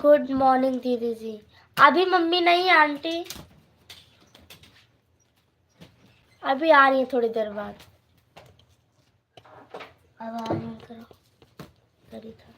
Good morning दीदी जी। अभी mummy नहीं आंटी, अभी आ रही है थोड़ी देर बाद। अब आ रही करो, करी था।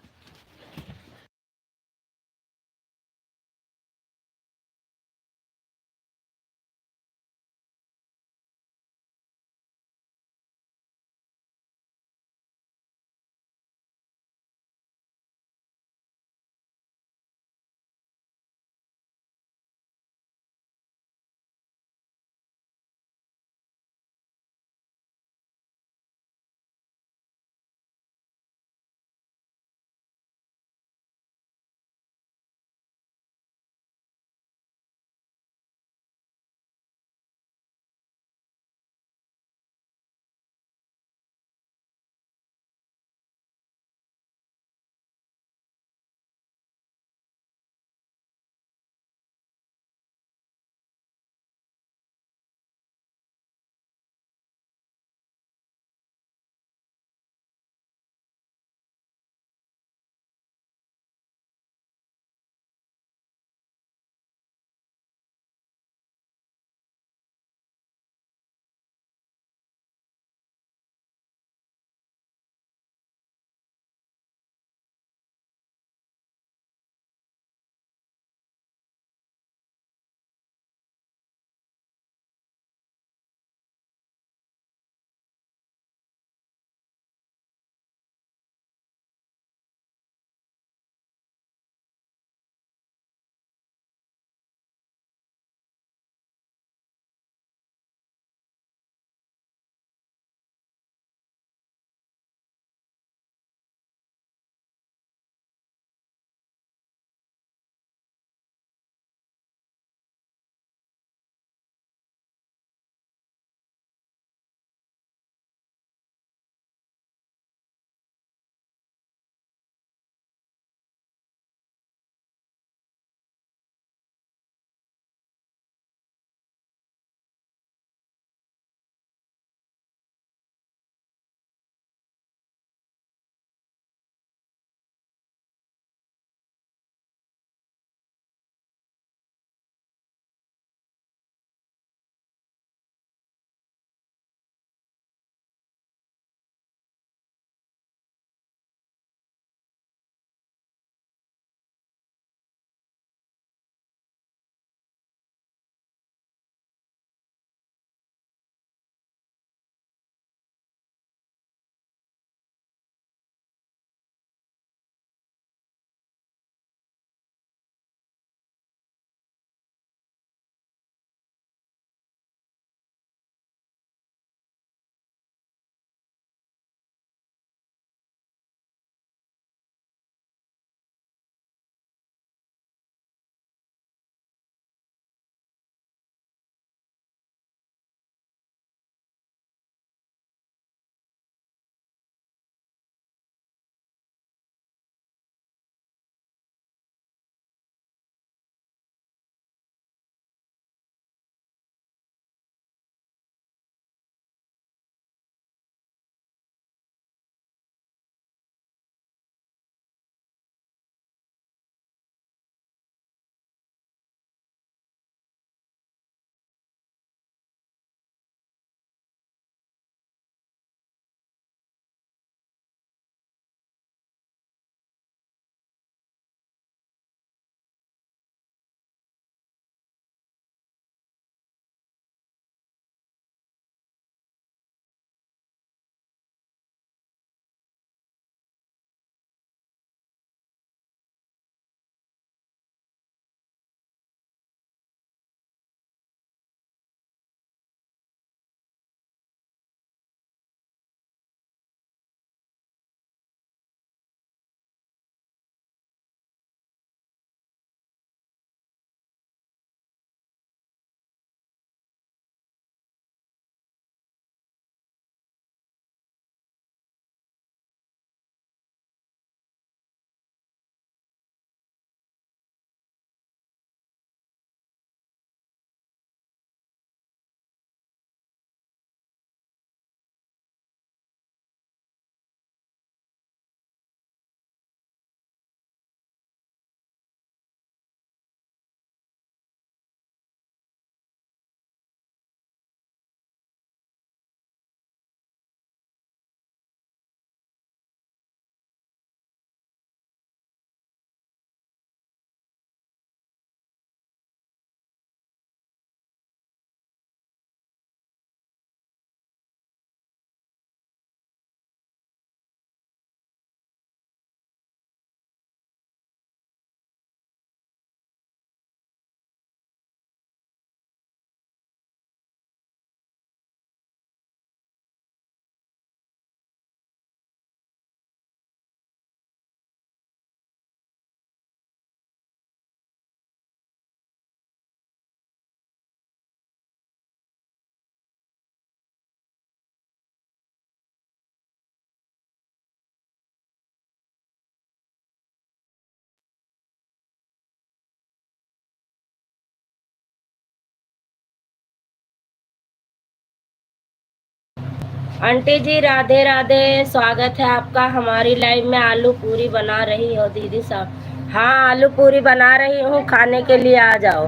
आंटी जी राधे राधे, स्वागत है आपका हमारी लाइव में। आलू पूरी बना रही हो दीदी साहब? हाँ आलू पूरी बना रही हूँ, खाने के लिए आ जाओ।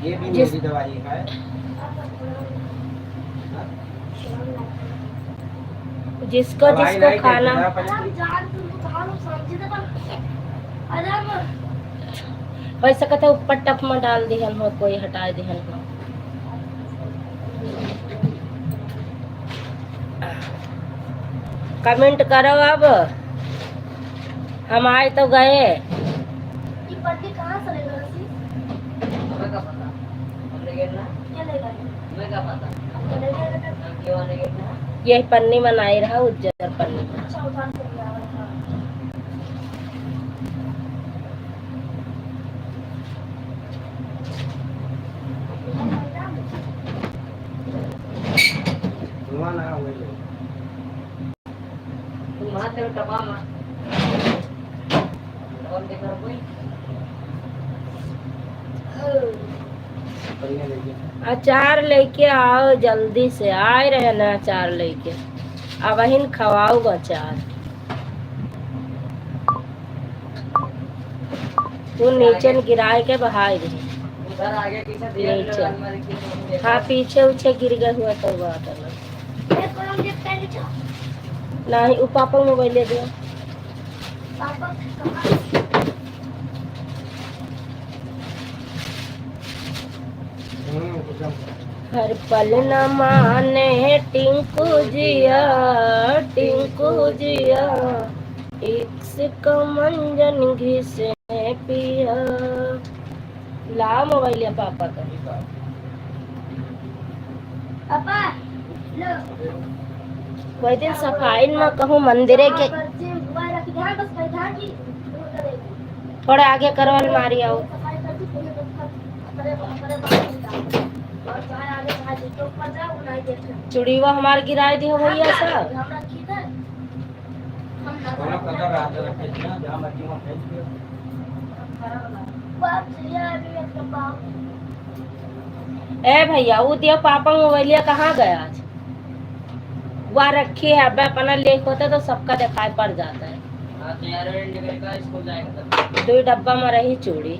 ये भी मेरी दवाई है। जिसको जिसको खाना वैसे कहते ऊपर टप में डाल दिहन हो, कोई हटा दिहन हो। कमेंट करो अब, हम आए तो गए। यही पन्नी बनाई रहा, उज्जर पन्नी। अचार लेके आओ जल्दी से, आए रहे ना अचार लेके। अब वहीं खवाऊगा अचार। तू नीचे गिराए के बहाई रही नीचे। हाँ पीछे उछे गिर गए हुआ तो बात है नहीं। वो पापा मोबाइल ले दिया। हर पल न माने टिंकू जिया, टिंकू जिया, इश्क मंजन घिसे पिया। ला मोबाइल या पापा का। पापा वही दिन सफाई में कहूँ मंदिर के थोड़ा आगे करो, अलमारी आओ। चुड़ीवा हमारे गिराए दी हो भैया सब। ए भैया वो दिया पापा मोबाइलिया कहाँ गया आज? वह रखी है, अब अपना लेख होता तो सबका दिखाई पड़ जाता है। दो डब्बा में रही चूड़ी।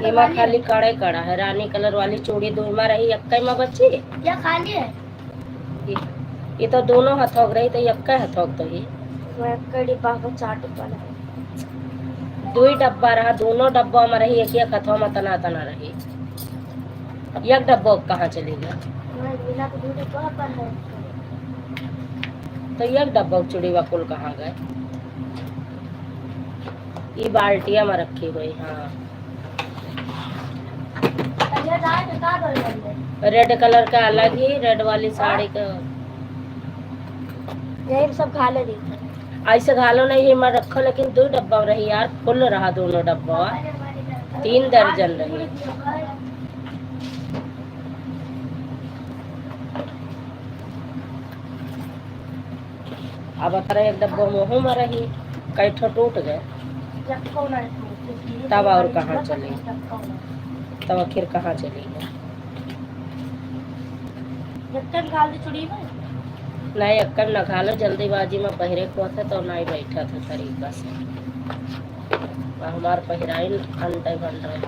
इमा खाली कड़े कड़ा है, रानी कलर वाली चूड़ी दो में रही, यक्का में बची या खाली है। ये तो दोनों हथौक रही, तो यक्का हथौक तो ही डिब्बा को 4 डिब्बा दो ही डब्बा रहा, दोनों डब्बा में रही, एक हथौ में तना तना रही। एक डब्बा कहाँ चली गया? तो एक डब्बा चूड़ी वा कुल कहाँ गए? ये बाल्टिया में रखी हुई। हाँ रेड कलर का अलग ही, रेड वाली साड़ी का यही सब खा ले। ऐसे घालो नहीं मैं रखो, लेकिन 2 डब्बा रही यार, फुल रहा दोनों डब्बा, 3 दर्जन रही। अब अतर एक डब्बा मुँह में रही, कई ठो टूट गए। तब और कहाँ चले, तब आखिर कहाँ चली गए? नहीं अक्कड़ न खा लो, जल्दीबाजी में पहरे को था तो नहीं बैठा था तरीका से। हमारे पहराई अंडे बन रहे।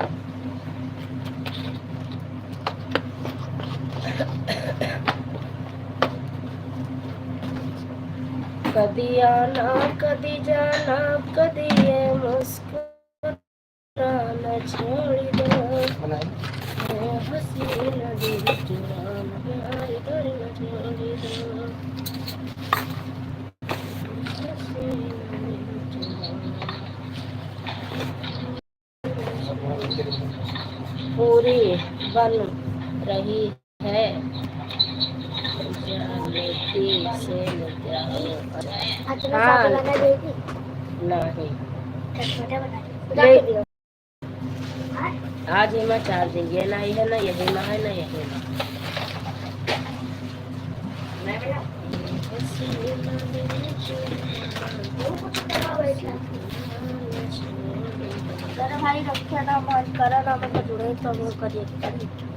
कदी आना कदी जाना, कदी ये मुस्कुराना छोड़ दो, हसीन दिल चुराना प्यार करना छोड़ दो। पूरी बन रही है से हाँ नहीं आज ही मैं चार्जिंग ये ना है ना, यही ना है ना, यही ना। जरा भाई रखे ना मन करा ना मन जुड़े तो वो करिए करिए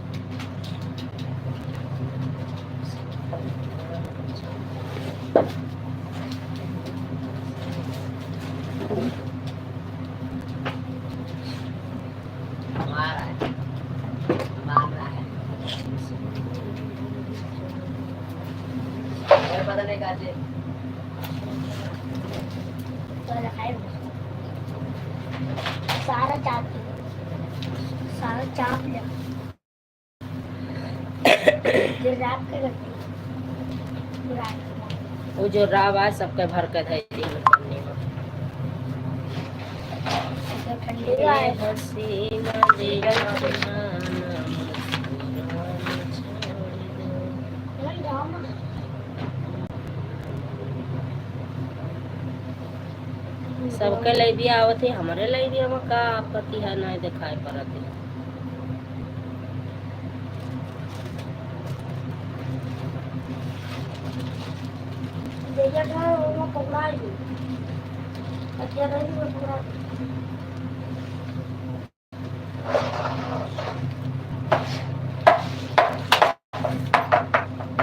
सारा चाप ले जो रैप के करती वो जो राव आज सबके भर के धै दी पन्नी में ठंडी आए हसीना दीवाना सबके लई भी आवत है हमारे लई भी हम का आपत्ति है नहीं दिखाई पड़त है देखा था वो पकड़ा ही अच्छा नहीं वो पकड़ा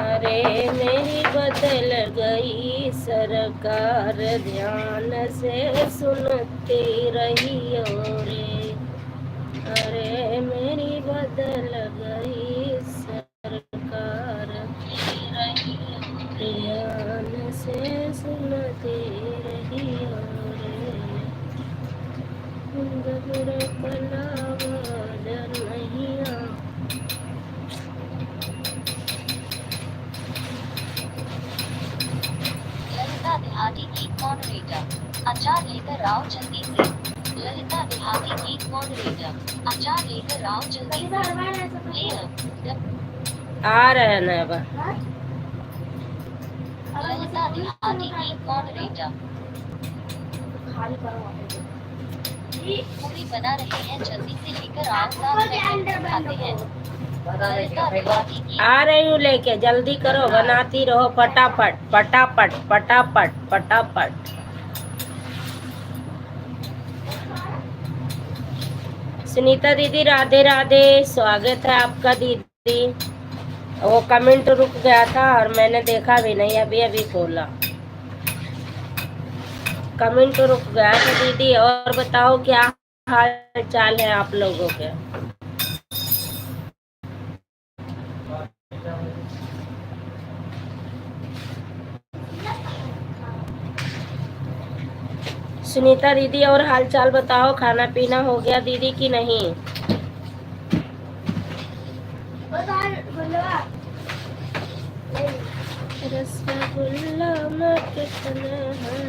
अरे मेरी बदल गई सरकार ध्यान से सुनती रही रे अरे मेरी बदल गई सरकार ध्यान से सुनती रही रे कलावद नहीं ललिता देहाती गीत मॉडरेटर अचार लेकर आओ जल्दी से ललिता देहाती गीत मॉडरेटर अचार लेकर आओ जल्दी से आ रहे हैं ना अब ललिता देहाती गीत मॉडरेटर खाली करो पूरी बना रहे हैं जल्दी से लेकर आओ साथ में खाते हैं ललिता देहाती गीत आ रही हूँ लेके जल्दी करो बनाती रहो फटाफट फटाफट फटाफट फटाफट सुनीता दीदी राधे राधे स्वागत है आपका दीदी वो कमेंट रुक गया था और मैंने देखा भी नहीं अभी अभी खोला कमेंट रुक गया था दीदी और बताओ क्या हाल चाल है आप लोगों के सुनीता दीदी और हाल चाल बताओ खाना पीना हो गया दीदी कि नहीं रसगुल्ला में कितना है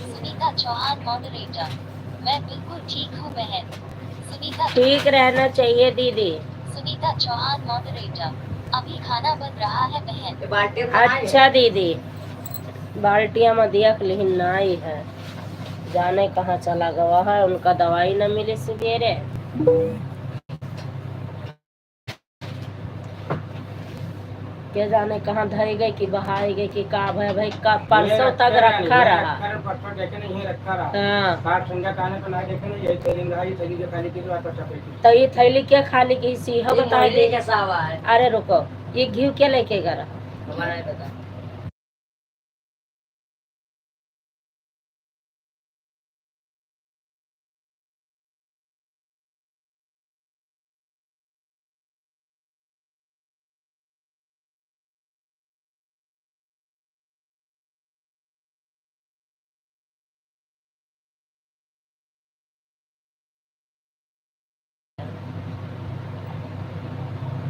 सुनीता चौहान मॉडरेटर मैं बिल्कुल ठीक हूँ बहन सुनीता ठीक रहना चाहिए दीदी सुनीता चौहान मॉडरेटर अभी खाना बन रहा है बहन अच्छा दीदी बाल्टिया में दिया लेकिन नहीं है जाने कहाँ चला गया है उनका दवाई न मिले सवेरे के जाने कहाँ धरी गई कि बहाई गई कि का भाई का परसों तक रखा रहा परसों देखे नहीं रखा रहा हाँ बाहर ठंडा खाने को ना देखे नहीं यही थैली में आई थैली जो खाने की बात अच्छा पे तो ये थैली क्या खाली की सी हो बता दे अरे रुको ये घी क्या लेके गया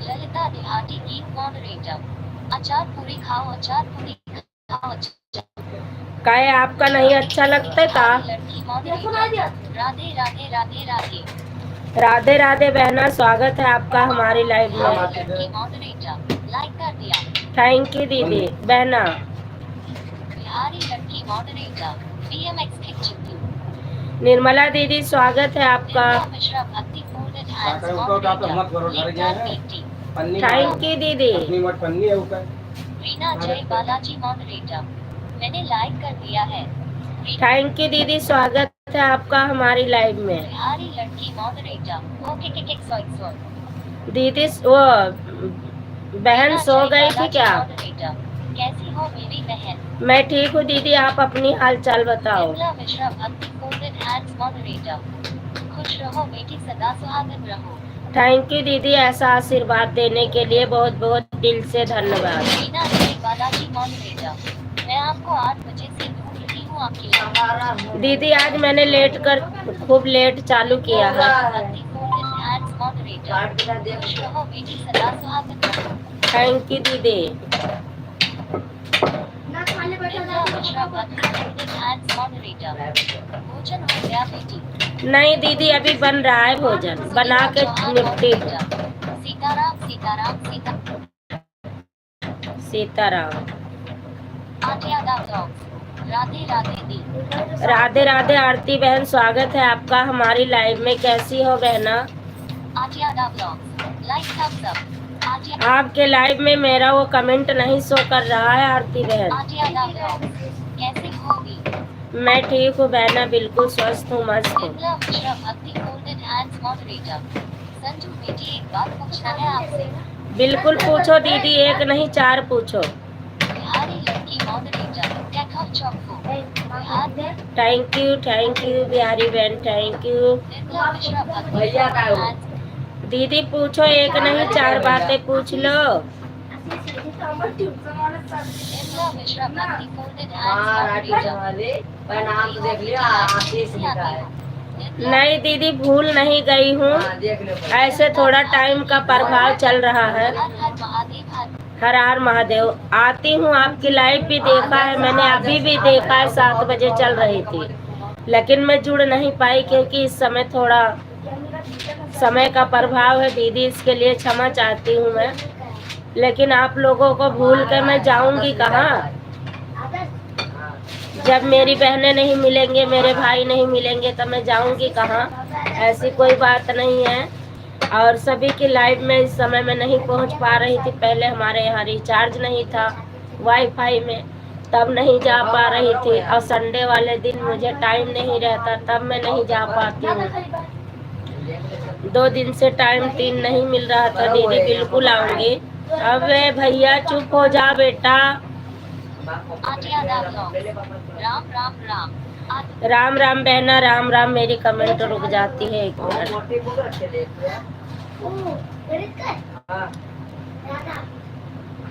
ललिता देहाती गीत मॉडरेटर अचार पूरी खाओ अचार पूरी खाओ काय आपका नहीं अच्छा लगता था लड़की मॉडरेटर राधे राधे राधे राधे राधे राधे बहना स्वागत है आपका हमारी लाइव में लड़की मॉडरेटर लाइक कर दिया थैंक यू दीदी बहना बिहारी लड़की moderator BMX kick Chittu Nirmala दीदी स्वागत है आपका मिश्रा भक्ति फूड एंड काका, उसको उठा तो मत करो, डर गया है। पन्नी थैंक यू दीदी। अपनी मोट पन्नी है ऊपर। रीना जय बालाजी मॉडरेटर, मैंने लाइक कर दिया है। थैंक यू दीदी, स्वागत है आपका हमारी लाइव में। बिहारी लड़की मॉडरेटर, ओके के सोई। दीदी वो बहन सो गई थी क्या? कैसी हो मेरी बहन? मैं ठीक हूँ दीदी, आप अपनी हालचाल बताओ। विमला मिश्रा भक्ति फोल्डेड हैंड्स मॉडरेटर, खुश रहो बेटी, सदा सुहागन रहो। थैंक यू दीदी, ऐसा आशीर्वाद देने के लिए बहुत बहुत दिल से धन्यवाद। रीना जय बालाजी मॉडरेटर, मैं आपको 8 बजे से ढूंढ रही हूँ आपके लिए। दीदी आज मैंने लेट कर खूब लेट चालू किया है। भक्ति फोल्डेड हैंड्स मॉडरेटर, खुश रहो बेटी, सदा सुहागन रहो। थैंक यू दीदी। विमला मिश्रा भक्ति फोल्डेड हैंड्स मॉडरेटर, भोजन हो गया बेटी? नहीं दीदी, अभी बन रहा है भोजन, बना के निपटी हूँ। सीताराम सीताराम। आटियादा ब्लॉग्स, राधे राधे दी। राधे राधे आरती बहन, स्वागत है आपका हमारी लाइव में। कैसी हो बहना? आटियादा ब्लॉग्स, लाइक थम्स अप। आपके लाइव में मेरा वो कमेंट नहीं शो कर रहा है आरती बहन। आटियादा ब्लॉग्स, कैसे होगी? मैं ठीक हूँ बहना, बिल्कुल स्वस्थ हूँ, मस्त हूँ। विमला मिश्रा भक्ति फोल्डेड हैंड्स मॉडरेटर, संजू बेटी एक बात पूछना है आपसे। बिल्कुल पूछो दीदी, एक नहीं 4 पूछो। बिहारी लड़की मॉडरेटर, टेक और चौको बिहार में। थैंक यू बिहारी बहन, थैंक यू। विमला मिश्रा भक्ति फोल्डेड हैंड्स, दीदी पूछो, एक नहीं 4 बातें पूछ लो। विमला मिश्रा भक्ति फोल्डेड हैंड्स मॉडरेटर, नहीं दीदी, भूल नहीं गई हूँ, ऐसे थोड़ा टाइम का प्रभाव चल रहा है। हर हर महादेव हर। हर हर महादेव। आती हूँ, आपकी लाइव भी देखा है मैंने, अभी भी देखा है, 7 बजे चल रही थी, लेकिन मैं जुड़ नहीं पाई क्योंकि इस समय थोड़ा समय का प्रभाव है दीदी, इसके लिए क्षमा चाहती हूँ मैं। लेकिन आप लोगों को भूल कर मैं जाऊंगी कहाँ? जब मेरी बहनें नहीं मिलेंगे, मेरे भाई नहीं मिलेंगे, तो मैं जाऊंगी कहाँ? ऐसी कोई बात नहीं है। और सभी की लाइव में इस समय में नहीं पहुंच पा रही थी। पहले हमारे यहाँ रिचार्ज नहीं था वाईफाई में, तब नहीं जा पा रही थी, और संडे वाले दिन मुझे टाइम नहीं रहता, तब मैं नहीं जा पाती हूँ। 2 दिन से टाइम 3 नहीं मिल रहा था दीदी, बिल्कुल आऊंगी। अब भैया चुप हो जा बेटा। आटियादा ब्लॉग्स, राम राम राम। राम राम बहना, राम राम। मेरी कमेंट रुक जाती है 1 मिनट।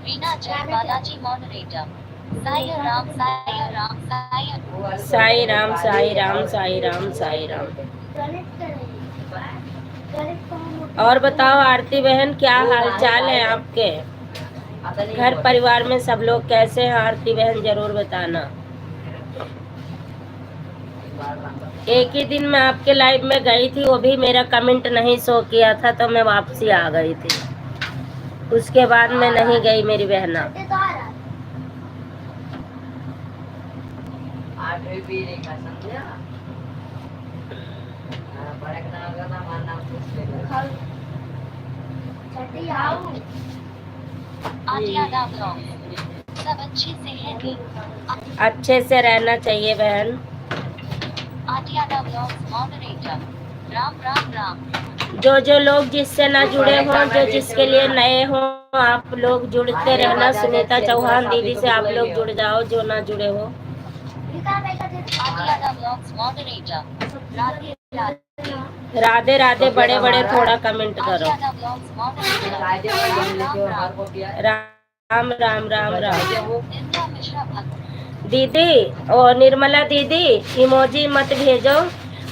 रीना जय बालाजी मॉडरेटर, साई राम साई राम साई। साई राम साई राम साई राम साई राम। और बताओ आरती बहन, क्या हालचाल है आपके? घर परिवार में सब लोग कैसे हैं आरती बहन, जरूर बताना। एक ही दिन मैं आपके लाइव में गई थी, वो भी मेरा कमेंट नहीं शो किया था, तो मैं वापसी आ गई थी। उसके बाद मैं नहीं गई मेरी बहना। आटियादा ब्लॉग्स, सब अच्छे से है दी। अच्छे से रहना चाहिए बहन। आटियादा ब्लॉग्स मॉडरेटर, राम राम राम। जो लोग जिससे ना जुड़े हों, जो जिसके लिए नए हों, आप लोग जुड़ते रहना। सुनीता चौहान दीदी से आप लोग जुड़ जाओ, जो ना जुड़े हो। आटियादा ब्लॉग्स मॉडरेटर, राधे राधे। राधे राधे, बड़े बड़े थोड़ा कमेंट करो। आटियादा ब्लॉग्स मॉडरेटर, राम राम राम। राम राम राम राम। विमला मिश्रा भक्ति, दीदी और निर्मला दीदी, इमोजी मत भेजो,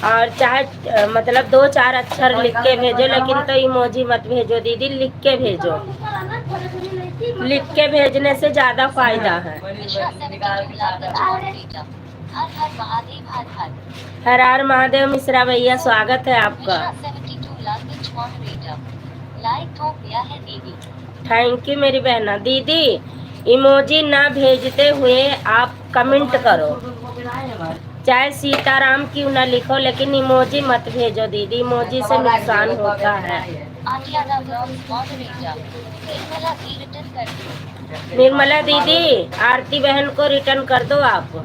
और चाहे मतलब 2-4 अक्षर लिख के भेजो, लेकिन तो इमोजी मत भेजो दीदी, लिख के भेजो। लिख के भेजने से ज्यादा फायदा है। मिश्रा 72 लाख मॉडरेटर, हर हर महादेव हर हर। हर हर महादेव। मिश्रा भैया, स्वागत है आपका। मिश्रा 72 लाख मॉडरेटर, लाइक ठोक दिया है दीदी। थैंक यू मेरी बहना। दीदी इमोजी ना भेजते हुए आप कमेंट करो, चाहे सीताराम क्यों ना लिखो, लेकिन इमोजी मत भेजो दीदी, इमोजी से नुकसान होता है। आटियाना ब्लॉग्स मॉडरेटर निर्मला दी रिटर्न कर दो। निर्मला दीदी आरती बहन को रिटर्न कर दो आप।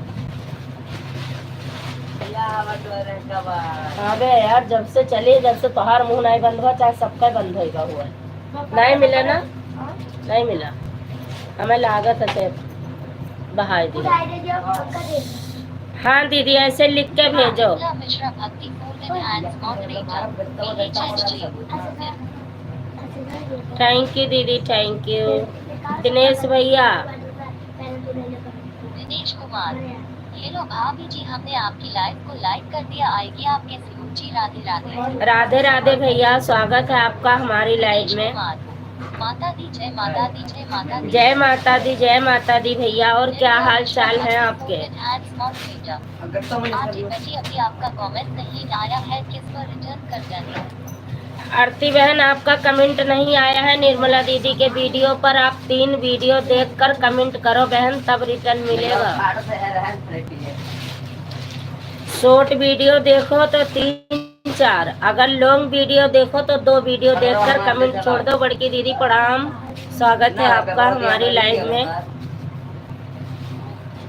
अबे यार जब से चली जब से तोहार मुंह नहीं बंद हुआ चाहे सबका बंद होगा हुआ है। नहीं मिला ना, नहीं मिला हमें लागत है बहाई दी। हाँ दीदी ऐसे लिख के भेजो। निर्मला मिश्रा भक्ति फूल हैंड्स मॉडरेटर थैंक यू दीदी, थैंक यू। दिनेश भैया, दिनेश कुमार, ये लो भाभी जी हमने आपकी लाइव को लाइक कर दिया। आएगी आपके जरूर जी। राधे राधे। राधे राधे भैया, स्वागत है आपका हमारी लाइव दिनेश में। कुमार, माता दी जय माता दी जय माता दी जय माता दी, जय माता दी भैया। और क्या हाल चाल है आपके? आंटी बेटी अभी आपका कमेंट नहीं आया है, किस पर रिटर्न कर जाने? आरती बहन आपका कमेंट नहीं आया है निर्मला दीदी के वीडियो पर। आप 3 वीडियो देखकर कमेंट करो बहन, तब रिटर्न मिलेगा। शॉर्ट वीडियो देखो तो 3-4, अगर लॉन्ग वीडियो देखो तो 2 वीडियो देखकर कमेंट छोड़ दो। बड़की दीदी प्रणाम, स्वागत है आपका हमारी लाइव में।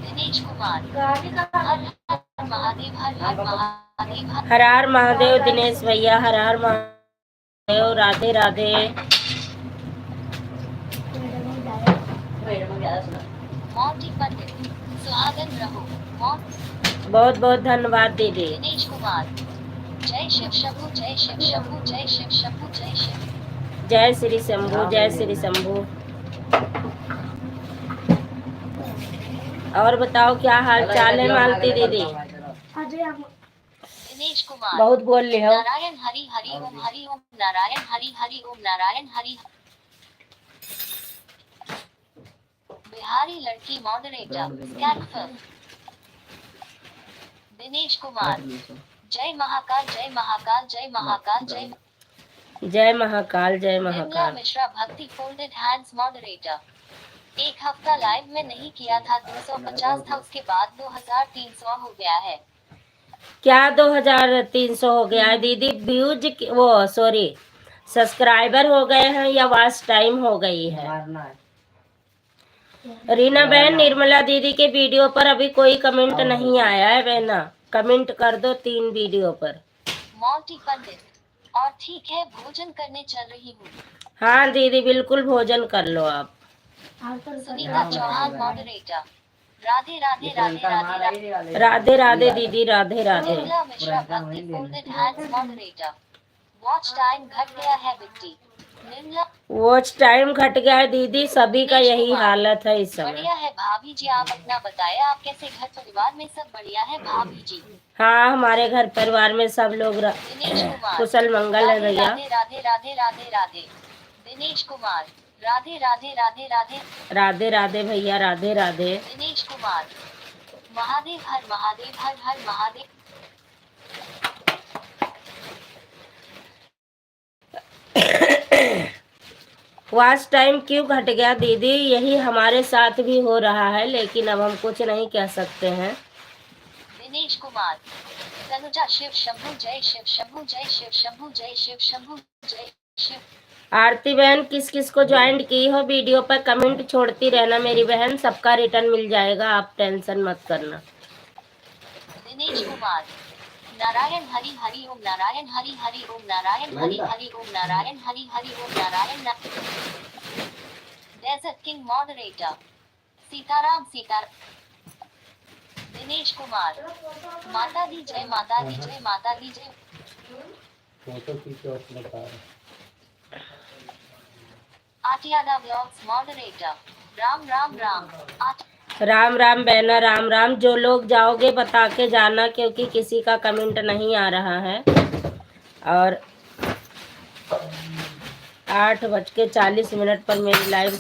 दिनेश कुमार, हर हर महादेव, हर हर महादेव, हर हर महादेव। दिनेश भैया हर हर महादेव। राधे राधे। मोंटी पंडित, सुहागन रहो। बहुत बहुत धन्यवाद दीदी। दिनेश कुमार, जय शिव शंभू, जय शिव शंभू, जय शिव शंभू, जय शिव। जय श्री शंभू, जय श्री शंभू। और बताओ क्या हाल चाल है मालती दीदी? दिनेश कुमार, बहुत बोल रहे हो। नारायण हरि हरि ओम नारायण हरि हरि ओम नारायण हरि। बिहारी लड़की मॉडरेटर स्कैटफर। दिनेश कुमार, जय महाकाल, जय महाकाल, जय महाकाल, जय जय महाकाल, जय निर्मला महाकाल। मिश्रा भक्ति फोल्डेड हैंड्स मॉडरेटर। एक हफ्ता लाइव में नहीं किया था, 250 था, उसके बाद 2300 हो गया है। क्या 2300 हो गया है दीदी? व्यूज वो सॉरी सब्सक्राइबर हो गए हैं या वॉच टाइम हो गई है? रीना बहन निर्मला दीदी के वीडियो पर अभी कोई कमेंट नहीं आया है बहना, कमेंट कर दो 3 वीडियो पर। मोंटी पंडित, और ठीक है भोजन करने चल रही हूँ। हाँ दीदी बिल्कुल भोजन कर लो आप। सुनीता चौहान मॉडरेटर। राधे राधे राधे राधे राधे राधे दीदी, राधे राधे। निर्मला मिश्रा भक्ति folded hands moderator. Watch time घट गया है बिट्टी। निर्मला, वॉच टाइम घट गया है दीदी, सभी का यही हालत है इस समय। बढ़िया है भाभी जी, आप अपना बताएं, आप कैसे? घर परिवार में सब बढ़िया है भाभी जी? हाँ हमारे घर परिवार में सब लोग दिनेश कुमार, कुशल मंगल है भैया। राधे राधे राधे राधे राधे। दिनेश कुमार, राधे राधे राधे राधे राधे राधे भैया, राधे राधे। दिनेश कुमार, महादेव हर महादेव, हर हर महादेव। वॉच टाइम क्यों घट गया दीदी? यही हमारे साथ भी हो रहा है, लेकिन अब हम कुछ नहीं कह सकते हैं। दिनेश कुमार, तनुजा शिव शंभू, जय शिव शंभू, जय शिव शंभू, जय शिव शंभू, जय शिव। आरती बहन किस किस को ज्वाइन की हो वीडियो पर कमेंट छोड़ती रहना मेरी बहन, सबका रिटर्न मिल जाएगा, आप टेंशन मत करना। Dinesh Kumar, Narayan Hari Hari Om Narayan Hari Hari Om Narayan Hari Hari Om Narayan Hari Hari Om Narayan. Desert king moderator Sitaram Sitaram. Dinesh Kumar, माता दी जय माता दी जय माता दी जय। आटियाना ब्लॉग्स मॉडरेटर राम राम राम। राम राम बहना, राम राम। जो लोग जाओगे बता के जाना, क्योंकि किसी का कमेंट नहीं आ रहा है। और 8:40 पर मेरी लाइव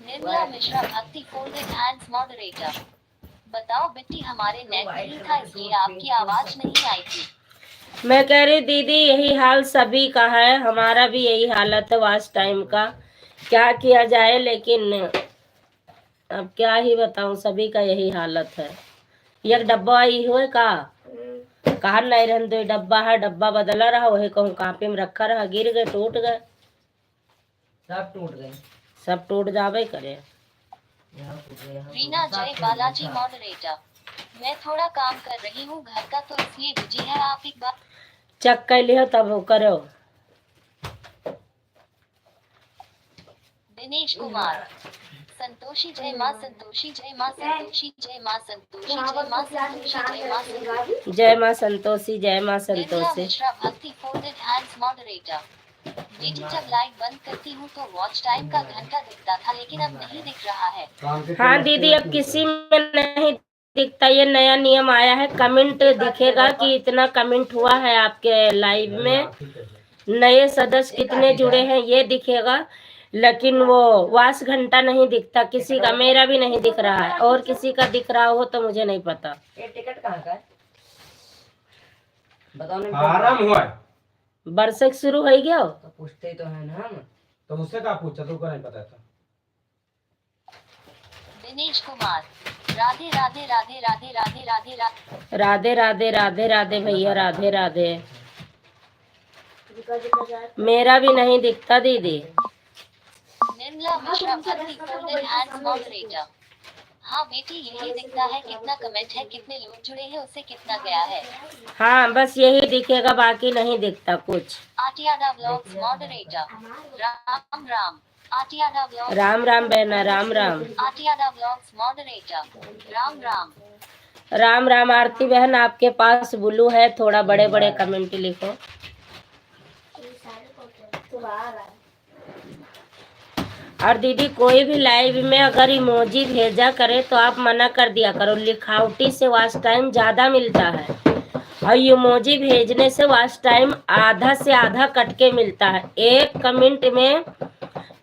निर्मला मिश्रा भक्ति फोल्डेड हैंड्स मॉडरेटर। बताओ बिट्टी, हमारे नेट नहीं था इसलिए आपकी आवाज नहीं आई थी। मैं कह रही दीदी यही हाल सभी का है, हमारा भी यही हालत है वॉच टाइम का। क्या किया जाए, लेकिन अब क्या ही बताऊं, सभी का यही हालत है। एक डब्बा आई हुए का कहा नहीं रहन दो डब्बा है, डब्बा बदला रहा वही कहूँ कापी में रखा रहा, गिर गए टूट गए, सब टूट गए। सब टूट जावे करे। यहाँ टूट गए, यहाँ रीना जय बालाजी मॉडरेटर, मैं थोड़ा काम कर रही हूँ घर का तो इसलिए बिजी है, आप एक बार चेक कर लियो तब वो करो। दिनेश कुमार, संतोषी जय माँ संतोषी जय माँ संतोषी जय माँ संतोषी जय माँ संतोषी जय माँ संतोषी जय माँ संतोषी, जय माँ निर्मला संतोषी। मिश्रा भक्ति फोल्डेड हैंड्स मॉडरेटर, बेटी जब लाइट बंद करती हूँ तो वॉच टाइम का घंटा दिखता था लेकिन अब नहीं दिख रहा है। हाँ दीदी अब किसी में नहीं दिखता, ये नया नियम आया है, कमेंट दिखेगा कि इतना कमेंट हुआ है आपके लाइव में, नए सदस्य कितने जुड़े हैं ये दिखेगा, लेकिन वो वास घंटा नहीं दिखता किसी का, मेरा भी नहीं दिख रहा है, और किसी का दिख रहा हो तो मुझे नहीं पता। ये टिकट कहाँ का है बताओ ना। आराम हुआ है बरसक शुरू हो गया हो तो पूछते ही तो है ना हम। तो मुझसे क्या पूछा, तुमको नहीं पता था। दिनेश कुमार, राधे राधे राधे राधे राधे राधे राधे राधे राधे राधे राधे भैया, राधे राधे। मेरा भी नहीं दिखता दीदी। निर्मला मिश्रा भक्ति फोल्डेड हैंड्स मॉडरेटर, हाँ बेटी यही दिखता है कितना कमेंट है, कितने लोग जुड़े हैं, उससे कितना गया है। हाँ बस यही दिखेगा, बाकी नहीं दिखता कुछ। आटियाडा ब्लॉग्स मॉडरेटर, राम राम आटियाडा ब्लॉग्स, राम राम बहना, राम राम। आटियाडा ब्लॉग्स मॉडरेटर, राम राम राम राम आरती बहन, आपके पास ब्लू है, थोड़ा बड़े बड़े कमेंट लिखो। और दीदी कोई भी लाइव में अगर इमोजी भेजा करे तो आप मना कर दिया करो, लिखावटी से वॉच टाइम ज्यादा मिलता है और इमोजी भेजने से वॉच टाइम आधा से आधा कट के मिलता है। एक कमेंट में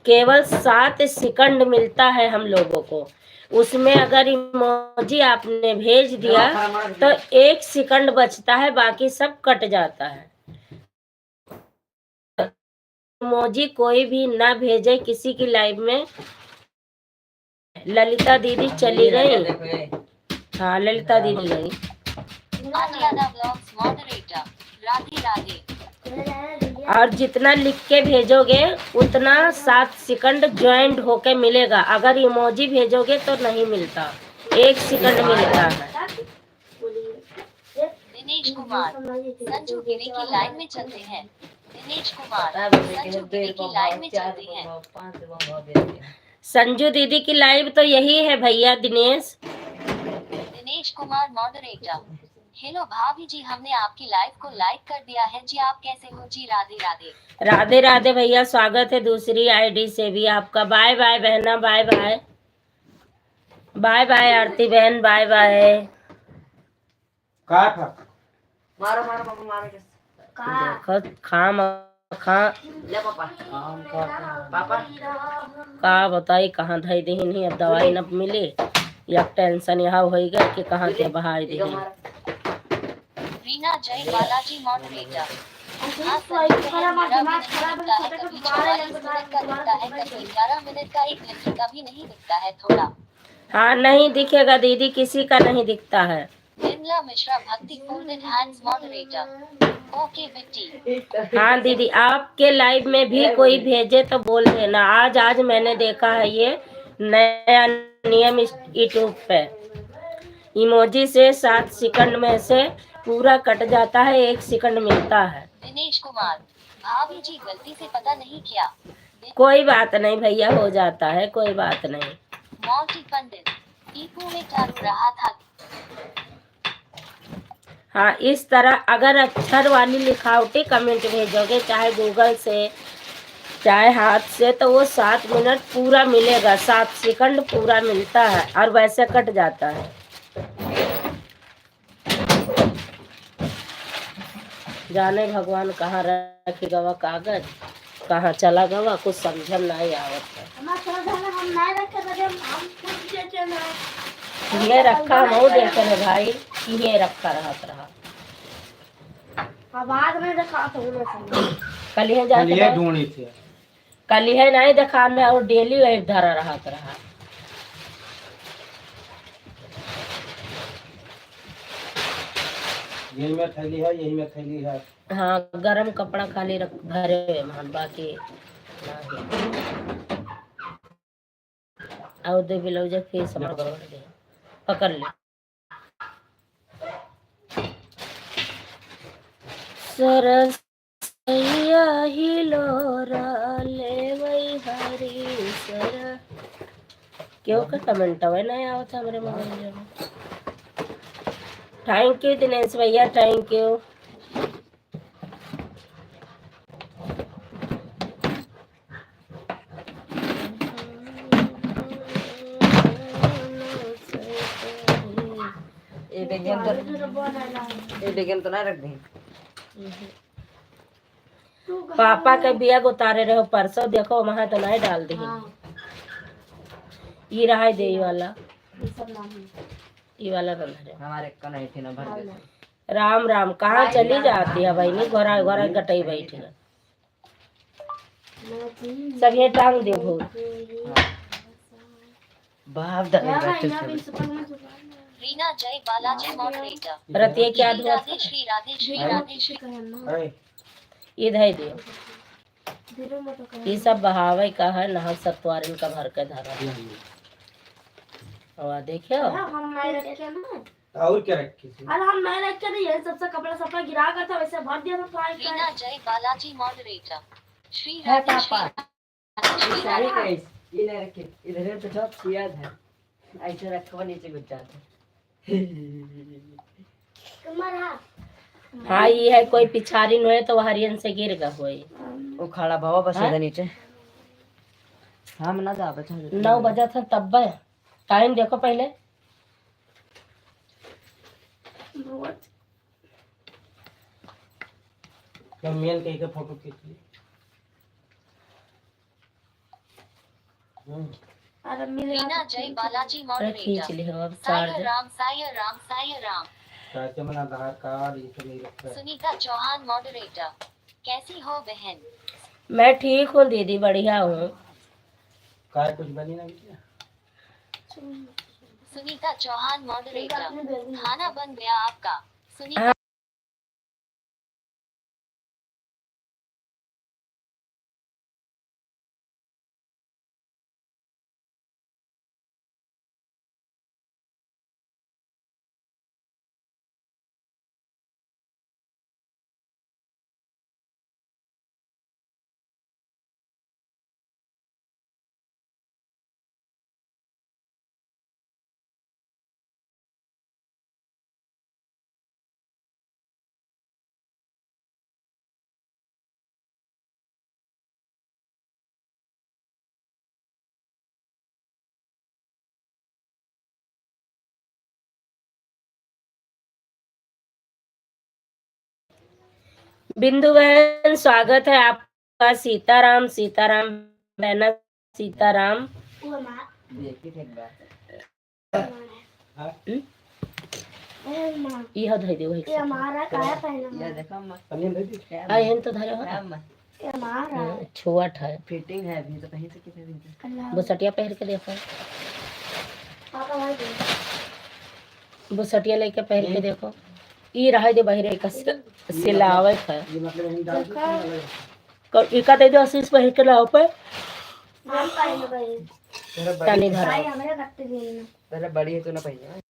केवल 7 सेकंड मिलता है हम लोगों को, उसमें अगर इमोजी आपने भेज दिया तो 1 सेकंड बचता है, बाकी सब कट जाता है। इमोजी कोई भी ना भेजे किसी की लाइव में। ललिता दीदी चली गई, हाँ ललिता दीदी गई। आटियाडा ब्लॉग्स मॉडरेटर, राधे राधे और जितना लिख के भेजोगे उतना 7 सेकंड ज्वाइंट होके मिलेगा, अगर इमोजी भेजोगे तो नहीं मिलता, 1 सेकंड मिलता है। दिनेश कुमार, संजू गिरी की लाइन में चलते हैं। दिनेश कुमार, संजू गिरी की लाइन में चलते हैं। संजू दीदी की लाइव तो यही है भैया दिनेश। दिनेश कुमार मॉडरेटर, हेलो भाभी जी, हमने आपकी लाइव को लाइक कर दिया है जी, आप कैसे हो जी? राधे राधे राधे राधे भैया, स्वागत है दूसरी आईडी से भी आपका। बाय बाय बहना, बाय बाय। बाय बाय आरती बहन, बाय बाय। का था मारो मारो पापा मारो के। देखो खाम खा ले पापा पापा का बताई कहाँ धई दी नहीं, अब दवाई न मिली, या टेंशन यहाँ हो गया कि कहाँ के बहाई दी। रीना जय बालाजी मॉडरेटर, हाँ संजू बहन, मेरा भी नहीं दिखता है, कभी 44 मिनट का दिखता है, कभी 11 मिनट का, 1 घंटे का भी नहीं दिखता है थोड़ा। हाँ नहीं दिखेगा दीदी, किसी का नहीं दिखता है। निर्मला मिश्रा भक्ति फोल्डेड हैंड्स मॉडरेटर, ओके बेटी। हाँ दीदी, आपके लाइव में भी कोई भेजे तो बोल देना। आज मैंने देखा है ये नया नियम यूट्यूब पे, इमोजी से 7 सेकंड में से पूरा कट जाता है, 1 सेकंड मिलता है। दिनेश कुमार, भाभी जी गलती से पता नहीं किया। कोई बात नहीं भैया, हो जाता है, कोई बात नहीं। मौटी पंडित, ईपू में चालू रहा था। हाँ इस तरह अगर अक्षर वाली लिखावटी कमेंट भेजोगे, चाहे गूगल से चाहे हाथ से, तो वो 7 मिनट पूरा मिलेगा, 7 सेकंड पूरा मिलता है, और वैसे कट जाता है। जाने भगवान कहाँ रख गवा कागज, कहाँ चला गवा, कुछ समझम नहीं आवत है। ये रखा हो देखे है भाई, ये रखा रहा बाद में देखा तो कल ही जाके ढूंढी थी, कल ही नहीं देखा मैं, और डेली वही धरा रहा। यही में थैली है, यही में थैली है। हाँ गरम कपड़ा खाली रख भरे हुए मान बाकी नहीं। और दे ब्लाउज फिर समझ दे पकड़ ले। सरसैया हिलोरा ले वही हरी सर क्यों का कमेंट है नहीं आवता हमारे मोबाइल में। थैंक यू दिनेश भैया थैंक यू। ये बेगन तो ना रख दी। पापा के बिया उतारे रहे परसों देखो वहां तो नहीं डाल दी। ये रहा है दे ये वाला बंद है। हमारे का नहीं थी ना भर दे। राम राम कहाँ चली जाती है बहनी घोड़ा घोड़ा गटई बैठी है सब ये टांग दे भूत बाप दादा रीना जय बालाजी मॉडरेटर। रतिया क्या धुआ राधे श्री राधे श्री राधे श्री। है। इधर दियो ये सब बहावे का है नहा सत्वारिन का भर के धरा और देखियो हम नहीं रखे ना। और क्या रखी थी? अरे हम नहीं रखे थे ये सबसे कपड़ा सपड़ा गिरा कर था वैसे भर दिया था फ्राई रीना जय बालाजी मॉडरेटर। श्री है राधे श्री पापा राधे श्री सारी राधे। कैस ये नहीं रखे इधर तो सब याद है ऐसे रखवा नीचे घुस जाता तुम्हारा हाँ ये है कोई पिछारी न है तो हरियन से गिर गा होई। वो खड़ा भावा बस हाँ? इधर नीचे हम ना जा बचा 9 बजा था तब टाइम देखो पहले। तो मेन कहीं का फोटो खींच ली। अरे मेरे रीना जय बालाजी अरे खींच मॉडरेटर। ली हो अब साय चार्ज राम साय राम साय राम। चाचा मन आधार कार्ड ये सब नहीं रखा है। सुनीता चौहान मॉडरेटर। कैसी हो बहन? मैं ठीक हूँ दीदी बढ़िया हूँ। काय कुछ बनी ना बिटिया? सुनीता चौहान मॉडरेटर। खाना बन गया आपका? सुनीता हाँ। बिंदु बहन स्वागत है आपका। सीताराम सीताराम बहना सीताराम। देखी थे एक बार यह धइ दे वही ये हमारा काया पहना ये देखो अम्मा पनीर दे दी? आई हन तो धरे हो क्या अम्मा ये हमारा छुआट है फिटिंग है अभी तो कहीं से कितने दिन से अल्लाह बुसटिया पहन के देखो पापा भाई दे बुसटिया लेके पहन के देखो। ई रहा दे बहिरे का सिलावत है ये मतलब यहीं डाल दी। इका दे दो आशीष पहन के लाओ पे हम पहने भाई तेरा तनी बड़ी धरा भाई हमें कट्टे दे ना तेरा बड़ी है तो ना पहले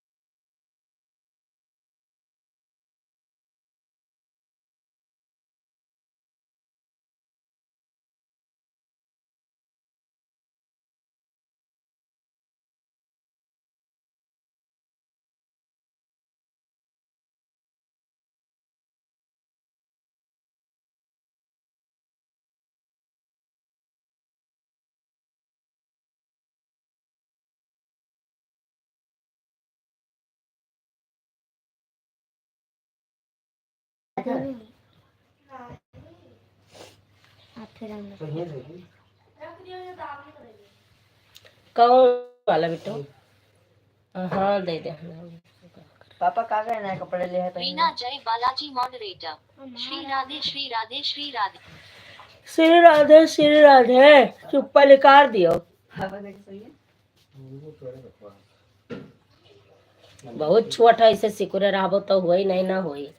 फिर हम तो ये दे दी। कौन वाला बेटो हाँ दे दे पापा कहाँ गए नए कपड़े ले हैं रीना जय बालाजी मॉडरेटर। श्री राधे श्री राधे श्री राधे। श्री राधे चुप्पा निकाल दियो। पापा देख सही है वो थोड़े बकवास। बहुत छोटा ऐसे सिकुरे रहबो तो हुई नहीं ना हुई।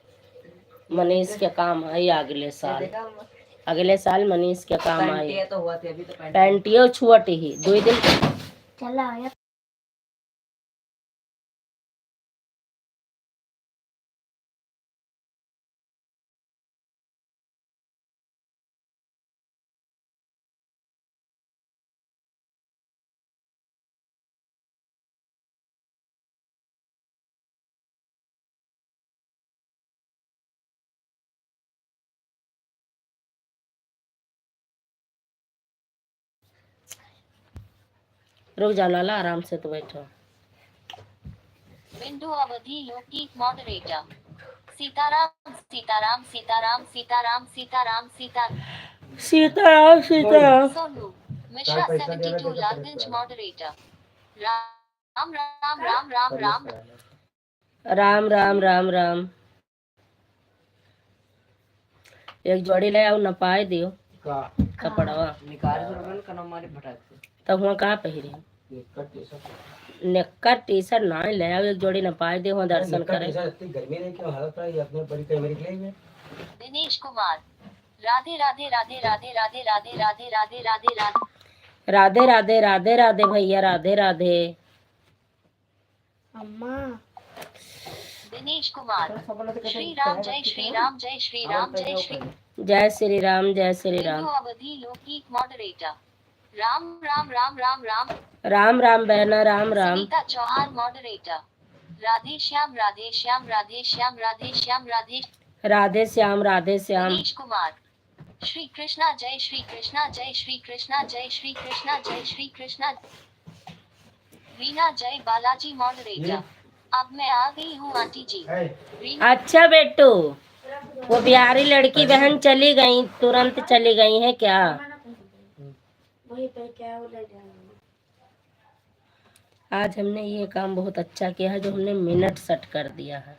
मनीष के काम आई अगले साल। देखा हम? अगले साल मनीष के काम आई। पैंटिया तो हुआ थे अभी तो पैंटियो छुअट ही 2 दिन। चला आया। रुक जाओ लाला, आराम से तो बैठो। बिंदु अवधि लौकिक मॉडरेटर। सीताराम सीताराम सीताराम सीताराम सीताराम सीताराम सीताराम। सोनू मिश्रा 72 लालगंज मॉडरेटर। राम राम राम राम राम राम राम राम राम। एक जोड़ी ले आओ, नपाए दियो का कपड़वा। निकाल कर कनो हमारे भटक से तब हुआ कहाँ पहिरे एक कट ये सब नेक्कर टी शर्ट ना ले आओ, एक जोड़ी नपाए दियो, वहाँ दर्शन करे। ऐसा इतनी गर्मी नहीं क्यों हालत है, ये अपने बड़ी कैमरे के लिए दिनेश कुमार। राधे राधे राधे राधे राधे राधे राधे राधे राधे राधे राधे राधे राधे राधे भैया, राधे राधे। अम्मा दिनेश कुमार। श्री राम जय श्री राम जय श्री राम जय श्री जय श्री राम जय श्री बिंदु राम। अवधि लौकिक मॉडरेटर। राम राम राम राम राम राम राम बहना, राम राम। सुनीता चौहान मॉडरेटर। राधे श्याम राधे श्याम राधे श्याम राधे श्याम राधे राधे श्याम राधे श्याम। दिनेश कुमार। श्री कृष्णा जय श्री कृष्णा जय श्री कृष्णा जय श्री कृष्णा जय श्री कृष्णा। रीना जय बालाजी मॉडरेटर। अब मैं आ गई हूँ आंटी जी। है रीना अच्छा बेटू, वो बिहारी लड़की बहन चली गई, तुरंत चली गई है क्या? वही पे क्या हो ले जाएंगे। आज हमने ये काम बहुत अच्छा किया है, जो हमने मिनट सेट कर दिया है।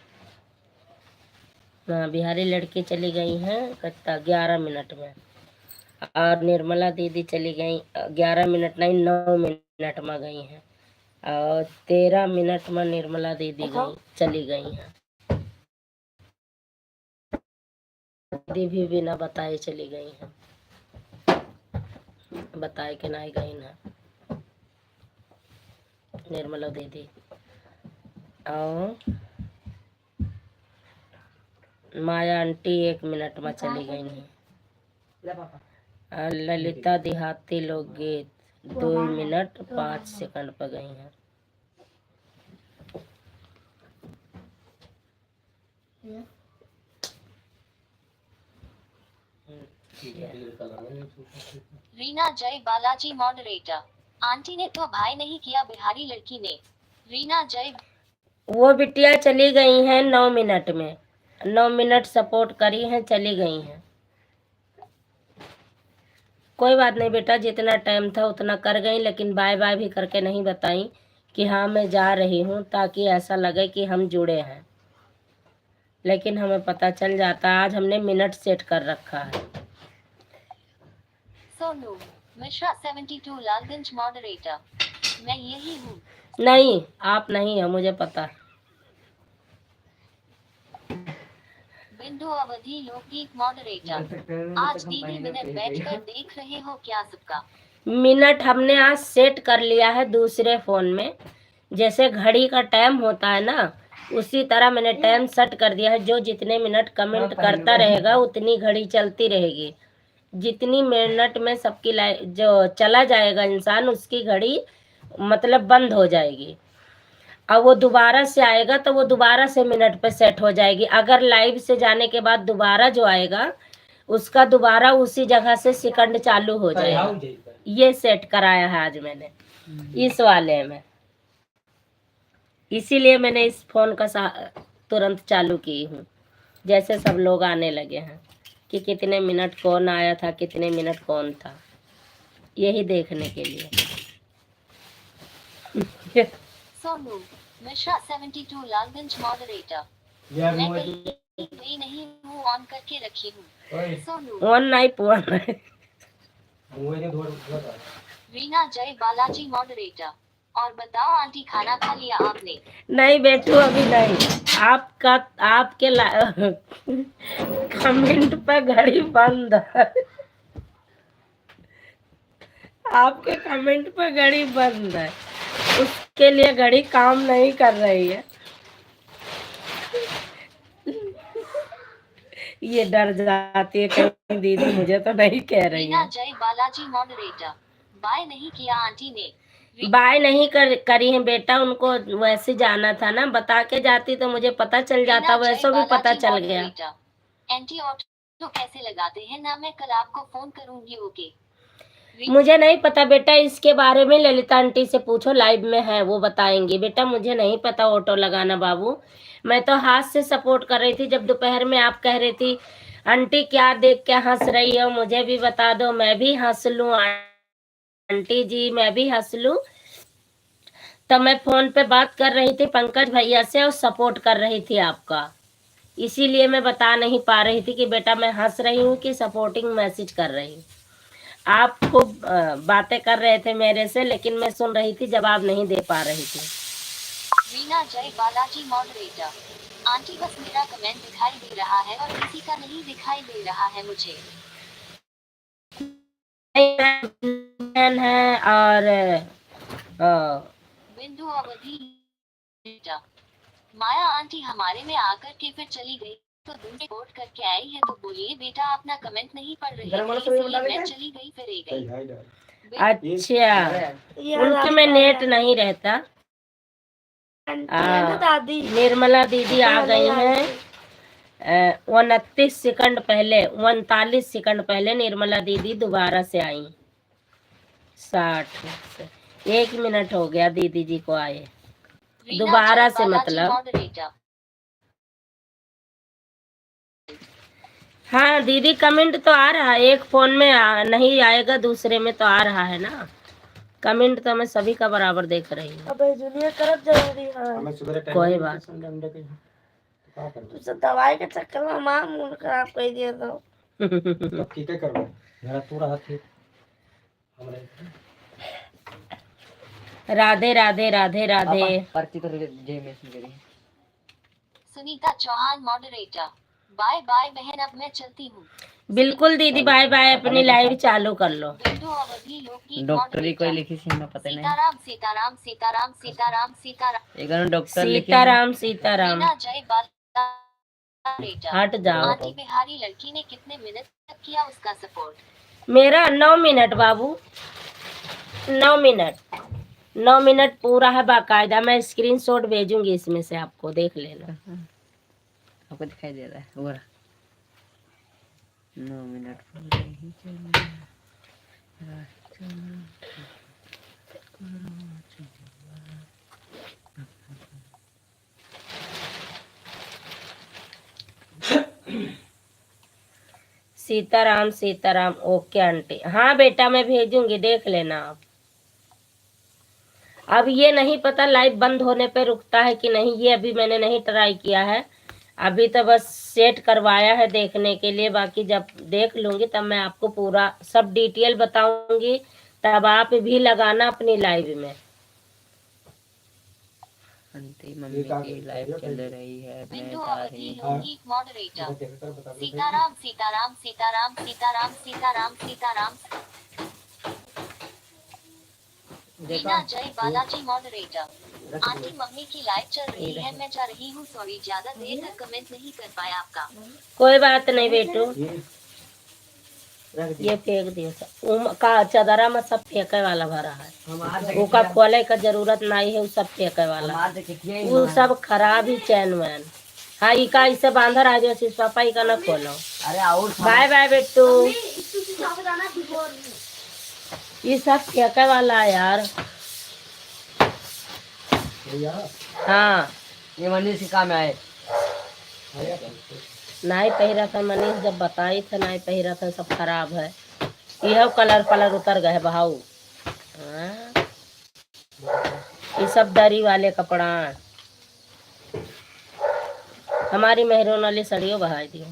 हाँ, बिहारी लड़की चली गई हैं कितना 11 मिनट में, और निर्मला दीदी चली गई 11 मिनट नहीं 9 मिनट में गई हैं, और 13 मिनट में निर्मला दीदी चली गई हैं। दीदी भी बिना बताए चली गई हैं, बताए कि नहीं गई ना निर्मला दीदी। और माया आंटी 1 मिनट में चली गई हैं। ले पापा और ललिता देहाती लोकगीत 2 मिनट 5 सेकंड पर गई हैं। रीना जय बालाजी मॉडरेटर। आंटी ने तो भाई नहीं किया, बिहारी लड़की ने। रीना जय वो बिटिया चली गई हैं 9 मिनट में, 9 मिनट सपोर्ट करी हैं, चली गई हैं। कोई बात नहीं बेटा, जितना टाइम था उतना कर गई, लेकिन बाय बाय भी करके नहीं बताई कि हाँ मैं जा रही हूँ, ताकि ऐसा लगे कि हम जुड़े हैं। लेकिन हमें पता चल जाता। आज हमने मिनट सेट कर रखा है। सोनू मिश्रा 72 लालगंज मॉडरेटर। मैं यही हूँ। नहीं, आप नहीं है, मुझे पता है। बिंदु अवधि लौकिक मॉडरेटर। आज दीदी मिनट बैठकर देख रहे हो क्या सबका? मिनट हमने आज सेट कर लिया है दूसरे फोन में, जैसे घड़ी का टाइम होता है ना, उसी तरह मैंने टाइम सेट कर दिया है। जो जितने मिनट कमेंट करता रहेगा उतनी घड़ी चलती रहेगी। जितनी मिनट में सबकी जो चला जाएगा इंसान, उसकी घड़ी मतलब बंद हो जाएगी। अब वो दोबारा से आएगा तो वो दोबारा से मिनट पे सेट हो जाएगी। अगर लाइव से जाने के बाद दोबारा जो आएगा, उसका दोबारा उसी जगह से सेकंड चालू हो जाएगा। ये सेट कराया है आज मैंने इस वाले में, इसीलिए मैंने इस फोन का तुरंत चालू की हूँ। जैसे सब लोग आने लगे हैं कि कितने मिनट कौन आया था, कितने मिनट कौन था, यही देखने के लिए। सोनू मिश्रा 72 लालगंज मॉडरेटर। यार मैं मुझे कहीं गई नहीं हूँ, ऑन करके रखी हूँ। ओए सोनू फोन नहीं फोन मुझे थोड़ा रीना जय बालाजी मॉडरेटर। और बताओ आंटी खाना खा लिया आपने? नहीं बेटू अभी नहीं। आपका आपके कमेंट पे घड़ी बंद है। आपके कमेंट पे घड़ी बंद है, उसके लिए घड़ी काम नहीं कर रही है। ये डर जाती है कहीं दीदी मुझे तो नहीं कह रही रीना है। जय बालाजी मॉडरेटर। बाय नहीं किया आंटी ने। बाय नहीं करी है बेटा, उनको वैसे जाना था ना, बता के जाती तो मुझे पता चल जाता, रीना वैसे जय भी पता बालाजी चल गया। मॉडरेटर। एंटी ऑटो कैसे लगाते हैं ना, मैं कल आपको फोन करूंगी। ओके। मुझे नहीं पता बेटा, इसके बारे में ललिता आंटी से पूछो, लाइव में है वो बताएंगी। बेटा मुझे नहीं पता ऑटो लगाना बाबू, मैं तो हाथ से सपोर्ट कर रही थी। जब दोपहर में आप कह रही थी आंटी क्या देख के हंस रही हो, मुझे भी बता दो मैं भी हंस लूं आंटी जी, मैं भी हंस लूं। तब मैं फोन पे बात कर रही थी पंकज भैया से और सपोर्ट कर रही थी आपका, इसीलिए मैं बता नहीं पा रही थी कि बेटा मैं हंस रही हूँ कि सपोर्टिंग मैसेज कर रही हूँ। आप खूब बातें कर रहे थे मेरे से, लेकिन मैं सुन रही थी, जवाब नहीं दे पा रही थी। रीना जय बालाजी मॉडरेटर। आंटी बस मेरा कमेंट दिखाई दे रहा है और किसी का नहीं दिखाई दे रहा है मुझे। है और बिंदु अवधि। माया आंटी हमारे में आकर के फिर चली गई, तो दूर रिपोर्ट करके आई है, तो बोलिए बेटा अपना कमेंट नहीं पढ़ रही गरम वाला थी, तो ये इसलिए बता मैं देते चली गई फिर सही गई। है इधर। अच्छा, उनके में नेट नहीं रहता। दादी निर्मला दीदी आ गई हैं 29 सेकंड पहले, 39 सेकंड पहले निर्मला दीदी दोबारा से आई। 60 1 मिनट हो गया दीदी जी को आए दोबारा से, मतलब। हाँ दीदी कमेंट तो आ रहा है, एक फोन में नहीं आएगा, दूसरे में तो आ रहा है ना कमेंट, तो मैं सभी का बराबर देख रही हूँ। अब जूनियर करब जरूरी है। हमें सुबह टाइम कोई बात तो दवाई के चक्कर में मां मूड खराब कर दिया तो तो ठीक है करो मेरा पूरा हाथ है हमरे। राधे राधे राधे राधे। पर्ची तो जे में से करी। Sunita Chauhan moderator. Bye bye बहन, अब मैं चलती हूँ। बिल्कुल दीदी बाय बाय, अपनी लाइव चालू कर लो। बिंदु अवधि लोकगीत डॉक्टरी कोई मॉडरेटर। लिखी सी मैं पता नहीं। सीताराम सीताराम सीताराम सीताराम सीताराम। एक डॉक्टर लिखी सीताराम सीताराम। रीना जय बालाजी। हट जाओ। आंटी बिहारी लड़की ने कितने मिनट तक किया उसका सपोर्ट? मेरा 9 मिनट बाबू, 9 मिनट, 9 मिनट पूरा है बाकायदा। मैं स्क्रीनशॉट भेजूंगी इसमें से, आपको देख लेना। आपको दिखाई दे रहा है वो 9 मिनट पूरे ही चले। सीताराम सीताराम। ओके आंटी, हाँ बेटा मैं भेजूंगी, देख लेना आप। अब ये नहीं पता लाइव बंद होने पे रुकता है कि नहीं, ये अभी मैंने नहीं ट्राई किया है, अभी तो बस सेट करवाया है देखने के लिए। बाकी जब देख लूंगी तब मैं आपको पूरा सब डिटेल बताऊंगी, तब आप भी लगाना अपनी लाइव में। आंटी मम्मी की लाइव चल रही है, बिंदु मैं जा अवधि रही हूँ। लोकगीत मॉडरेटर। सीताराम सीताराम सीताराम सीताराम सीताराम सीताराम। रीना जय बालाजी मॉडरेटर। आंटी मम्मी की लाइव चल रही है, मैं जा रही हूँ, सॉरी ज्यादा देर तक कमेंट नहीं कर पाया आपका। कोई बात नहीं बेटू, ये फेंक दियो सब का चदरा में, सब फेंके वाला भरा है, वो का खोले का जरूरत नहीं है, वो सब फेंके वाला, वो सब खराब ही चैन वैन। हाँ इका इसे बांधा रहा जो शीश पापा इका न खोलो। अरे और बाय बाय बेटू, ये सब फेंके वाला है यार। हाँ ये मनीष के काम में आए। नहीं पहिरा था मनीष, जब बताई था नहीं पहिरा था, सब खराब है। यह कलर पलर उतर गए बहाऊ। हाँ? ये सब दरी वाले कपड़ा, हमारी मेहरून वाली सड़ियों बहाई दियो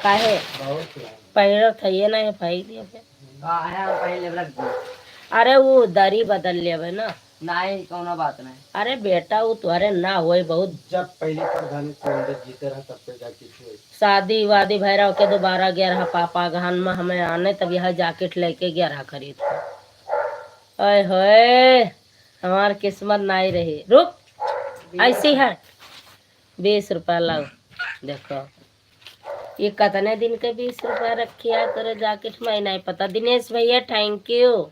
काहे पहिरो था, ये नहीं भाई दियो फिर। आया पहले रख दो। अरे वो दरी बदल लेवे ना। नहीं कोनो बात नहीं। अरे बेटा वो तुम्हारे ना होए बहुत। जब पहली प्रधानी अंदर जीते रहा तब पे जाके हुए। शादी वादी भैरव के दोबारा गया रहा पापा गहन में हमें आने तब यह जैकेट लेके गया रहा खरीद। ओए होए हमार किस्मत नहीं रही। रुक ऐसी है 20 रुपया लो। देखो ये कितने दिन के 20 रुपया रखिया तेरे जैकेट में नहीं पता। दिनेश भैया थैंक यू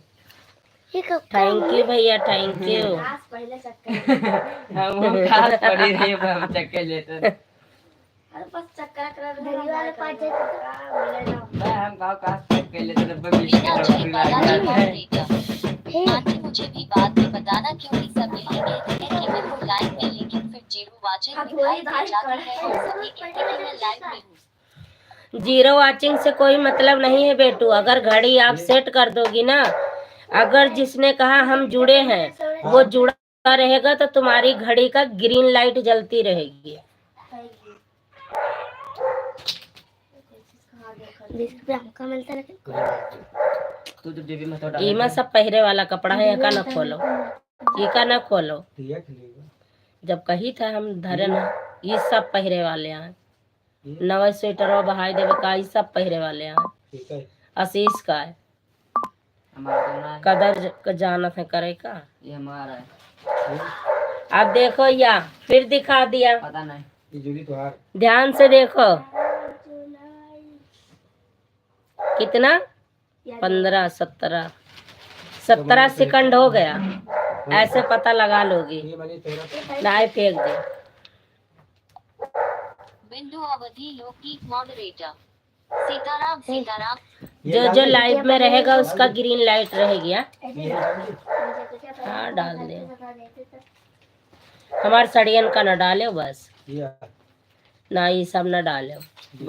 भैया थैंक यू। हम खास पड़ी रही हम चक्के लेते। बस चक्कर कर धरी वाले पाछे हम गांव का चक्के लेते तो रीना जय बालाजी मॉडरेटर। आंटी मुझे भी बाद में बताना क्योंकि सब यही कहते हैं कि मैं हूँ लाइव में लेकिन फिर जीरो वाचिंग दिखाई दे जाती है और सभी कहते हैं मैं लाइव में हूँ। जीरो वाचिंग से कोई मतलब नहीं है बेटू। अगर घड़ी आप सेट कर दोगी ना, अगर जिसने कहा हम जुड़े हैं वो जुड़ा रहेगा तो तुम्हारी घड़ी का ग्रीन लाइट जलती रहेगी। 20 रुपया हमका मिलता है। तू तो जेबी में तो डाल। इमा सब पहरे वाला कपड़ा है। का न खोलो ये का न खोलो। दिया खिलेगा। जब कही था हम धरे ना ये सब पहरे वाले हैं। नवा स्वेटर बहाई देवे का ये सब पहरे वाले हैं। ठीक है। आशीष का है। हमारा तो ना है। कदर का जानत है करे का। ये हमारा है। अब देखो या फिर दिखा दिया। पता नहीं। ये जुड़ी तो हार। ध्यान से देखो कितना 15 17 सेकंड हो गया। ऐसे पता लगा लोगी। ये मैंने तेरा नहीं फेंक दे। बिंदु अवधि लोकगीत मॉडरेटर। सीताराम सीताराम। जो लाइव में रहेगा उसका ग्रीन लाइट रहेगी। हाँ? ये डाल दी। हाँ डाल दे। हमारे सड़ियन का न डाले बस। ये ना ये सब न डाले।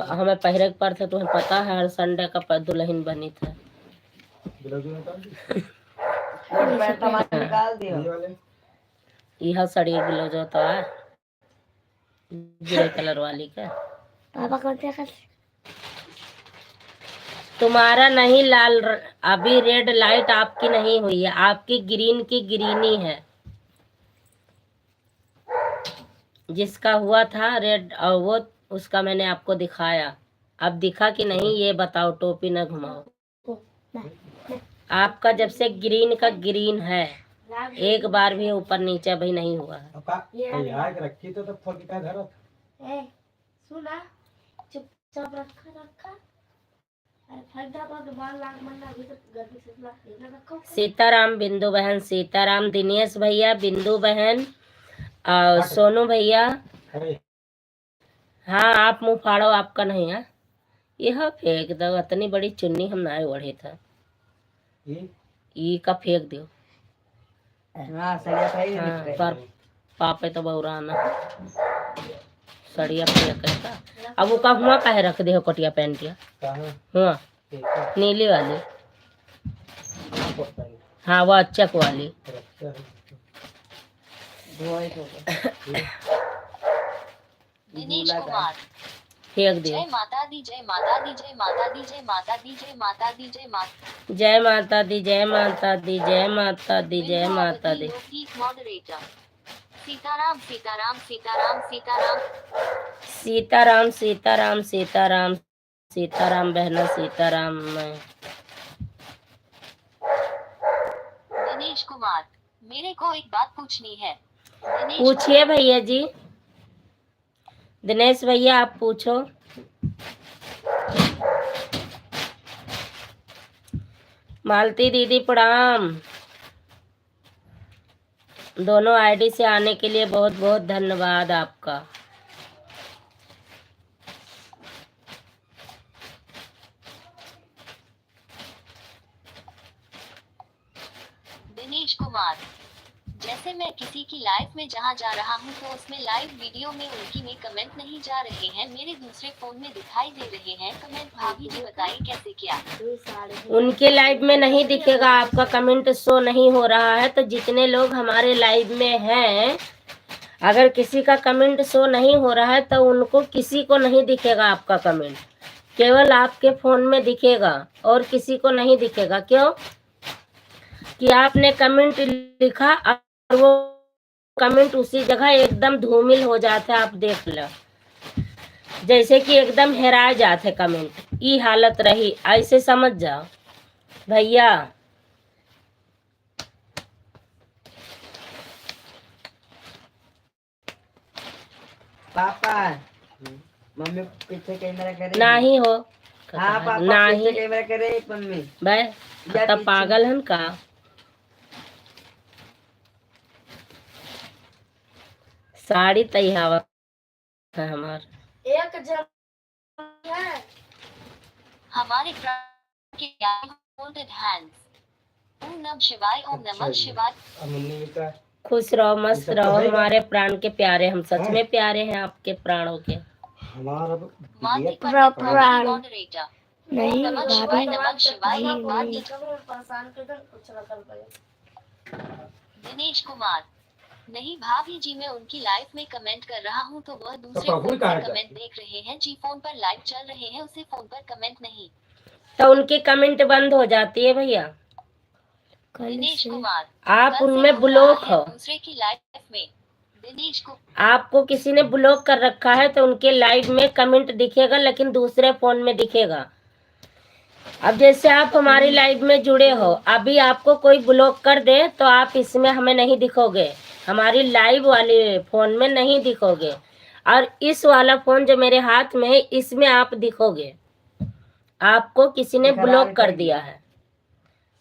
हमें पहरे के पर थे तुम्हें पता है हर संडे का दुल्हन बनी था। ब्लाउज में डाल दी। पैंट टमाटर निकाल दियो। ये वाले यह सड़ी ब्लाउज तो है ग्रे कलर वाली का। पापा कौन सा कर तुम्हारा नहीं लाल अभी रेड लाइट आपकी नहीं हुई है। आपकी ग्रीन की ग्रीनी है। जिसका हुआ था रेड और वो उसका मैंने आपको दिखाया। अब दिखा कि नहीं ये बताओ। टोपी न घुमाओ। आपका जब से ग्रीन का ग्रीन है एक बार भी ऊपर नीचे भी नहीं हुआ है। अब का याद रखी तो तब फोन का घर ए सुना चुपचाप रखा फटा का दुबारा लाग मरना अभी तो गर्मी से लेकर रखो। सीताराम बिंदु बहन सीताराम दिनेश भैया बिंदु बहन और सोनू भैया। अरे हाँ आप मुँह फाड़ो आपका नहीं है। यह फेंक दो। इतनी बड़ी चुन्नी हम ना ओढ़े था। ये का फेंक दो। हां सड़िया सही हाँ, है। पर पापे तो बहुराना सड़िया फेंक का। अब वो का हुआ काहे रख दे हो कटिया पहन के। कहां हुआ ठीक है। नीली वाली। आपको पहले हाँ वो अच्छक वाली। रखता है। धोए तो दिनेश कुमार। फेंक दे। जय माता दी जय माता दी जय माता दी जय माता दी जय माता दी जय माता। जय माता दी जय माता दी जय माता दी जय माता दी। लोकगीत मॉडरेटर। सीताराम सीताराम सीताराम सीताराम। सीताराम सीताराम सीताराम सीताराम बहना सीताराम। में दिनेश कुमार। मेरे को एक बात पूछनी है। दिनेश पूछिए भैया जी। दिनेश भैया आप पूछो। मालती दीदी प्रणाम। दोनों आईडी से आने के लिए बहुत बहुत धन्यवाद आपका। दिनेश कुमार। जैसे मैं किसी की लाइव में जहां जा रहा हूं तो उसमें लाइव वीडियो में उनकी में कमेंट नहीं जा रहे हैं, मेरे दूसरे फोन में दिखाई दे रहे हैं कमेंट। भाभी जी बताइए कैसे क्या। उनके लाइव में नहीं दिखेगा आपका कमेंट शो नहीं हो रहा है। तो जितने लोग हमारे लाइव में हैं अगर किसी का कमेंट शो नहीं हो रहा है तो उनको किसी को नहीं दिखेगा आपका कमेंट। केवल आपके फोन में दिखेगा और किसी को नहीं दिखेगा। क्यों? कि आपने कमेंट लिखा और वो कमेंट उसी जगह एकदम धूमिल हो जाता है। आप देख लो, जैसे कि एकदम हेरा जाते कमेंट। ये हालत रही, ऐसे समझ जाओ भैया। पापा मम्मी पीछे कैमरा करे नहीं हो। हाँ पापा नहीं पीछे कैमरा करे मम्मी भाई, या तब पीछे। पागल हन का। साड़ी तैयार है हमार। एक जन है हमारे प्राण के folded hands. ओम नमः शिवाय, ओम नमः शिवाय। अब मम्मी का खुश रहो, मस्त ये सब रहो तो है। हमारे प्राण के प्यारे। हम सच हाँ। में प्यारे हैं आपके प्राणों के। हमारा मानती दिया पंडित प्राण। मॉडरेटर। नहीं नमः शिवाय, नमः शिवाय। भाभी, एक बात परेशान कर दो, कुछ ना कर पाए। दिनेश कुमार। नहीं भाभी जी, मैं उनकी लाइफ में कमेंट कर रहा हूँ तो वह दूसरे बाबू फोन कहाँ से है? कमेंट देख रहे हैं जी। फोन पर लाइव चल रहे हैं, उसे फोन पर कमेंट नहीं। तो उनकी कमेंट बंद हो जाती है भैया। दिनेश कुमार। आप कल से उनमें हो ब्लॉक रहा है हो। दूसरे की लाइफ में। दिनेश को आपको किसी ने ब्लॉक कर रखा है तो उनके लाइव में कमेंट दिखेगा, लेकिन दूसरे फोन में दिखेगा। अब जैसे आप हमारी लाइव में जुड़े हो, अभी आपको कोई ब्लॉक कर दे तो आप इसमें हमें नहीं दिखोगे, हमारी लाइव वाले फोन में नहीं दिखोगे। और इस वाला फोन जो मेरे हाथ में है, इसमें आप दिखोगे। आपको किसी ने ब्लॉक कर दिया है,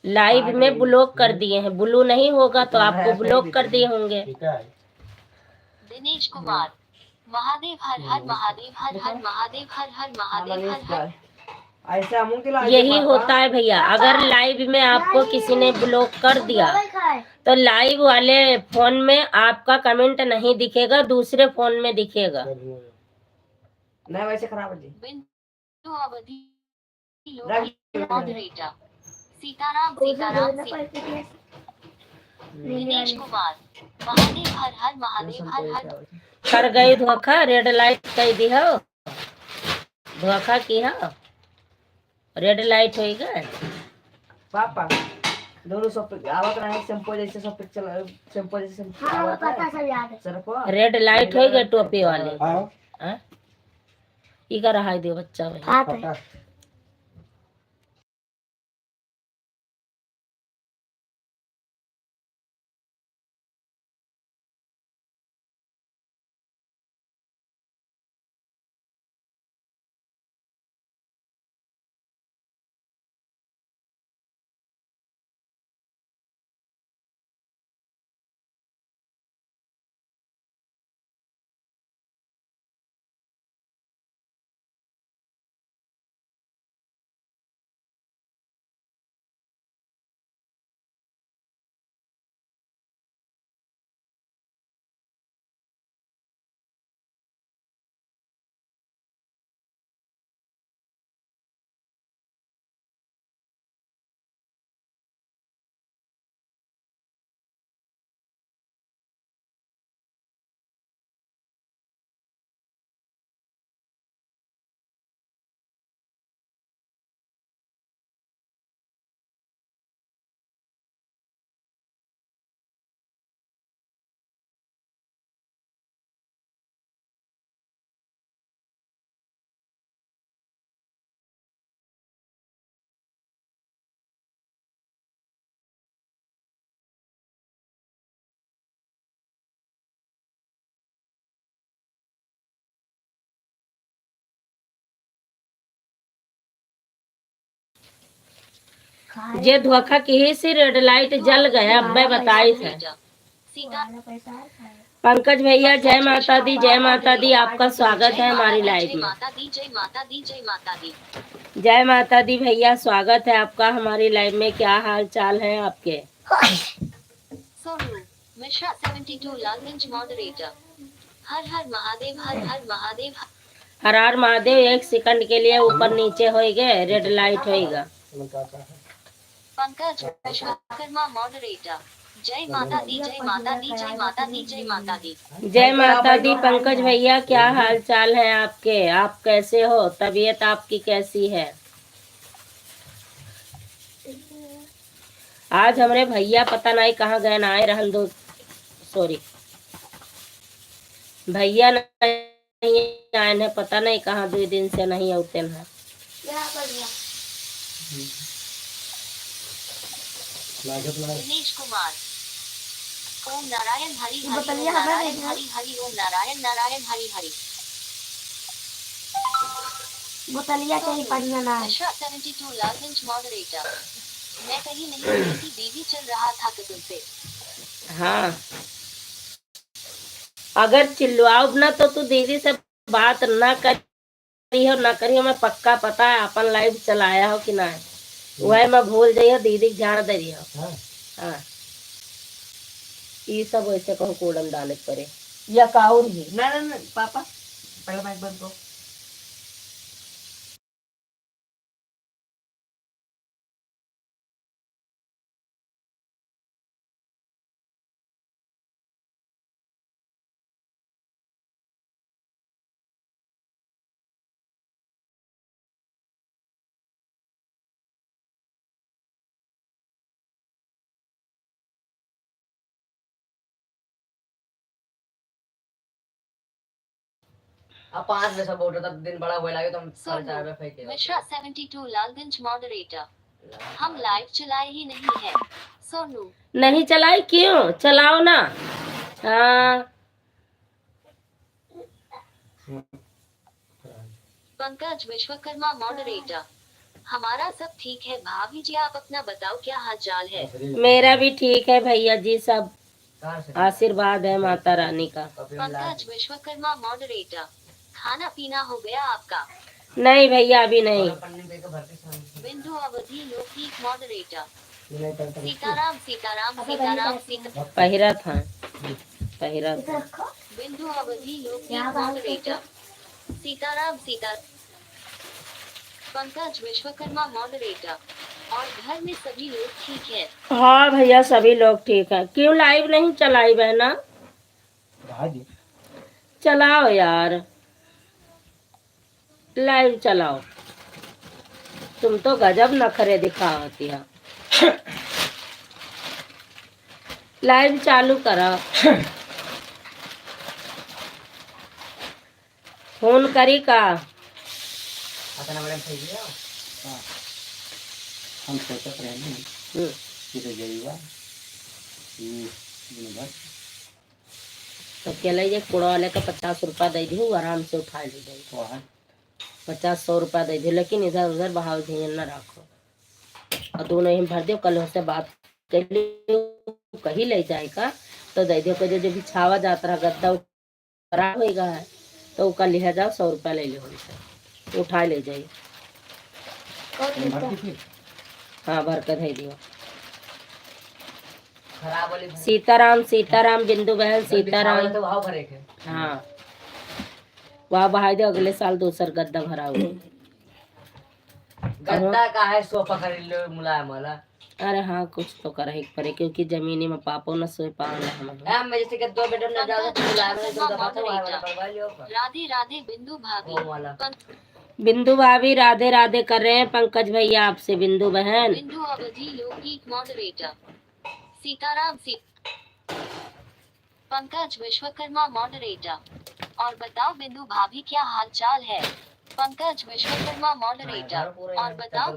लाइव में ब्लॉक कर दिए हैं। ब्लू नहीं होगा तो आपको ब्लॉक कर दिए होंगे। ठीक है। दिनेश कुमार। महादेव हर हर महादेव, हर हर महादेव, हर हर महादेव, हर हर। ऐसे हम के लाइव यही पापा। होता है भैया। अगर लाइव में आपको किसी ने ब्लॉक कर दिया तो लाइव वाले फोन में आपका कमेंट नहीं दिखेगा, दूसरे फोन में दिखेगा। नहीं वैसे खराब है जी। बिंदु अवधि रख- मॉडरेटर। सीताराम सीताराम दिनेश कुमार। महादेव हर हर महादेव, हर हर। कर गई धोखा, रेड लाइट कह दी हो, धोखा की हो, रेड लाइट हो गए। पापा दोनों सब आवत रहे शैम्पू जैसे सब पिक्चर शैम्पू जैसे शैम्पू हाँ आवत पता है सब याद है। सर को रेड लाइट हो गए टोपी वाले। हाँ हाँ? ई का रहा दे बच्चा भाई। हाथ है। पता जे धोखा की से रेड लाइट जल गया। अब मैं बताई था सीता पंकज भैया। जय माता दी, जय माता दी। आपका स्वागत है हमारी लाइव जय में। माता दी, जय माता दी, जय माता दी। जय माता दी भैया, स्वागत है आपका हमारी लाइव में। क्या हाल चाल है आपके? सोनू मिश्रा 72 लालगंज मॉडरेटर। हर हर महादेव, हर हर महादेव। हर हर महादेव। एक सेकंड के लिए ऊपर नीचे हो गए, रेड लाइट होएगा। पंकज विश्वकर्मा मॉडरेटर। जय माता दी, जय माता दी, जय माता दी, जय माता दी। जय माता दी। पंकज भैया क्या हाल चाल है आपके? आप कैसे हो? तबीयत आपकी कैसी है? आज हमारे भैया पता नहीं कहाँ गए ना आए रहन दो। सॉरी, भैया नहीं आए हैं, पता नहीं कहाँ 2 दिन से नहीं आते हैं। दिनेश कुमार। ओम नारायण हरि हरि, बताइए, ओम हमें नारायण देखना। हरि हरि, ओम नारायण नारायण हरि हरि। बोतलिया चाहिए पढ़ना ना है। मिश्रा 72 लालगंज मॉडरेटर। मैं कहीं नहीं गई थी दीदी, चल रहा था कदम से। हाँ, अगर चिल्लाओ ना तो तू दीदी से बात ना करी हो ना करी हो, मैं पक्का पता है अपन लाइव चलाया हो कि ना है। वह मैं भूल जाइए दीदी के ध्यान दे रही हो। हाँ, ये सब वैसे कहो कूड़म डाले पड़े या काउर ही ना ना ना पापा पहले माइक बंद करो। अब 5 बजे सब उठो तब दिन बड़ा हुआ लगे तो हम 4:30 बजे फेंके। मिश्रा 72 लालगंज मॉडरेटर। हम लाइव चलाए ही नहीं है। सोनू नहीं चलाई, क्यों चलाओ ना। हाँ, पंकज विश्वकर्मा मॉडरेटर। हमारा सब ठीक है भाभी जी, आप अपना बताओ क्या हाल चाल है? मेरा भी ठीक है भैया जी, सब कहां से आशीर्वाद है माता रानी का। पंकज विश्वकर्मा मॉडरेटर। खाना पीना हो गया आपका? नहीं भैया अभी नहीं। बिंदु अवधि लौकिक मॉडरेटर। सीताराम सीताराम सीताराम सीता। पहिरा था, पहिरा था। बिंदु अवधि लौकिक मॉडरेटर। सीताराम सीता। पंकज विश्वकर्मा मॉडरेटर। और घर में सभी लोग ठीक है? हाँ भैया सभी लोग ठीक है। क्यों लाइव नहीं चलाई बहना? चलाओ यार, लाइव चलाओ। तुम तो गजब नखरे दिखाती हो। लाइव चालू करो। फोन करी का? आता ना मैडम થઈ ગયા। हम सोचत रहे नहीं कि तो जाइएगा ये दिन भर तो चले जे कूड़ा वाले का 50 रुपया दे दी, आराम से उठा ली जाए। तो है 50-100 रुपया दे दी, लेकिन इधर उधर बहाव ध्यान न रखो। और दोनों ही भर दो, कल से बात कर लियो, कहीं ले जाएगा तो दे दियो। कहो जो बिछावा जाता रहा गद्दा खराब होगा है तो कल लिया जाओ, 100 रुपया ले लो उनसे, उठा ले जाइए। भर की थी हाँ भर कर दे दियो। खराब वाली सीताराम सीताराम बिंदु बहन सीताराम। तो भाव भरे के। हाँ, वहाँ बहाई दे, अगले साल दूसर गद्दा भरा हुआ। गद्दा का है सोफा खरीद लो मुलायम वाला। अरे हाँ, कुछ तो करे पड़े क्योंकि जमीनी में पापो न सोए पाऊंगा हम। मैं जैसे कि 2 बेडरूम में जाओ तो मुलायम है तो दबा तो वाला बनवा लियो। राधे राधे बिंदु भाभी। वो वाला बिंदु भाभी राधे राधे कर रहे हैं पंकज भैया आपसे। बिंदु बहन बिंदु अवधि लौकिक मॉडरेटर। सीताराम सी। पंकज विश्वकर्मा मॉडरेटर। और बताओ बिंदु भाभी क्या हाल चाल है? पंकज विश्वकर्मा मॉडरेटर। और बताओ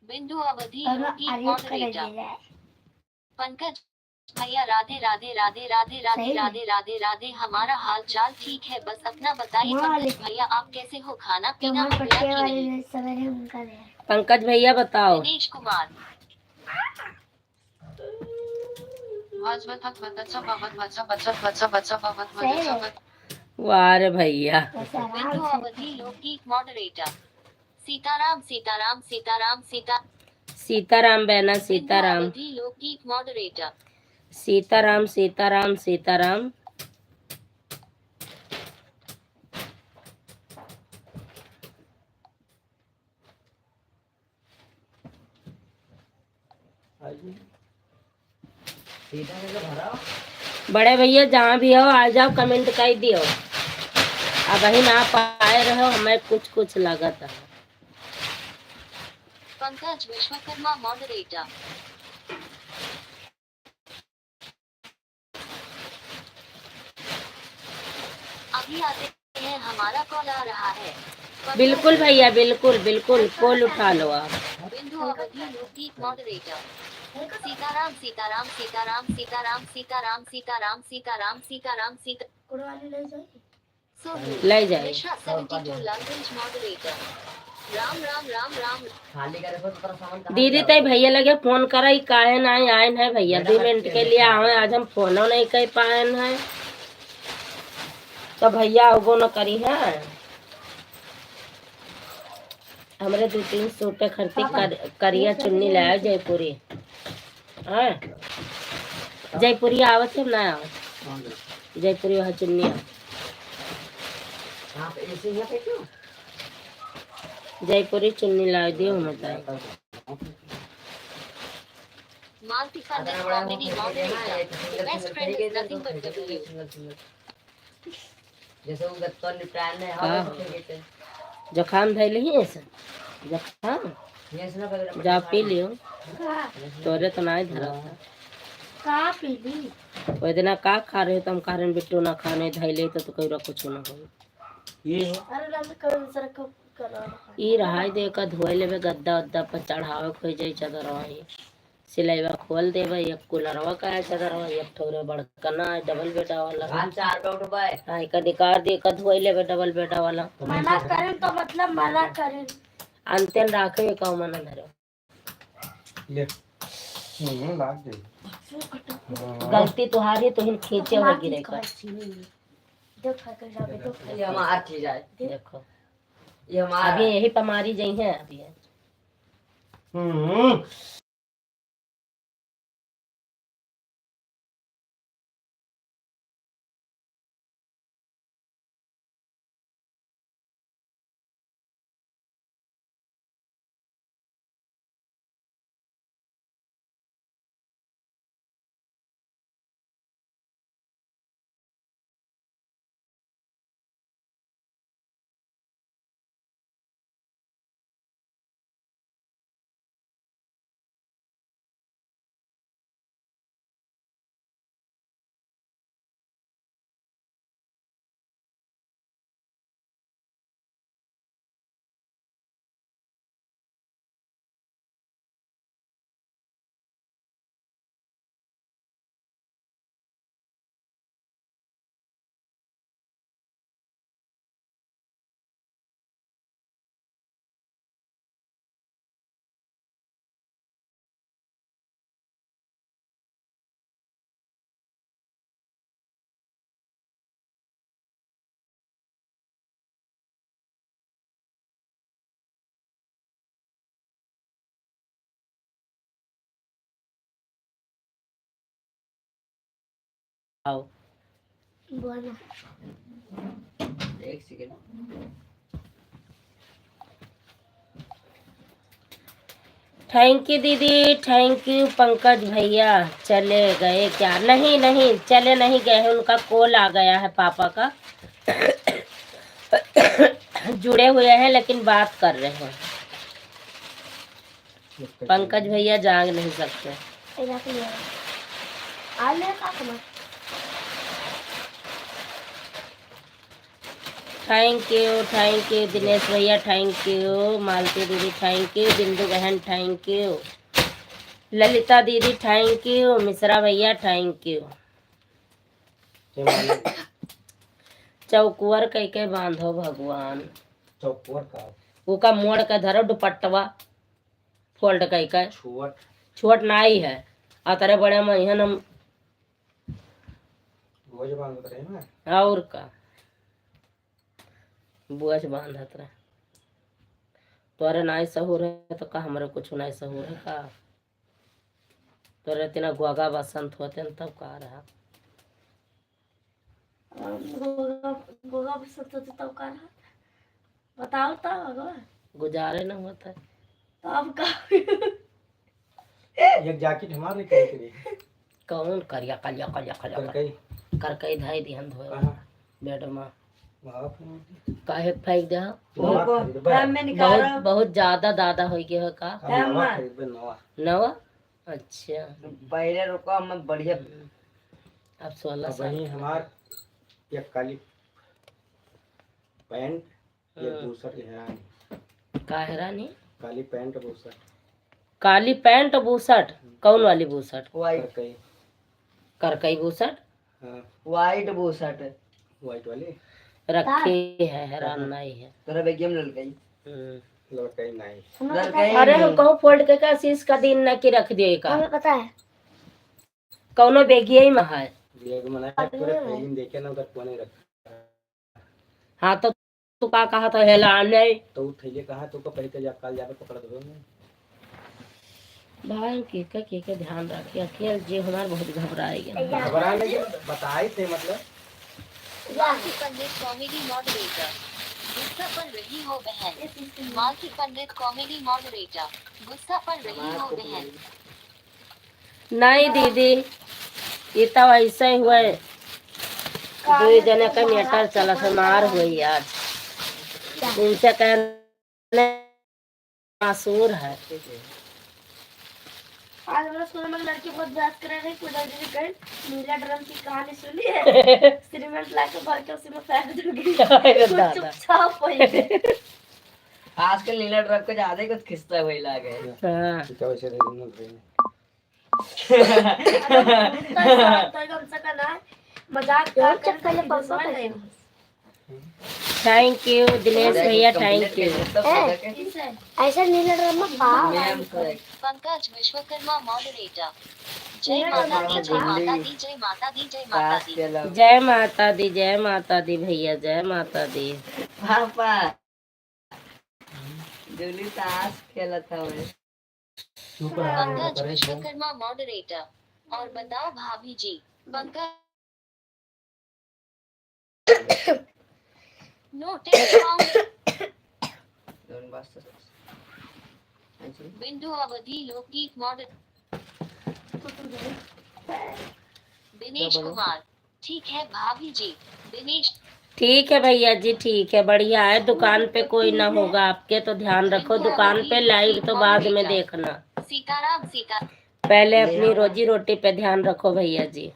बिंदु अवधि लौकिक मॉडरेटर। पंकज भैया राधे राधे राधे राधे राधे राधे राधे राधे। हमारा हाल चाल ठीक है, बस अपना बताइए पंकज भैया आप कैसे हो? खाना पीना हो गया कि नहीं? पंकज भैया बताओ। दिनेश कुमार। वाह रे भैया। बिंदु अवधि लौकिक मॉडरेटर। सीताराम सीताराम सीताराम सीता। सीताराम बहना बिंदु सीताराम। अवधि लौकिक मॉडरेटर। सीताराम सीताराम सीताराम। सीधा जगह भराओ। बड़े भैया जहाँ भी हो आ जाओ, कमेंट कर दियो। अब वही ना पाए रहो, हमें कुछ लगा था। पंकज विश्वकर्मा मॉडरेटर। अभी आते हैं, हमारा कॉल आ रहा है। बिल्कुल भैया, बिल्कुल कॉल उठा लो आप। बिंदु अवधि लुटीक मॉडरेटर। सीताराम सीताराम सीताराम सीताराम सीताराम सीताराम सीताराम सीताराम सीता कुड़वाली ले जाए। सोनू ले जाइए। Mishra 72 language moderator. राम राम राम राम। खाली करे तो तेरा सामान कहाँ दीदी जाओगे? तय भैया लगे फोन करा, काहे ना आयन है भैया, 2 मिनट के लिए आवे, आज हम फोनो नहीं कर पायन है, तो भैया वो न करी है। हमरे 2-3 सूटे खरीदी करिया चुन्नी लाया जयपुरी। हाँ जयपुरी आवत है ना आवत? जयपुरी वहाँ चुन्नी आवत। हाँ, तो ऐसे ही है क्यों? जयपुरी चुन्नी ला दियो हम बताए। मालती फंडर comedy moderator. The best friend is nothing but W. जैसे वो गत्ता निपटान है, हाँ। हाँ तो जुकाम धैल ही ऐसा जुकाम ये सुना पहले जा पी लियो, का तोरे तो नहीं धरा था। का पीली वो दिन का खा रहे तो हम कारण बिट्टू ना खाने धैले तो कोई कुछ ना हो। ये हो अरे रंग कौन सा कब करा ई रहाई दे का धोए लेवे, गद्दा उद्दा पर चढ़ावे खोई जाई चदरवा ही सिलाईवा खोल देवे, एक कूलरवा का चदरवा, एक ठोरे बड़कना डबल बेडा वाला। खान 4 पे उठ बाय। हाँ का निकाल दे का धोए लेवे डबल बेडा वाला। मना करें तो मतलब मना करें। अंतेन राखे का मन धरो। ले लाग दे। गलती तुम्हारी तो हिन खींचे हो गिरे का। जो खा कर जावे तो खा। ये हमारा चीज है, देखो ये हमारा अभी यही पमारी जई है अभी। हम्म आओ बोला एक सेकंड। थैंक यू दीदी, थैंक यू पंकज भैया। चले गए क्या? नहीं चले नहीं गए हैं, उनका कॉल आ गया है पापा का। जुड़े हुए हैं लेकिन बात कर रहे हैं। पंकज भैया जाग नहीं सकते। रख लिया आले का कमा। थैंक यू दिनेश भैया, थैंक यू मालती दीदी, थैंक यू बिंदु बहन, थैंक यू ललिता दीदी, थैंक यू मिश्रा भैया, थैंक यू। चौकुअर कह के बांधो भगवान, चौकोर का वो का मोड़ का धरो दुपट्टवा फोल्ड कह के। छुअट छोट नाई है अतरे बड़े महिन हम गोज बांध रहे हैं ना। और का बुआज बांधत रहे। तोरे नाई सहूर है तो का हमारे कुछ नाई सहूर है का? तोरे तिना गुआगा बसंत होते न तब का रहा। गोगा बसंत तो तब का रहा। बताओ तो भगवान गुजारे न होता है। तो अब का एक जैकेट हमारे लेके के लिए कौन करिया कलिया कलिया कलिया करकई करके धाई दिहन धोए कहाँ बेड में वहाँ काहे फेंक दे वो खरीदबे टाइम में निकाल बहुत बहुत ज्यादा दादा हो गया है का नवा खरीदबे नवा नवा अच्छा पहले रुको हम बढ़िया अब 16 अब साल वही हमार एक काली पैंट एक बूसट हैरानी का हैरानी काली पैंट बूसट काली पैंट बूसट कौन वाली बूसट वाइट करकई करकई बूसट हाँ वाइट वो शर्ट व्हाइट वाली रखी है हैरान नहीं है तेरा बेगियम लड़काई लड़कई नहीं लड़काई अरे हम कहूँ फोल्ड के का शीश का दिन न की रख दिए का हमें पता है कौनो बेगिया ही में है बैग में ना पूरे फिल्म देखे ना उधर कोने रख हाँ तो तू का कहा था हेलाने तो वो थैले कहाँ तो को पहले जा कल जाके पकड़ दो भाई के ध्यान रखिए अकेले जी हमार बहुत घबराएगा घबरा नहीं बताए थे मतलब मालती पंडित कॉमेडी मॉडरेटर गुस्सा पर रही हो बहन मालती पंडित कॉमेडी मॉडरेटर गुस्सा पर रही हो बहन नहीं दीदी ये तो ऐसा ही हुआ है दो जने का मेटर चला था मार हुई आज इनसे कहने मासूर है आज हमारे स्कूल में लड़की बहुत बात कर रही कोई लड़की कल नीला ड्रम की कहानी सुनी है सीमेंट ला के भर के उसी में फेंक दूंगी चुपचाप पड़ी आजकल नीला ड्रग को ज्यादा ही कुछ खिस्ता वही लागे हाँ तो वैसे नहीं तो कम से कम ना मजाक कर चक्कर ले पापा थैंक यू दिनेश भैया थैंक यू ऐसा नीला ड्रम में मैम पंकज विश्वकर्मा मॉडरेटर जय माता दी जय माता दी जय माता दी जय माता दी जय माता दी जय माता दी भैया जय माता दी पापा जूली ताश खेला था मैं पंकज विश्वकर्मा मॉडरेटर और बताओ भाभी जी पंकज नो बिंदु अवधि लोकगीत मॉडल दिनेश कुमार ठीक है भाभी जी दिनेश ठीक है भैया जी ठीक है बढ़िया है दुकान पे कोई ना होगा आपके तो ध्यान रखो दुकान पे लाइव तो बाद में देखना सीताराम सीता पहले अपनी रोजी रोटी पे ध्यान रखो भैया जी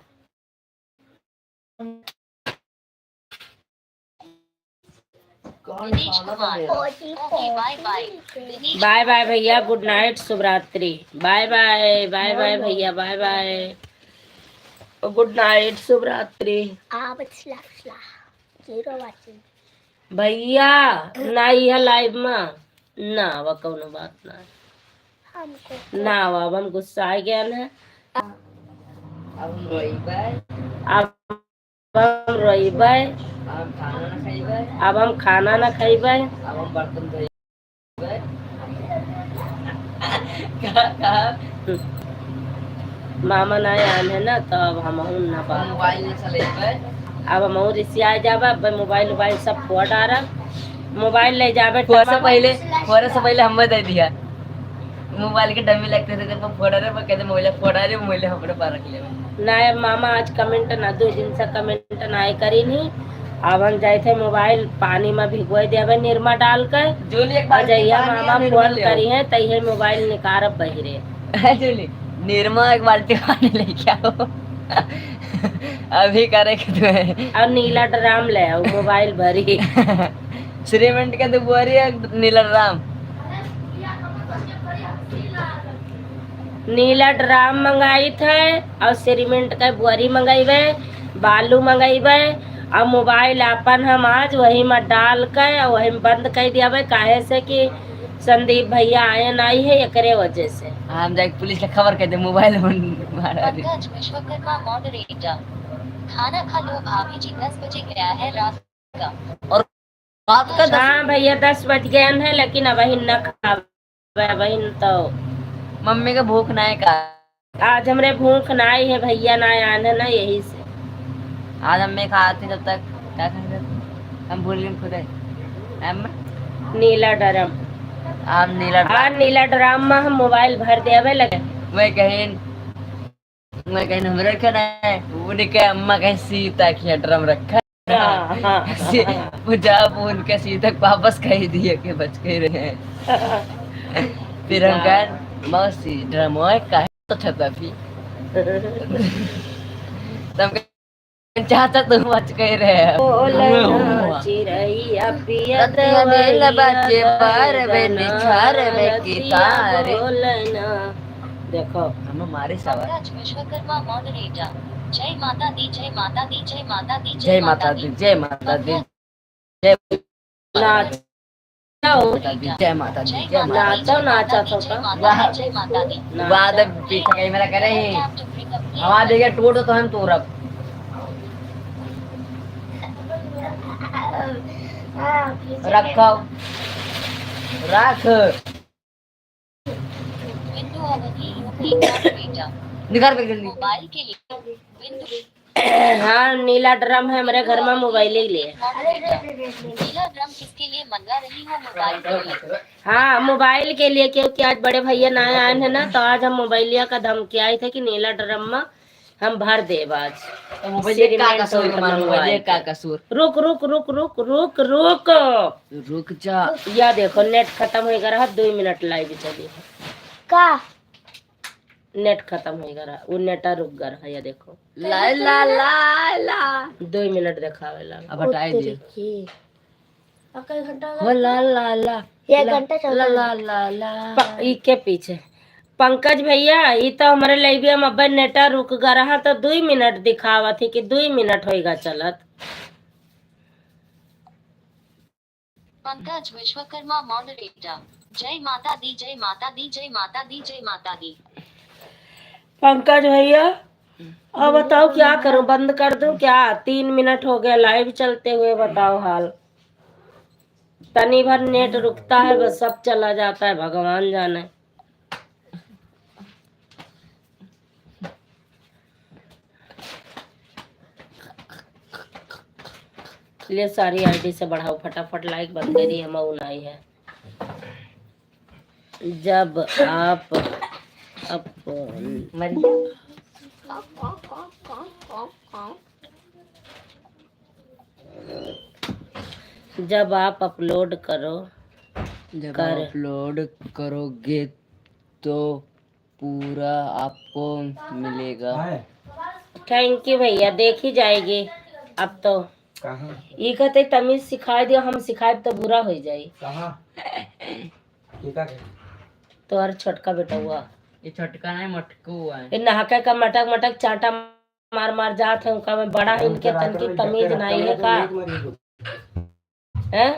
Dinesh Kumar okay bye bye Dinesh bye bye भैया गुड नाइट शुभ रात्रि बाय बाय बाय बाय भैया बाय बाय गुड नाइट शुभ रात्रि भैया ना यह लाइव में ना वह कौनो बात ना अब हम गुस्सा आ गया ना अब रोई बाय अब हम रोइबे अब खाना ना खाइबे अब हम खाना ना खाइबे अब हम बर्तन धोइबे का मामा ना आने ना तो अब हम ना बात मोबाइल नहीं चलेबे अब हम रिसिया जाबा अब मोबाइल सब फोड़ डारा मोबाइल ले जाबे फोड़ से पहले हम दे दिया मोबाइल के डमी लगते थे जब फोड़ा रे वो कहते मोबाइल फोड़ा रे मोबाइल हमरे पास रख ले ना मामा आज कमेंट ना 2 दिन से कमेंट ना करी नहीं अब हम जाए थे मोबाइल पानी में भिगोए देवे निरमा डाल कर जूली एक और जइया मामा फोन करी है तइहे मोबाइल निकाल बहिरे जूली निर्मा एक बाल्टी पानी लेके आओ अभी करे के तू और नीला ड्राम ले आओ मोबाइल भरी सीमेंट के तो बोरी नीला ड्राम नीला ड्राम मंगाई थे और सीमेंट का बुआरी मंगाइबे बालू मंगाइबे और मोबाइल अपन हम आज वही में डाल कर और वही में बंद कर दिया काहे से कि संदीप भैया आए नहीं है एकरे वजह से हम जाके पुलिस के खबर कर दे मोबाइल मारा दे पंकज विश्वकर्मा मॉडरेटर खाना खा लो भाभी जी 10 बजे गया है रात का और रात का हाँ भैया 10 बज गए हैं लेकिन अब वही न खावे वही तो मम्मी का भूख ना है का आज हमरे भूख नाई है भैया ना आने ना यही से आज हमें खाते जब तक क्या खाते हम भूल गए खुद हम नीला ड्राम नीला हाँ नीला ड्राम में हम मोबाइल भर देवे लगे मैं कहीं मैं कहीं नंबर रखा है, उन्हें कहा अम्मा कहीं सीता की ड्रम रखा हाँ, हाँ, मुझे फोन के सीता वापस कही दिए के बच के रहे हैं। फिर हम कहा मौसी ड्रम है का तो छता भी तब चाचा तुम बच के रहे बोलना चिरैया पिया रतिया बेल बच्चे दवैया पर बे निछार बे की रतिया तारे। बोलना। देखो हम हमारे सवाल पंकज विश्वकर्मा मॉडरेटर। जय माता दी, जय माता दी, जय माता दी, जय माता दी, जय माता दी, जय नाच माता दी, जय माता दी, जय माता दी। नाचो नाचा तो जय का माता दी, जय माता दी। बाद पीछे कहीं मेरा करे आवाज देगा टूट तो हम तो रख रखो रख बिंदु अवधि यूपी मॉडरेटर। निकाल के जल्दी। मोबाइल के लिए बिंदु हाँ नीला ड्रम है मेरे घर में मोबाइल ही लिए। नीला ड्रम किसके लिए मंगा रही हो? मोबाइल के लिए। हाँ मोबाइल के लिए, क्योंकि आज बड़े भैया नए आए हैं ना, तो आज हम मोबाइलिया का धमकी आई थे कि नीला ड्रम में हम भर देव आज। तो मोबाइल का कसूर मान मोबाइल का कसूर। रुक रुक रुक रुक रुक रुक रुक जा। या देखो नेट खत्म हो गया, 2 मिनट लाइव चली का नेट खत्म हो गया, वो नेटा रुक गया है। या देखो ला ला ला ला 2 मिनट दिखावे ला। अब हटाए दिए। कई घंटा हो ला ला ला 1 घंटा चल ला ला ला ला के पीछे पंकज भैया ये तो हमारे लाइव में अब नेटा रुक गया रहा, तो 2 मिनट दिखावा थी कि 2 मिनट होएगा चलत। पंकज विश्वकर्मा मॉडरेटर। जय माता दी, जय माता दी, जय माता दी, जय माता दी। पंकज भैया अब बताओ क्या करूं, बंद कर दूं क्या? 3 मिनट हो गया लाइव चलते हुए, बताओ हाल। तनी भर नेट रुकता है बस सब चला जाता है, भगवान जाने। ले सारी आईडी से बढ़ाओ फटाफट, लाइक बंद करिए, हम आई है। जब आप अपन जब आप अपलोड करो जब अपलोड करोगे तो पूरा आपको मिलेगा। थैंक यू भैया, देखी जाएगी अब तो। ये कहते तमीज सिखाई दियो, हम सिखाए तो बुरा हो जाये। तो हर छोटका बेटा हुआ, ये छोटका नहीं मटकू हुआ है। ये नहाके का मटक मटक चाटा मार मार जात है, उनका में बड़ा है, इनके तन की तमीज नहीं है का है?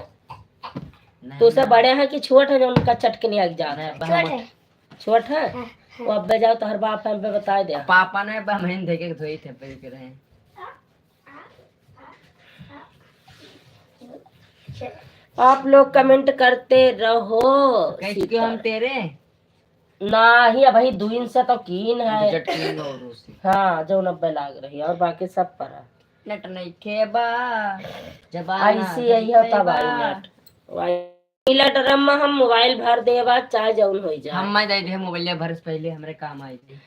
तो उसे बड़े हैं कि छोट है जो उनका चटकनी आग जा रहा है? छोट है वो अब जाओ तो हर बाप हम पे बता दे। पापा ने बहन देखे धोई थे पे के रहे। आप लोग कमेंट करते रहो। कैसे क्यों हम तेरे ना ही अब ही दुइन से तो कीन है। चटनी और उसी हाँ जो 90 लाग रही है और बाकी सब पर है। नेट नहीं खेबा जब ऐसी यही होता भाई नेट। नीला ड्रम में हम मोबाइल भर दे बाद चाहे जौन हो जाए। हम मैं दे दे मोबाइल भर से पहले हमारे काम आई थी।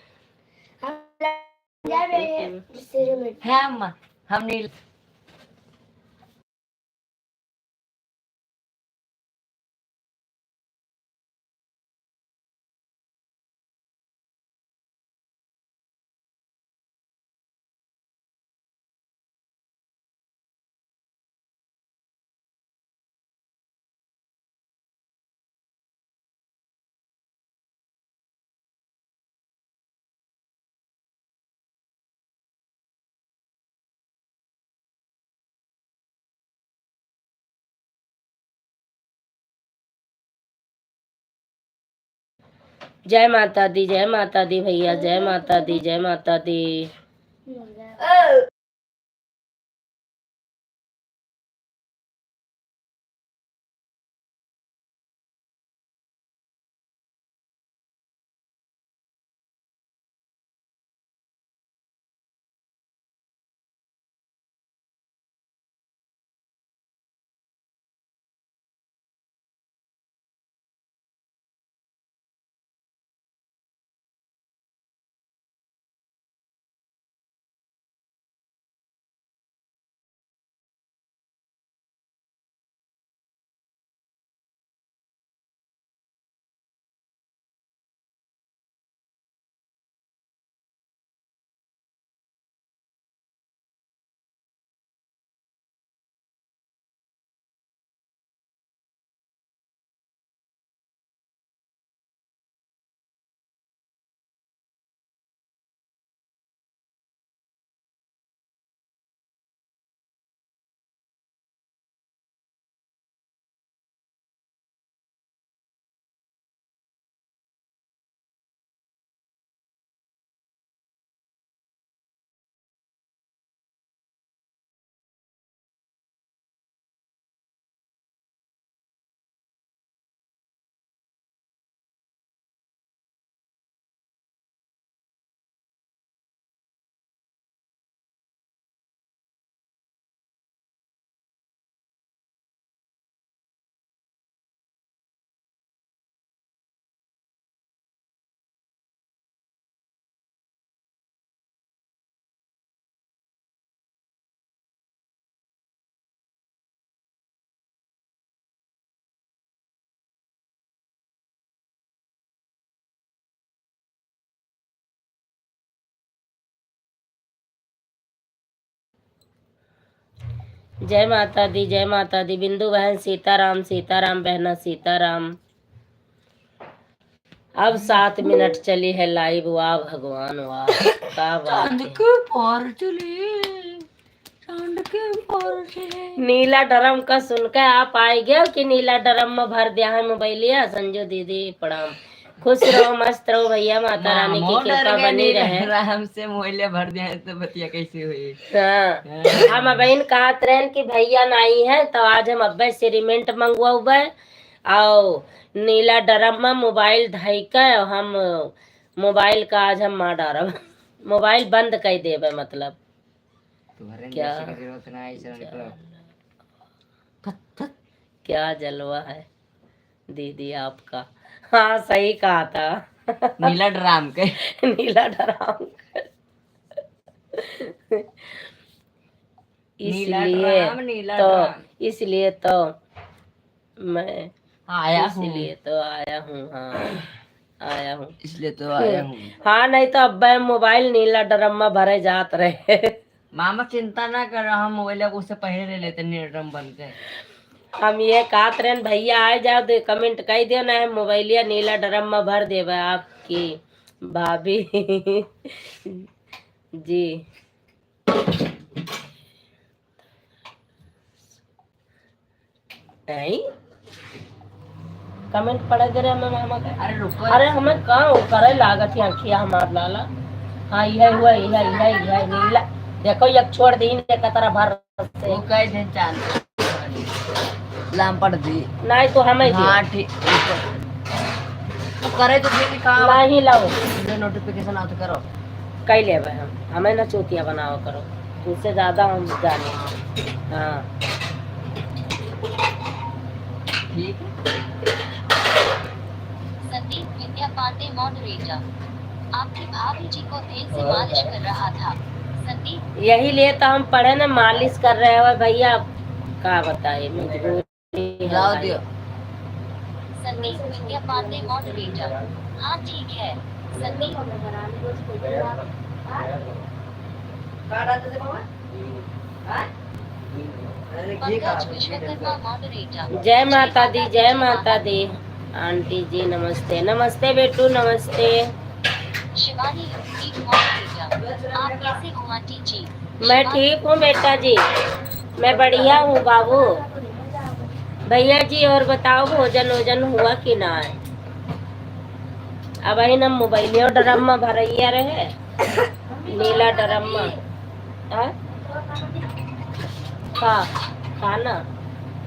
है हम नहीं जय माता दी, जय माता दी भैया, जय माता दी, जय माता दी। जय माता दी, जय माता दी। बिंदु बहन सीताराम, सीताराम बहना सीताराम। अब 7 मिनट चली है लाइव। वाह भगवान वाह, क्या बात है। नीला ड्रम का सुनकर आप आए गए कि नीला ड्रम में भर दिया है मोबाइलिया। संजू दीदी प्रणाम। खुश रहो मस्त रहो भैया, माता रानी की कृपा बनी रहे। हमसे मोहल्ले भर दिया है तो बतिया कैसे हुई। हाँ हम बहन कहत रहे कि भैया नहीं है तो आज हम अब सीमेंट मंगवा और नीला ड्रम में मोबाइल धई के हम मोबाइल का आज हम मार डारब। मोबाइल बंद कर देवे मतलब क्या क्या जलवा है दीदी आपका। हाँ सही कहा था। नीला ड्राम के नीला ड्राम इसलिए तो मैं आया हूँ, इसलिए तो आया हूँ। हाँ आया हूँ इसलिए तो आया हूँ। हाँ नहीं तो अब मोबाइल नीला ड्रम में भरे जात रहे। मामा चिंता ना कर, हम मोबाइल उससे पहले ले लेते नीला ड्रम बन के। हम ये कहते रहे भैया आ जाओ दे कमेंट कह दियो ना मोबाइलिया नीला ड्रम में भर देवे आपकी भाभी। जी नहीं कमेंट पढ़ दे रहे हमें मामा का। अरे रुको, अरे हमें कहाँ करे लागत है आखिया हमार लाला। हाँ यह हुआ यह नीला देखो एक छोड़ दी एक तरह भर से। वो कह दे चांद लाम पड़ दी नहीं तो हमें हाँ ठीक तो करे तो फिर ला ही लाओ नोटिफिकेशन आउट करो कई ले हम हमें ना चूतिया बनाओ करो तुझसे ज्यादा हम जाने। हाँ ठीक है। संदीप विद्या पांडे मॉडरेटर आपकी भाभी जी को तेल से मालिश कर रहा था। संदीप यही लिए तो हम पढ़े ना मालिश कर रहे हो भैया क्या बताए मजबूरी जाओ दियो। संदीप विद्या पांडे मॉडरेटर हाँ ठीक है। संदीप पंकज विश्वकर्मा मॉडरेटर जय माता दी, जय माता दी। आंटी जी नमस्ते। नमस्ते बेटू नमस्ते। शिवानी लीड मॉडरेटर आप कैसे हो आंटी जी? मैं ठीक हूँ बेटा जी, मैं बढ़िया हूँ बाबू। भैया जी और बताओ भोजन वोजन हुआ कि ना है? अब न मोबाइलियो ड्रम में भरैया रहे नीला ड्रम में। खाना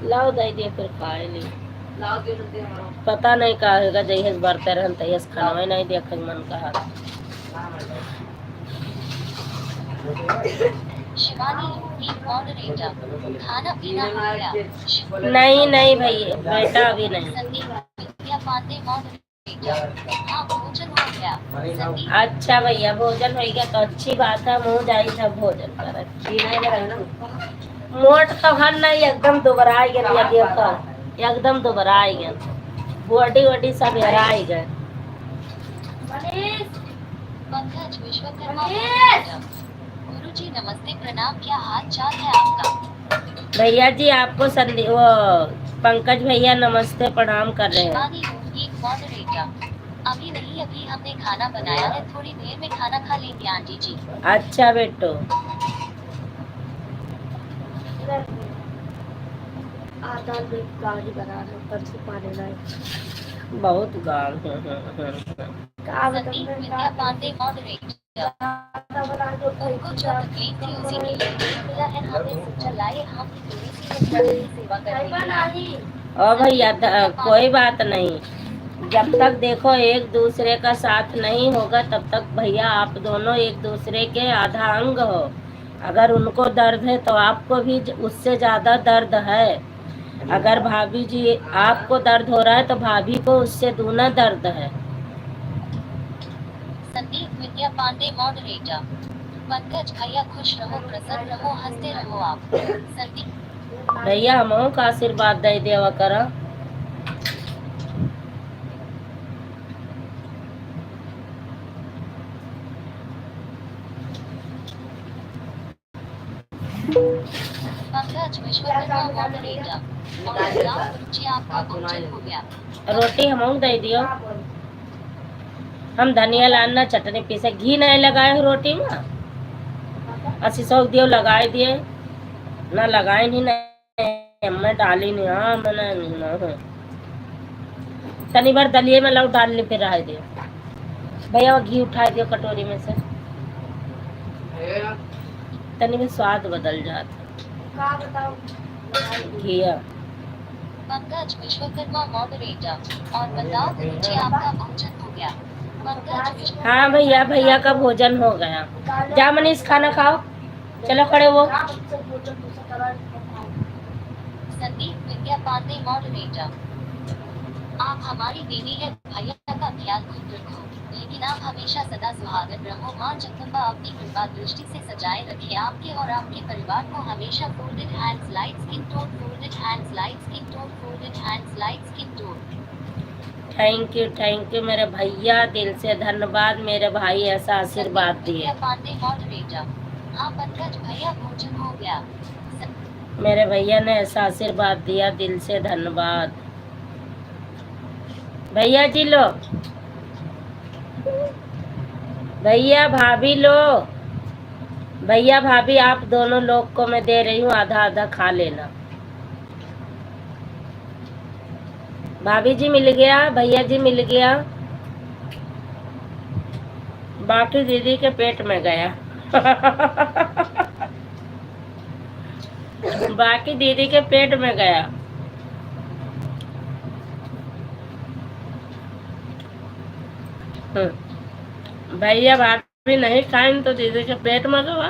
लाओ दे दिए फिर खाए ली। पता नहीं का होगा जहिस बरते रहन तहिस खाना नहीं देख मन का। शिवानी लीड मॉडरेटर खाना पीना हो गया? नहीं नहीं भैया बेटा अभी नहीं। संदीप विद्या पांडे मॉडरेटर हाँ भोजन हो गया। संदीप अच्छा भैया भोजन हो गया तो अच्छी बात है। मुँह जाई सब भोजन कर मोट तो हर नहीं एकदम दोबारा गया एकदम दोबारा गया बॉडी वॉडी सब हराई गए। पंकज विश्वकर्मा मॉडरेटर गुरुजी नमस्ते प्रणाम क्या हाल चाल है आपका? भैया जी आपको वो पंकज भैया नमस्ते प्रणाम कर रहे हैं। शिवानी लीड मॉडरेटर अभी नहीं अभी हमने खाना बनाया है थोड़ी देर में खाना खा लेंगे आंटी जी। अच्छा बेटो गाड़ी बना रहे ऊपर से पानी लाए बहुत गाल। संदीप विद्या पांडे मॉडरेटर उनको जो तकलीफ थी उसी के लिए मिला है हमने सोचा लाए हम थोड़ी सी सेवा करेंगे। और भैया कोई बात नहीं जब तक देखो एक दूसरे का साथ नहीं होगा तब तक भैया आप दोनों एक दूसरे के आधा अंग हो। अगर उनको दर्द है तो आपको भी उससे ज्यादा दर्द है। अगर भाभी जी आपको दर्द हो रहा है तो भाभी को उससे दूना दर्द है। संदीप विद्या पांडे मॉडरेटर पंकज भैया खुश रहो प्रसन्न रहो हंसते रहो आप। संदीप भैया हम का आशीर्वाद दे देवा करा। पंकज विश्वकर्मा मॉडरेटर और बताओ गुरुजी आपका भोजन हो गया। रोटी हम दे दियो। हम धनिया लाना चटनी पीसे घी नहीं लगाए हो रोटी में असी सौ दियो लगाए दिए ना लगाए नहीं मैं डाली नहीं। हाँ मैंने नहीं तनी बार दलिए में लौट डाल ली फिर रह दियो। भैया वो घी उठा दियो कटोरी में से तनी में स्वाद बदल जाता घी। पंकज विश्वकर्मा मॉडरेटर और बताओ गुरुजी आपका भोजन हो गया। पंकज विश्व हाँ भैया भैया का भोजन हो गया। जा मनीष खाना खाओ चलो खड़े वो। संदीप विद्या पांडे मॉडरेटर आप हमारी देवी है भैया का ख्याल खुद रखो लेकिन आप हमेशा सदा सुहागन रहो। माँ जगदम्बा अपनी कृपा दृष्टि से सजाए रखे आपके और आपके परिवार को हमेशा। Folded hands light skin tone folded hands light skin tone folded hands light skin tone. Thank you मेरे भैया दिल से धन्यवाद मेरे भाई ऐसा आशीर्वाद दिए। विद्या पांडे मॉडरेटर हाँ पंकज भैया भोजन हो गया। मेरे भैया ने ऐसा आशीर्वाद दिया दिल से धन्यवाद। भैया जी लो भैया भाभी लो। भैया भाभी आप दोनों लोग को मैं दे रही हूँ आधा आधा खा लेना। भाभी जी मिल गया भैया जी मिल गया बाकी दीदी के पेट में गया बाकी दीदी के पेट में गया। भैया भाभी नहीं खाएं तो दीदी के पेट में गया।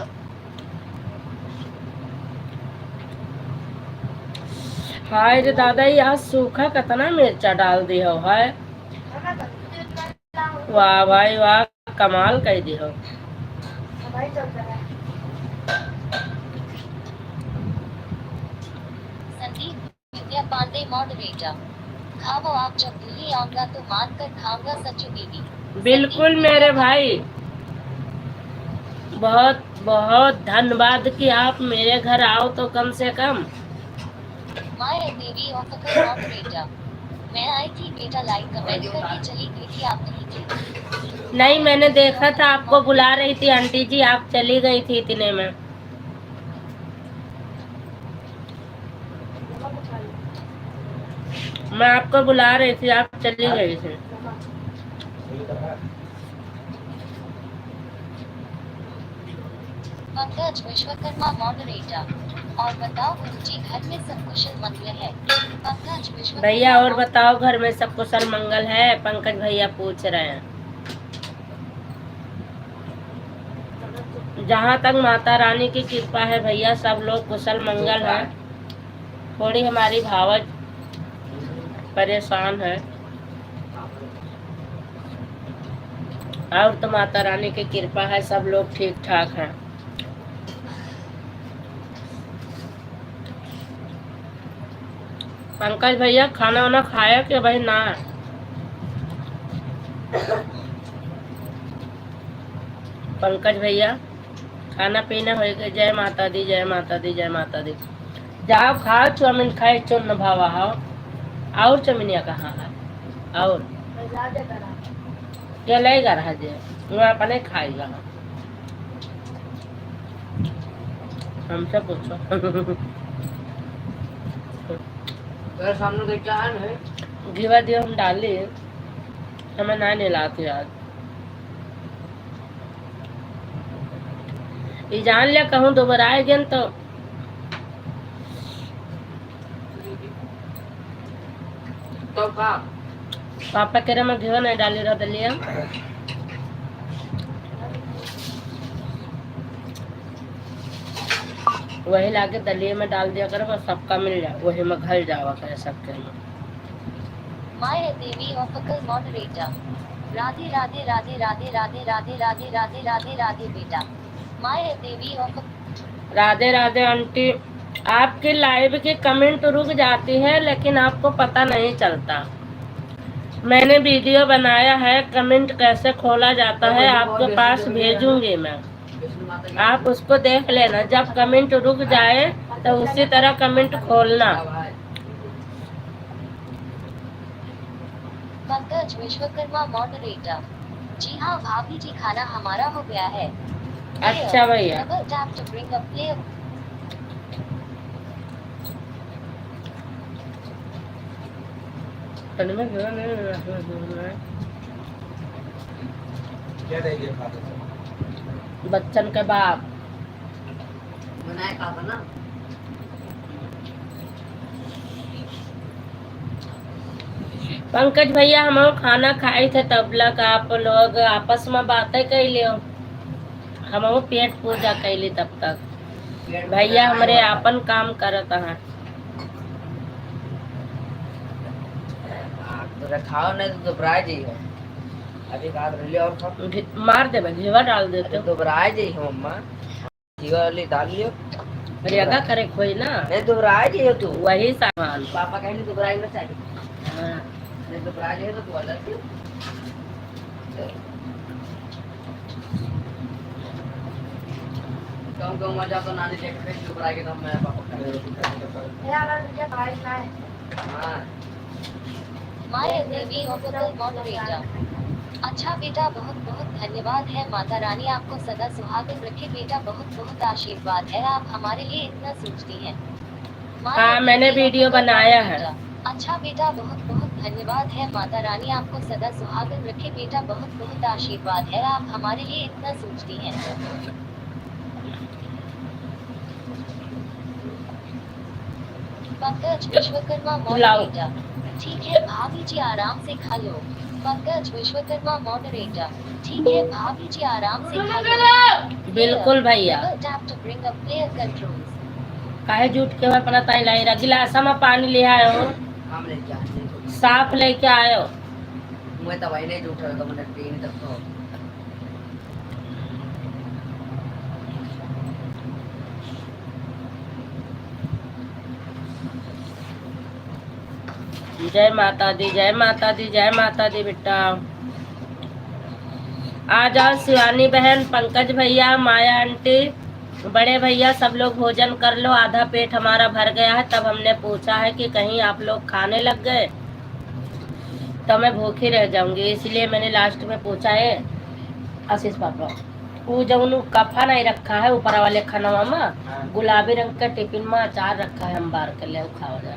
हाय रे दादा यार सूखा कितना मिर्चा डाल दी हो है। वाह भाई वाह कमाल कर दी हो। संदीप विद्या पांडे मॉडरेटर खाओ आप जब दिल्ली आऊंगा तो मान कर खाऊंगा सच्चू दीदी। बिल्कुल मेरे भाई बहुत बहुत धन्यवाद कि आप मेरे घर आओ तो कम से कम। माय देवी ऑफिकर मॉडरेटर मैं आई थी बेटा लाइक कमेंट करके चली गई थी आप नहीं थी। नहीं मैंने देखा था आपको बुला रही थी आंटी जी आप चली गई थी इतने में। मैं आपको बुला रही थी आप चली गई थी। पंकज विश्वकर्मा मॉडरेटर और बताओ गुरुजी घर में सब कुशल मंगल है। पंकज विश्वकर्मा भैया और बताओ घर में सब कुशल मंगल है पंकज भैया पूछ रहे हैं। जहाँ तक माता रानी की कृपा है भैया सब लोग कुशल मंगल हैं। थोड़ी हमारी भावज परेशान है और तो माता रानी की कृपा है सब लोग ठीक ठाक हैं। पंकज भैया खाना वाना खाया कि भाई ना। पंकज भैया खाना पीना हो गया। जय माता दी जय माता दी जय माता दी। जाओ खाओ चौमिन खाए चुन भावा हो। और चमिनिया कहाँ है और क्या लेगा रहा जे वहाँ अपने खाएगा। हमसे पूछो तेरे सामने देख क्या है घीवा दियो हम डाली हमें ना लाते आज। ये जान लिया कहूँ दोबारा आएगे तो तो का पापा कह रहे मैं घीवा नहीं डाली रहा दलिया। वही लाके दलिए में डाल दिया करो बस सबका मिल जाए वही में घल जावा करे सबके में। My Devi officer moderator Radhe Radhe Radhe Radhe Radhe Radhe Radhe Radhe Radhe Radhe बेटा। My Devi officer Radhe Radhe aunty आपकी लाइव की कमेंट रुक जाती है लेकिन आपको पता नहीं चलता। मैंने वीडियो बनाया है कमेंट कैसे खोला जाता है आपके पास भेजूंगी मैं। आप उसको देख लेना जब कमेंट रुक जाए तो उसी तरह कमेंट खोलना। पंकज विश्वकर्मा मॉडरेटर। जी हाँ भाभी जी, खाना हमारा हो गया है। अच्छा भैया। Double tap to bring up player. क्या रहेगी खाते बच्चन के बाप बनाए खा ना। पंकज भैया, हम लोग खाना खाए थे तब लग आप लोग आपस में बातें कर लियो, हम लोग पेट पूजा कैली तब तक। भैया हमारे आपन काम करत हैं। तो खाओ नहीं तो दोबारा जाइए। अभी रात रही और खाओ। मार दे घीवा डाल देते हो। दोबारा जाइए मम्मा। घीवा वाली डाल लियो। रेगा करे कोई ना। नहीं दोबारा जाइए तू। वही सामान। पापा कहेंगे दोबारा ना चाहिए। हाँ। नहीं दोबारा जाइए तो तू अलग क्यों? कम मजा तो नानी लेके गई दोबारा के तब मैं पापा हाँ। माया देवी ऑफिशियल मॉडरेटर। अच्छा बेटा, बहुत बहुत धन्यवाद है। माता रानी आपको सदा सुहागिन रखे बेटा, बहुत बहुत आशीर्वाद है। आप हमारे लिए इतना सोचती हैं। हाँ, मैंने वीडियो बनाया है। अच्छा बेटा, बहुत बहुत धन्यवाद है। माता रानी आपको सदा सुहागिन रखे बेटा, बहुत बहुत आशीर्वाद है। आप हमारे लिए इतना सोचती हैं। पंकज विश्वकर्मा मॉडरेटर। ठीक है भाभी जी, आराम से खा लो। पंकज विश्वकर्मा मॉडरेटर। ठीक है भाभी जी, आराम से खा लो। बिल्कुल भैया। Tap to bring up player controls. काहे झूठ के अपना ताई लाई रहा गिलासा में पानी ले आयो, हम लेके आए साफ लेके आयो। मैं तो वही नहीं झूठ तो मैंने तीन तक तो जय माता दी, जय माता दी, जय माता दी बेटा। आ जाओ शिवानी बहन, पंकज भैया, माया आंटी, बड़े भैया, सब लोग भोजन कर लो। आधा पेट हमारा भर गया है, तब हमने पूछा है कि कहीं आप लोग खाने लग गए तो मैं भूखी रह जाऊंगी, इसलिए मैंने लास्ट में पूछा है। आशीष पापा वो जो कफा नहीं रखा है ऊपर वाले खाना में, गुलाबी रंग का टिफिन में अचार रखा है, हम बार कर ले खाओ जा।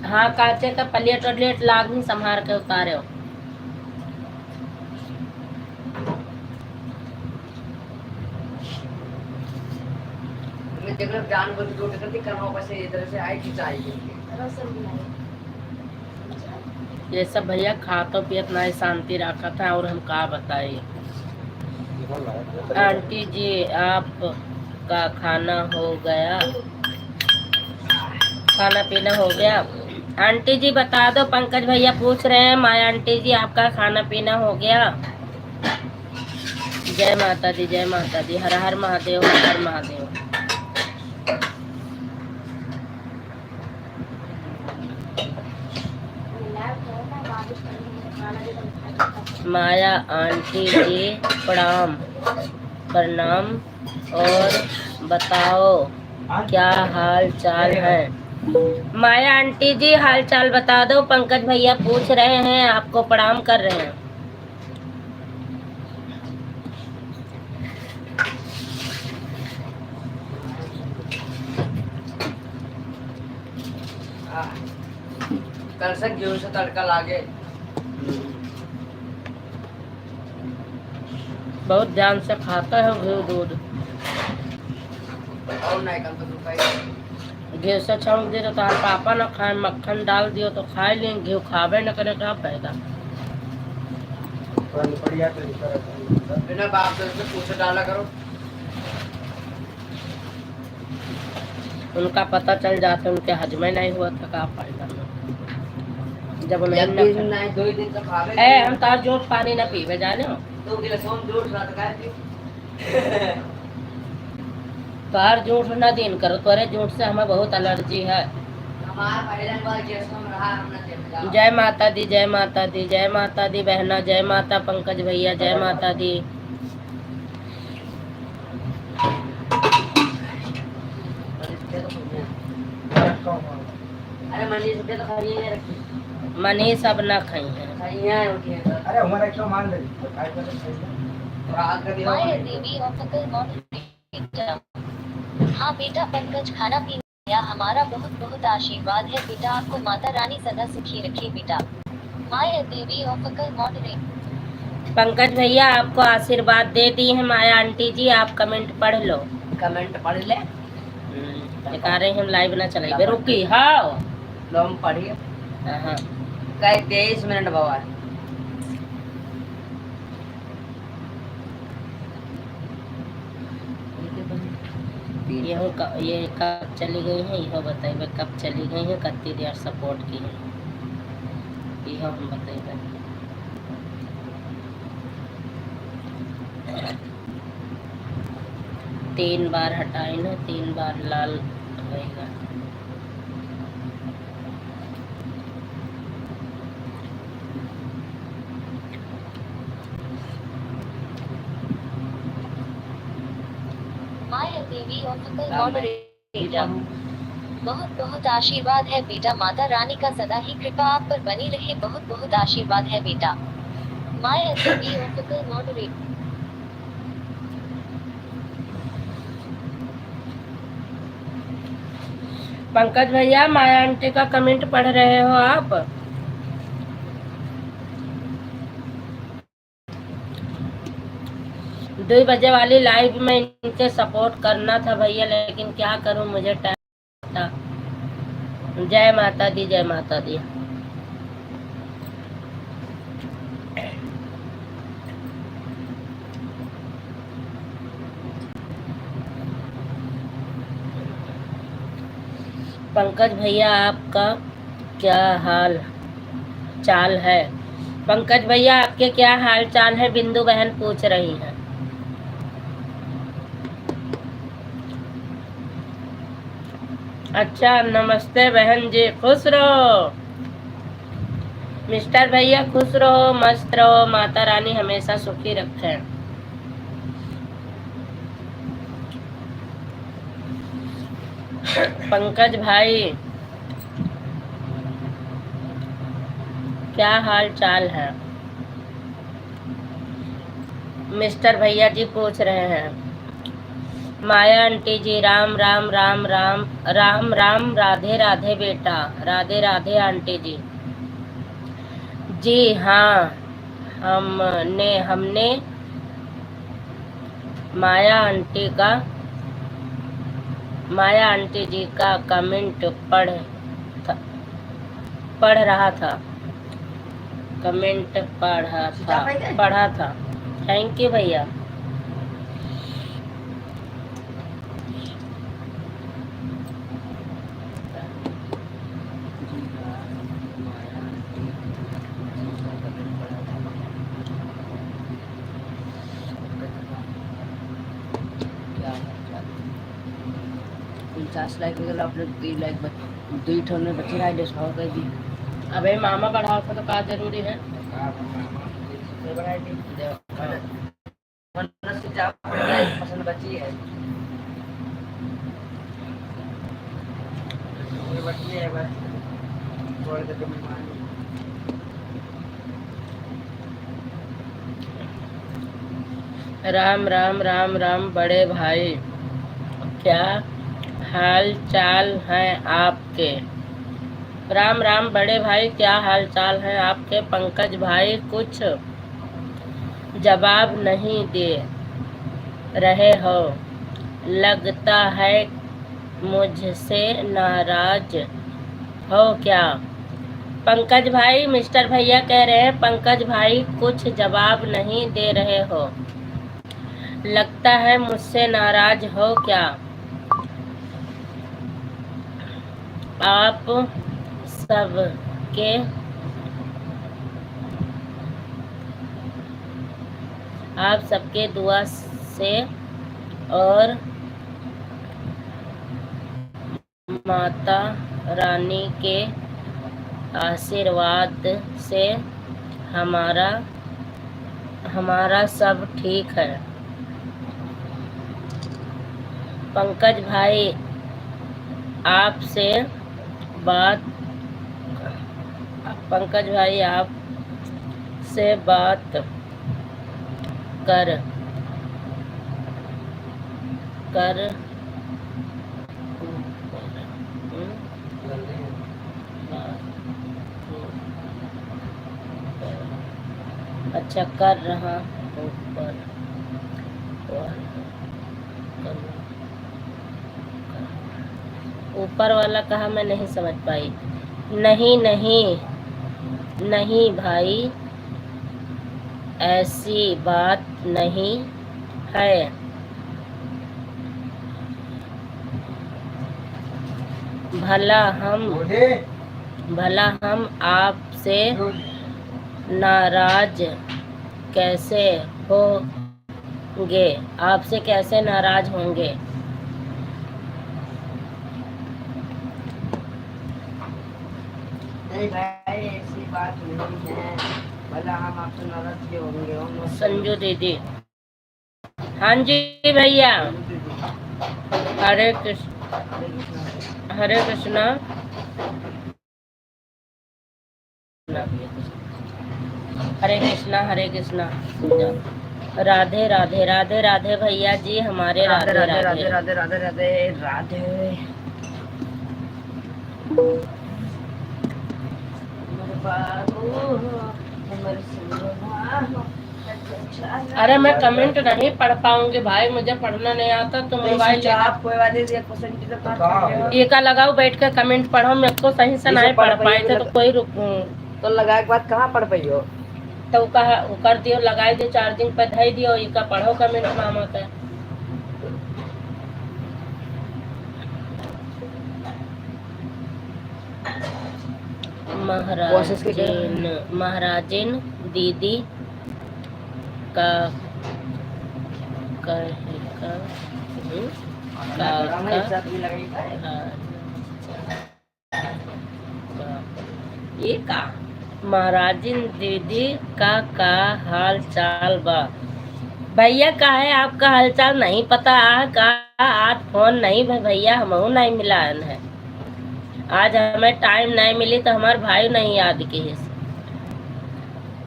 हाँ, कांचे का प्लेट और लेट लाग ही संभार के उतारे हो। मैं देख रहा जानवर जो करती करना बस इधर से आई की चाहिए। ये सब भैया खा तो पियत नहीं शांति रखा था, और हम का बताइए। आंटी जी आपका खाना हो गया, खाना पीना हो गया? आंटी जी बता दो, पंकज भैया पूछ रहे हैं। माया आंटी जी आपका खाना पीना हो गया? जय माता दी, जय माता दी, हर हर महादेव, हर हर महादेव। माया आंटी जी प्रणाम प्रणाम, और बताओ क्या हाल चाल है? माया आंटी जी हाल चाल बता दो, पंकज भैया पूछ रहे हैं, आपको प्रणाम कर रहे हैं। कल से गेहूं से तड़का लागे। बहुत ध्यान से खाता है घी दूध। और नहीं कल तो खाई घी से छौंक दे तो तार पापा न खाए, मक्खन डाल दियो तो खा लें, घी खावे न करे क्या फायदा। बिना बाप से पूछे डाला करो। उनका पता चल जाता, उनके हजम नहीं हुआ था, क्या फायदा। जब नहीं नहीं 2 दिन तक खावे ए हम तार जोट पानी न पीवे जाने हो। 2 गिलास हम जोड़ रात का तार जूठ न दिन करो, तोरे जूठ से हमें बहुत एलर्जी है। हमारा पहले बार गैस में रहा हमने देखा। जय माता दी, जय माता दी, जय माता दी बहना, जय माता पंकज भैया, जय माता दी। अरे मनीष के तो खाइए रखी मनीष अब ना खाई है। खाइए उठिए अरे हमारा 100 मान ले तो काय कर और आकर दिया माया देवी ऑफिकल मॉडरेटर। हाँ बेटा पंकज, खाना पीना या हमारा बहुत बहुत आशीर्वाद है बेटा, आपको माता रानी सदा सुखी रखे बेटा। माया देवी ऑफिकल मॉडरेटर। पंकज भैया आपको आशीर्वाद दे दी है माया आंटी जी, आप कमेंट पढ़ लो। कमेंट पढ़ ले दिखा रहे हम लाइव ना चलाइए रुकी। हाँ लो हम पढ़िए हाँ कई 23 मिनट बाबा ये कब चली गई है यह बताइए, कब चली गई है, कितनी देर सपोर्ट की है यह हम बताइए। तीन बार हटाए ना, 3 बार लाल रहेगा। माया देवी ऑफिकल मॉडरेटर। बहुत बहुत आशीर्वाद है बेटा, माता रानी का सदा ही कृपा आप पर बनी रहे, बहुत बहुत आशीर्वाद है बेटा। माया देवी ऑफिकल मॉडरेटर। पंकज भैया माया आंटी का कमेंट पढ़ रहे हो आप? 2 बजे वाली लाइव में इनके सपोर्ट करना था भैया, लेकिन क्या करूं मुझे टाइम था। जय माता दी, जय माता दी। पंकज भैया आपका क्या हाल चाल है? पंकज भैया आपके क्या हाल चाल है, बिंदु बहन पूछ रही है। अच्छा नमस्ते बहन जी, खुश रहो। मिस्टर भैया खुश रहो, मस्त रहो, माता रानी हमेशा सुखी रखे। पंकज भाई क्या हाल चाल है? मिस्टर भैया जी पूछ रहे हैं। माया आंटी जी राम राम राम राम राम राम, राधे राधे बेटा, राधे राधे आंटी जी। जी हाँ, हमने माया आंटी जी का कमेंट पढ़ रहा था, कमेंट पढ़ा था। थैंक यू भैया। लाइक अपने 3 लाइक 2 ठोने बच्चे रहा डिस्काउंट कर दी। अबे मामा बढ़ाओ तो का जरूरी है। पसंद बची है राम राम राम राम बड़े भाई, क्या हाल चाल है आपके? राम राम बड़े भाई, क्या हाल चाल है आपके? पंकज भाई कुछ जवाब नहीं दे रहे हो, लगता है मुझसे नाराज हो क्या? पंकज भाई, मिस्टर भैया कह रहे हैं पंकज भाई कुछ जवाब नहीं दे रहे हो, लगता है मुझसे नाराज हो क्या? आप सबके दुआ से और माता रानी के आशीर्वाद से हमारा सब ठीक है। पंकज भाई आपसे बात पंकज भाई आप से बात कर कर अच्छा कर रहा हूँ ऊपर वाला कहा मैं नहीं समझ पाई। नहीं नहीं नहीं भाई ऐसी बात नहीं है। भला हम आपसे नाराज कैसे होंगे? आपसे कैसे नाराज होंगे? नहीं भाई ऐसी बात नहीं है, भला हम आपसे नाराज क्यों होंगे। संजू दीदी हाँ जी भैया। हरे कृष्ण हरे कृष्णा हरे कृष्णा हरे कृष्णा। राधे राधे राधे राधे भैया जी हमारे राधे राधे राधे राधे राधे राधे राधे। अरे मैं कमेंट नहीं पढ़ पाऊंगी भाई, मुझे पढ़ना नहीं आता। तो मोबाइल आप कोई वाले ये का लगाओ बैठ कर कमेंट पढ़ो। मेरे को सही से नहीं पढ़ पाए थे तो कोई तो लगाए के बाद कहाँ पढ़ पाई हो? तो कहा कर दियो लगाई दियो चार्जिंग पे धई दियो। ये का पढ़ो कमेंट मामा का। महाराजिन दीदी का ये का महाराजिन दीदी का हाल चाल बा? भैया का है आपका हालचाल नहीं पता? का आज फोन नहीं भैया हमहू नहीं मिलान है। आज हमें टाइम नहीं मिली तो हमारे भाई नहीं याद किए।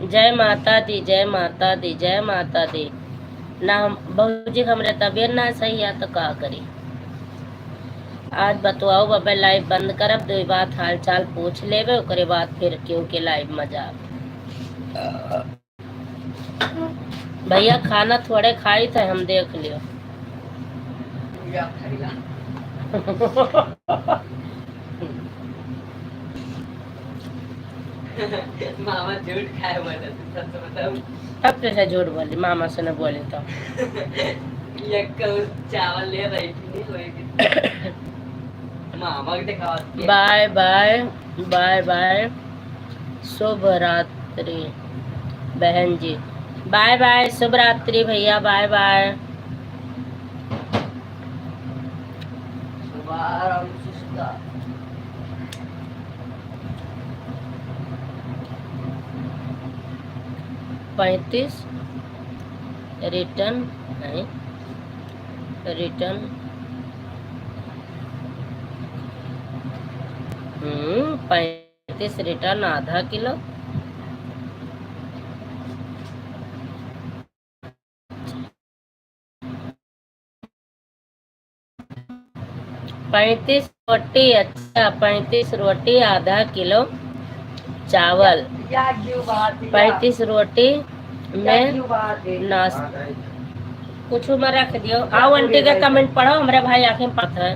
जय माता दी जय माता दी जय माता दी। ना बहू जी हमारे तबीयत ना सही है तो का करी। आज बतवाओ बाबा लाइव बंद करब, दो बात हाल चाल पूछ लेवे ओकरे बाद फिर क्यों के लाइव में जा। भैया खाना थोड़े खाई थे हम देख लियो। मामा झूठ खाए बोले सच बताऊं। अब कैसे झूठ बोली? मामा से न बोली तो चावल ले रही थी मामा के दिखावा। बाय बाय बाय बाय शुभ रात्रि बहन जी। बाय बाय शुभ रात्रि भैया बाय बाय। सुबह 35 रिटर्न नहीं रिटर्न 35 रिटर्न आधा किलो। पैंतीस रोटी। अच्छा 35 रोटी आधा किलो चावल। 35 रोटी में नाश्ता कुछ में रख दियो। आओ आंटी का कमेंट पढ़ो, हमारे भाई आंखें पढ़ता है।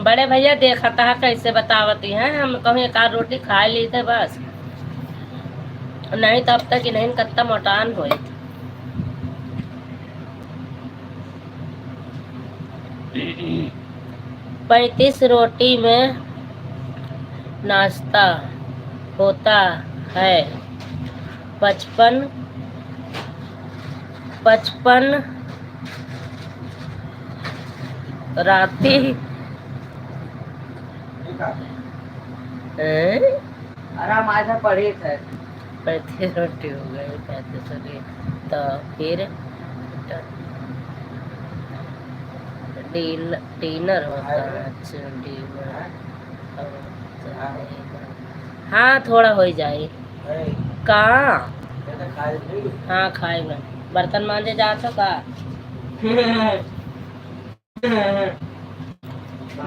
बड़े भैया देखा था कैसे बतावती हैं। हम कहूँ एक आध रोटी खा ली थे बस, नहीं तब तक ही नहीं कत्ता मोटान हुए। 35 रोटी में नाश्ता होता है। 55 राती आराम आधा पढ़े थे। 35 रोटी हो गई 35 रोटी। तो फिर डिनर होता है। अच्छा डिनर होता है। हाँ थोड़ा हो जाए। कहाँ? हाँ खाए मैं। बर्तन मांजे जा तो का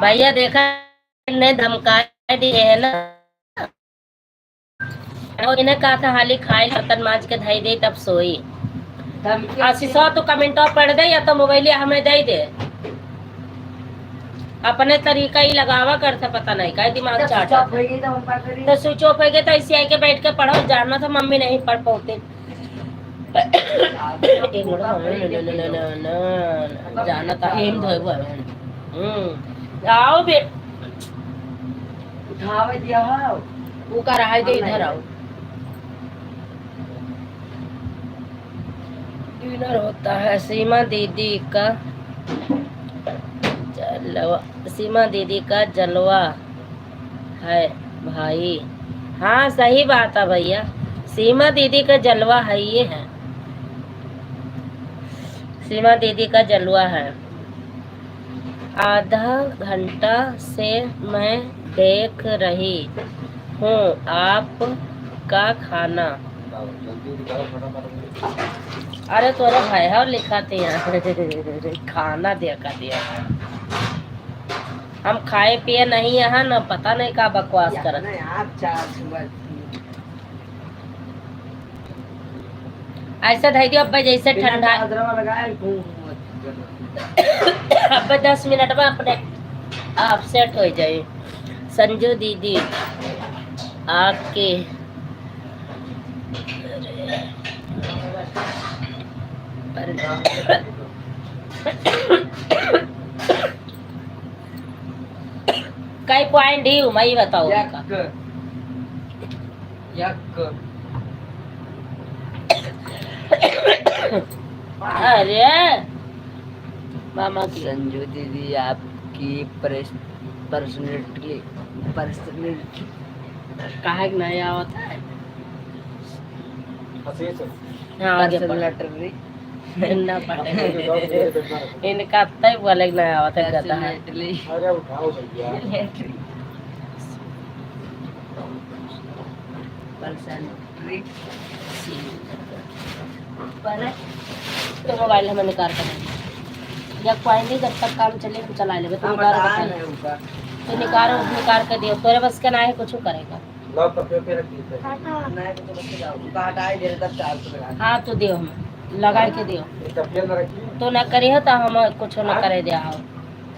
भैया देखा ने धमका दिए है ना, और इन्हें कहा था हाली खाए बर्तन मांज के धई दे तब सोई। आशीषो तो कमेंट पढ़ दे या तो मोबाइल हमें दे दे। अपने तरीका ही लगावा करता पता नहीं का दिमाग चाटा। तो स्विच ऑफ हो गए तो ऐसे आके बैठ के पढ़ो। जानना था मम्मी नहीं पढ़ पाते। जाना था हेम धोए आओ बे उठावे दिया हो। वो का रहा है इधर आओ। डिनर होता है सीमा दीदी का जलवा। सीमा दीदी का जलवा है भाई। हाँ सही बात है भैया, सीमा दीदी का जलवा है ये है। सीमा दीदी का जलवा है। आधा घंटा से मैं देख रही हूँ आपका खाना। अरे तोरा भाई है और लिखाते हैं खाना देखा दिया। हम खाए पिए नहीं यहाँ न पता नहीं का बकवास कर। ऐसा धै दियो अब जैसे ठंडा। अब 10 मिनट में अपने आप सेट हो जाए। संजू दीदी आपके कई पॉइंट ही मैं ही बताओ। अरे मामा की संजू दीदी आपकी पर्सनैलिटी काहे के नहीं आवत है। हाँ आगे पर्सनैलिटी ना पड़े इनका तय बोले नहीं आवत है कहता है। तो मोबाइल हमें निकाल कर जब पॉइंट जब तक काम चले तो चला ले तो निकाल के दियो। तोरे बस के ना है कुछ करेगा। हाँ तो दियो हमें लगा के दियो। तो ना करी हो तो हम कुछ न करे दिया हो।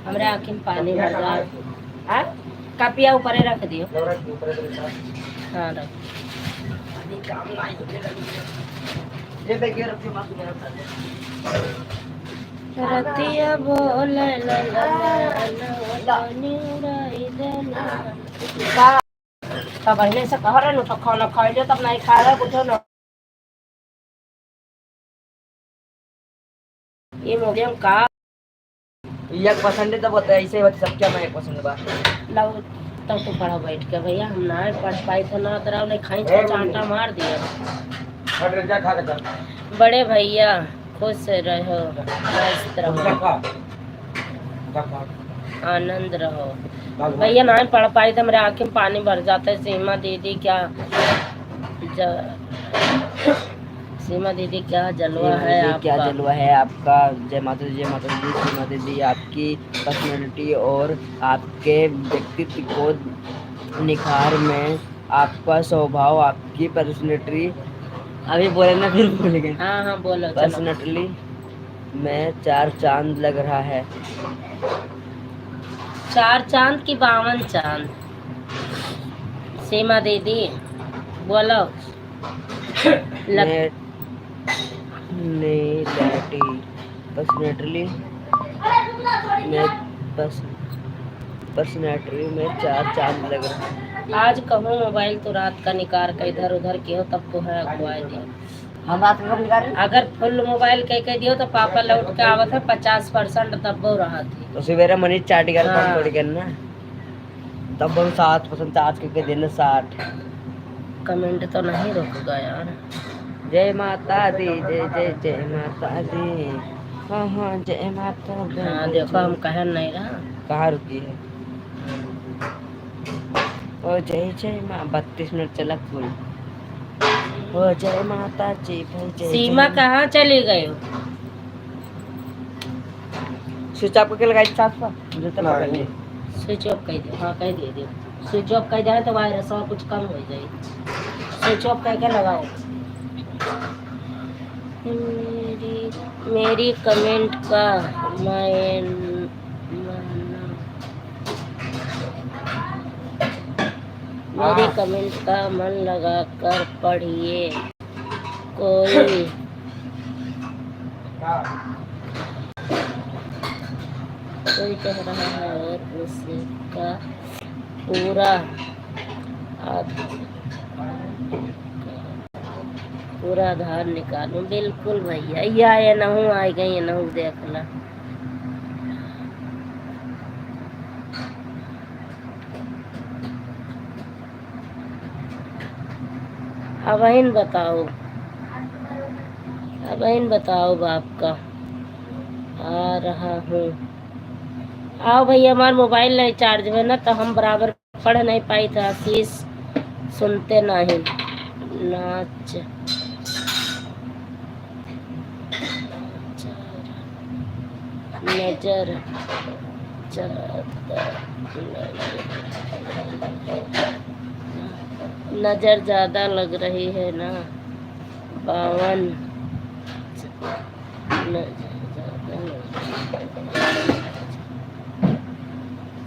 हमरे आँखिन पानी भर जाए। हाँ कापिया ऊपर रख दियो। हाँ रख रतिया बोले तब पहले से कह रहे तो खाना खा लियो तब नहीं खा रहा कुछ न। ये मोबियम का एक पसंद है तो बता ऐसे होती सब क्या मैं एक पसंद बा लो तब तो पढ़ा बैठ के भैया हम ना पढ़ पाई तो ना तरह नहीं खाई तो चांटा मार दिया। बड़े भैया खुश रहो मस्त रहो आनंद रहो। भैया ना पढ़ पाई तो मेरे आँखें में पानी भर जाता है। सीमा दीदी क्या सीमा दीदी क्या जलवा है आपका। क्या जलवा है आपका। जय माता दी जय माता दी। सीमा दीदी आपकी पर्सनैलिटी और आपके व्यक्तित्व को निखार में आपका स्वभाव आपकी पर्सनैलिटी अभी बोले ना फिर भूल गए। हाँ हाँ बोलो। पर्सनैलिटी में 4 चांद लग रहा है। 4 चांद की 52 चांद। सीमा दीदी बोलो। पर्सनैलिटी में 4 चांद लग रहा है। आज कहूँ मोबाइल तो रात का निकाल के इधर उधर के हो तब तो है अगुआ दियो। हम रात को निकाल अगर फुल मोबाइल कह दियो तो पापा लौट के आवत है 50% तब वो रहा थी। तो सवेरे मनी चाट कर हाँ। पड़ गया ना तब हम 7% आज के दिन 60। कमेंट तो नहीं रुक गया यार। जय माता दी जय जय जय माता दी। हाँ हाँ जय माता हाँ देखो हम कह नहीं रहा। कहाँ रुकी है? ओ जय जय माँ 32 मिनट चला कोई। ओ जय माता जी भाई जय सीमा कहाँ चली गई? स्विच ऑफ करके लगाई साफ साफ जो तक कर ले। स्विच ऑफ कर दे। हाँ कह दे स्विच ऑफ कर जाए तो वायरस और कुछ कम हो जाए। स्विच ऑफ करके लगाओ। मेरी कमेंट का मेरी कमेंट का मन लगा कर पढ़िए। कोई कह रहा है और उसका पूरा आधार निकालू। बिल्कुल भैया ये नहू आई गई नहू देख ला। अब बताओ बाप का। आ रहा हूँ। आओ भैया हमारा मोबाइल नहीं चार्ज में ना तो हम बराबर पढ़ नहीं पाई था। आशीष सुनते नहीं। नाच नजर ज्यादा लग रही है ना 52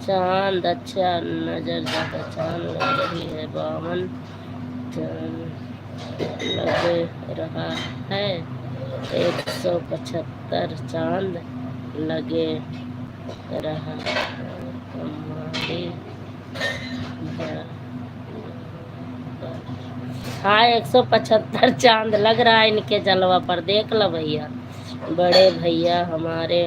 चांद अच्छा नजर ज्यादा चांद लग रही है 52 लग रहा है 175 चांद लगे रहा हमारी। हाँ 175 चांद लग रहा है इनके जलवा पर। देख लो भैया बड़े भैया हमारे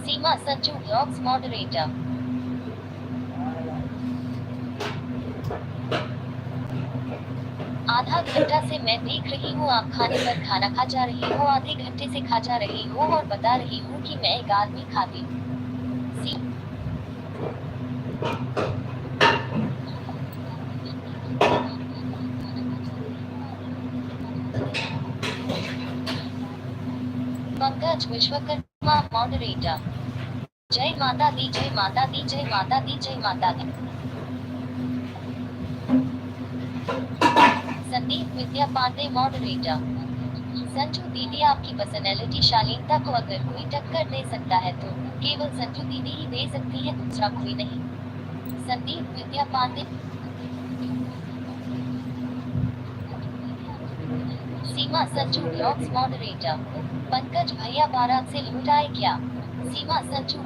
सीमा संजू ब्लॉग्स मॉडरेटर। आधा घंटा से मैं देख रही हूँ आप खाने पर खाना खा जा रही हो। आधे घंटे से खा जा रही हो और बता रही हूँ कि मैं एक आदमी खाती हूँ। पंकज विश्वकर्मा मॉडरेटर। जय माता दी, जय माता दी, जय माता दी, जय माता दी। संदीप विद्या पांडे मॉडरेटर। संजू दीदी, आपकी पर्सनैलिटी शालीनता को अगर कोई टक्कर दे सकता है तो केवल संजू दीदी ही दे सकती है, दूसरा कोई नहीं। संदीप विद्या पांडे। सीमा संजू ब्लॉग्स मॉडरेटर। पंकज भैया बारात से लूट आए क्या? सीमा संजू।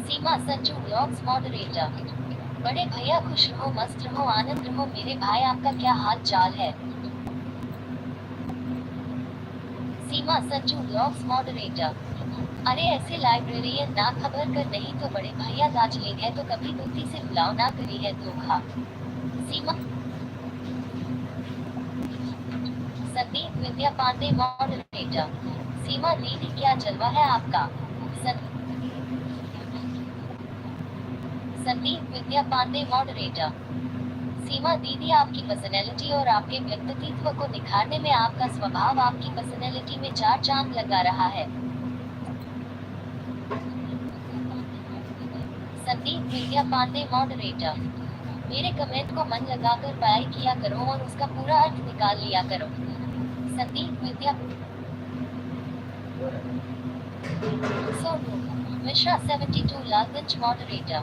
सीमा संजू ब्लॉग्स मॉडरेटर। बड़े भैया खुश रहो, मस्त रहो, आनंद रहो। मेरे भाई, आपका क्या हाल चाल है? सीमा संजू ब्लॉग्स मॉडरेटर। अरे ऐसे लाइब्रेरियन ना खबर कर, नहीं तो बड़े भैया दार्जिलिंग है तो कभी गलती से बुलाओ ना, करी है धोखा। सीमा। संदीप विद्या पांडे मॉडरेटर। सीमा दीदी, क्या जलवा है आपका? संदीप विद्या पांडे मॉडरेटर। सीमा दीदी, आपकी पर्सनैलिटी और आपके व्यक्तित्व को निखारने में आपका स्वभाव आपकी पर्सनैलिटी में 4 चांद लगा रहा है। संदीप विद्या पांडे मॉडरेटर। मेरे कमेंट को मन लगाकर बाय किया करो और उसका पूरा अर्थ निकाल लिया करो। संदीप विद्या। सोनू मिश्रा 72 लालगंज मॉडरेटर।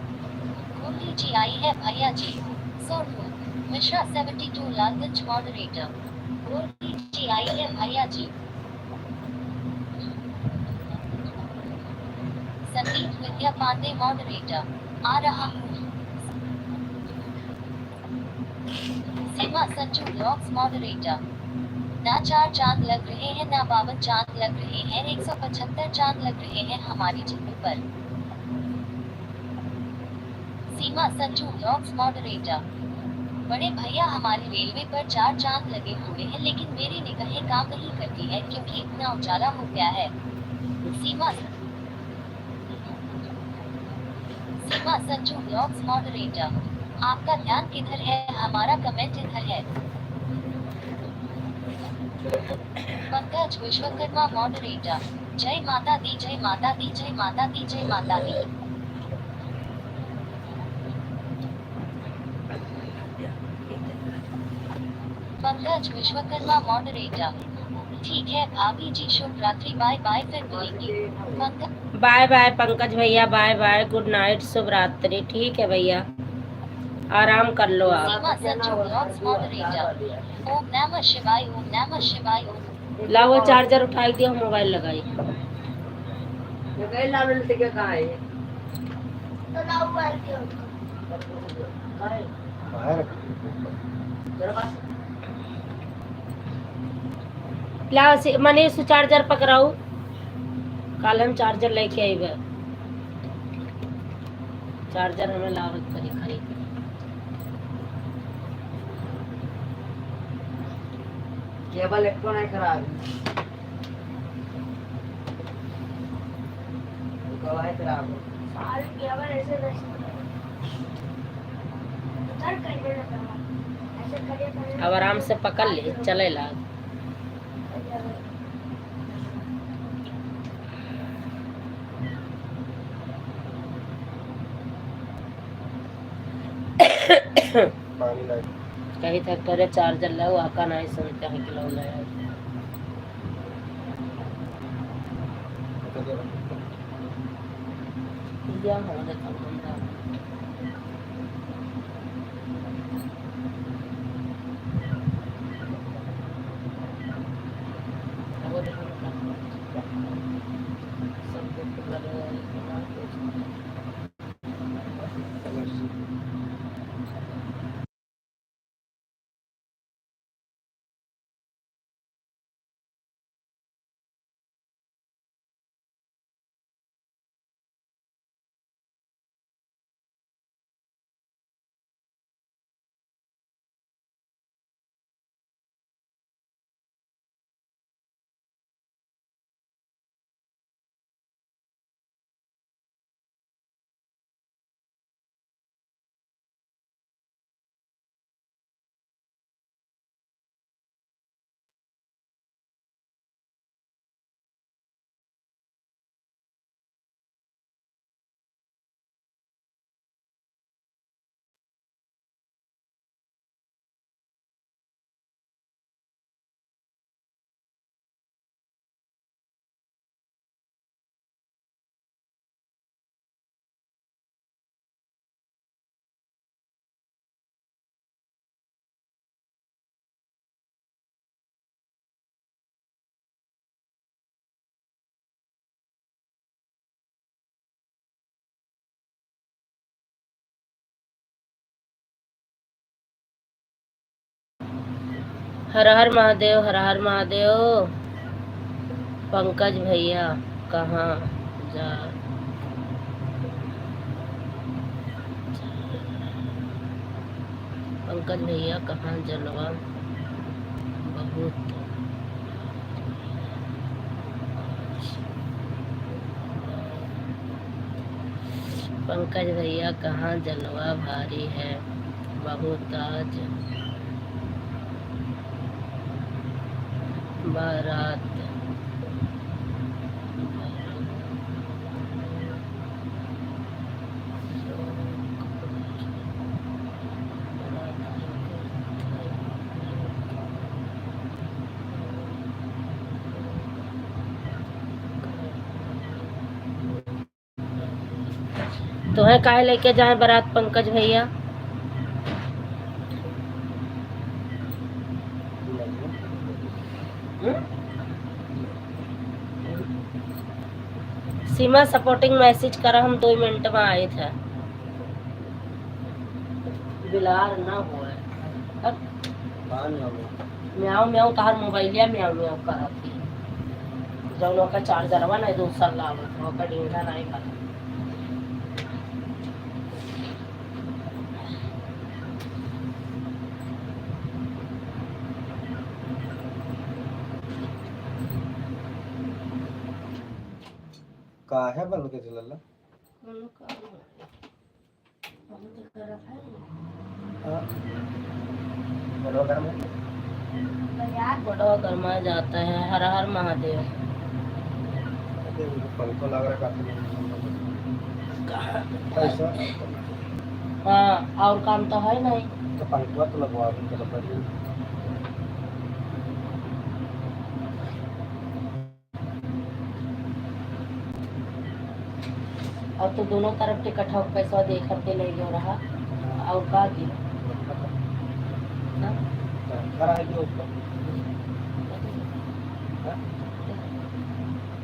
गोल्डी जी आई है भैया जी। सोनू मिश्रा 72 लालगंज मॉडरेटर। गोल्डी जी आई है भैया जी। संदीप विद्या पांडे मॉडरेटर। आ रहा हूँ। सीमा संजू ब्लॉग्स मॉडरेटर। ना 4 चांद लग रहे हैं, ना 52 चांद लग रहे हैं, 175 चांद लग रहे हैं हमारी जिंदगी पर। सीमा संजू ब्लॉग्स मॉडरेटर। बड़े भैया, हमारे रेलवे पर 4 चांद लगे हुए हैं, लेकिन मेरी निगाहें काम नहीं करती है क्योंकि इतना उजाला हो गया है। सीमा सीमा संजू ब्लॉग्स मॉडरेटर। आपका ध्यान किधर है? हमारा कमेंट इधर है। पंकज विश्वकर्मा मॉडरेटर। जय माता दी, जय माता दी, जय माता दी, जय माता दी। पंकज विश्वकर्मा मॉडरेटर। ठीक है भाभी जी, शुभ रात्रि, बाय बाय, फिर मिलेंगे। पंकज। बाय बाय पंकज भैया, बाय बाय, गुड नाइट, शुभ रात्रि। ठीक है भैया, आराम कर लो आप। सीमा संजू ब्लॉग्स मॉडरेटर। ओम नमः शिवाय, ओम नमः शिवाय, ओम। ला वो चार्जर उठाई दिया, मोबाइल लगाई। तो लाओ मोबाइल के उसको। ला मनीष चार्जर पकड़ाऊ, कल हम चार्जर लेके आई बे। चार्जर हमें लागत पड़ी खरीद। केबल एक तो नहीं खराब है, खराब है। सारे केवल ऐसे उधर करने लगा, ऐसे करे अब आराम से पकड़ ले, चले ला। कहीं तक करे चार्जर लो, आका नहीं सुनते हैं कि लो ले। या हमारे हर हर महादेव, हर हर महादेव। पंकज भैया कहाँ जा पंकज भैया कहाँ जलवा बहुत। पंकज भैया कहाँ जलवा भारी है बहुत आज बारात। तुम्हें काहे लेके जाए बारात पंकज भैया? सीमा सपोर्टिंग मैसेज करा, हम 2 मिनट में आए थे। बिलार ना हो म्याऊ म्याऊ तार मोबाइलिया म्याऊ म्याऊ करा थी जौन का चार्जरवा नहीं दूसर लावत ओकर ढींढा नहीं करा। का है बंद के चलला बड़ा गर्मा जाता है। हर हर महादेव। पंखो लग रहा पैसा हाँ और काम तो है नहीं तो पंखा तो लगवा दूं। और तो दोनों तरफ टिकट हो पैसा दे करके ले गया रहा और का की करा है जो उसको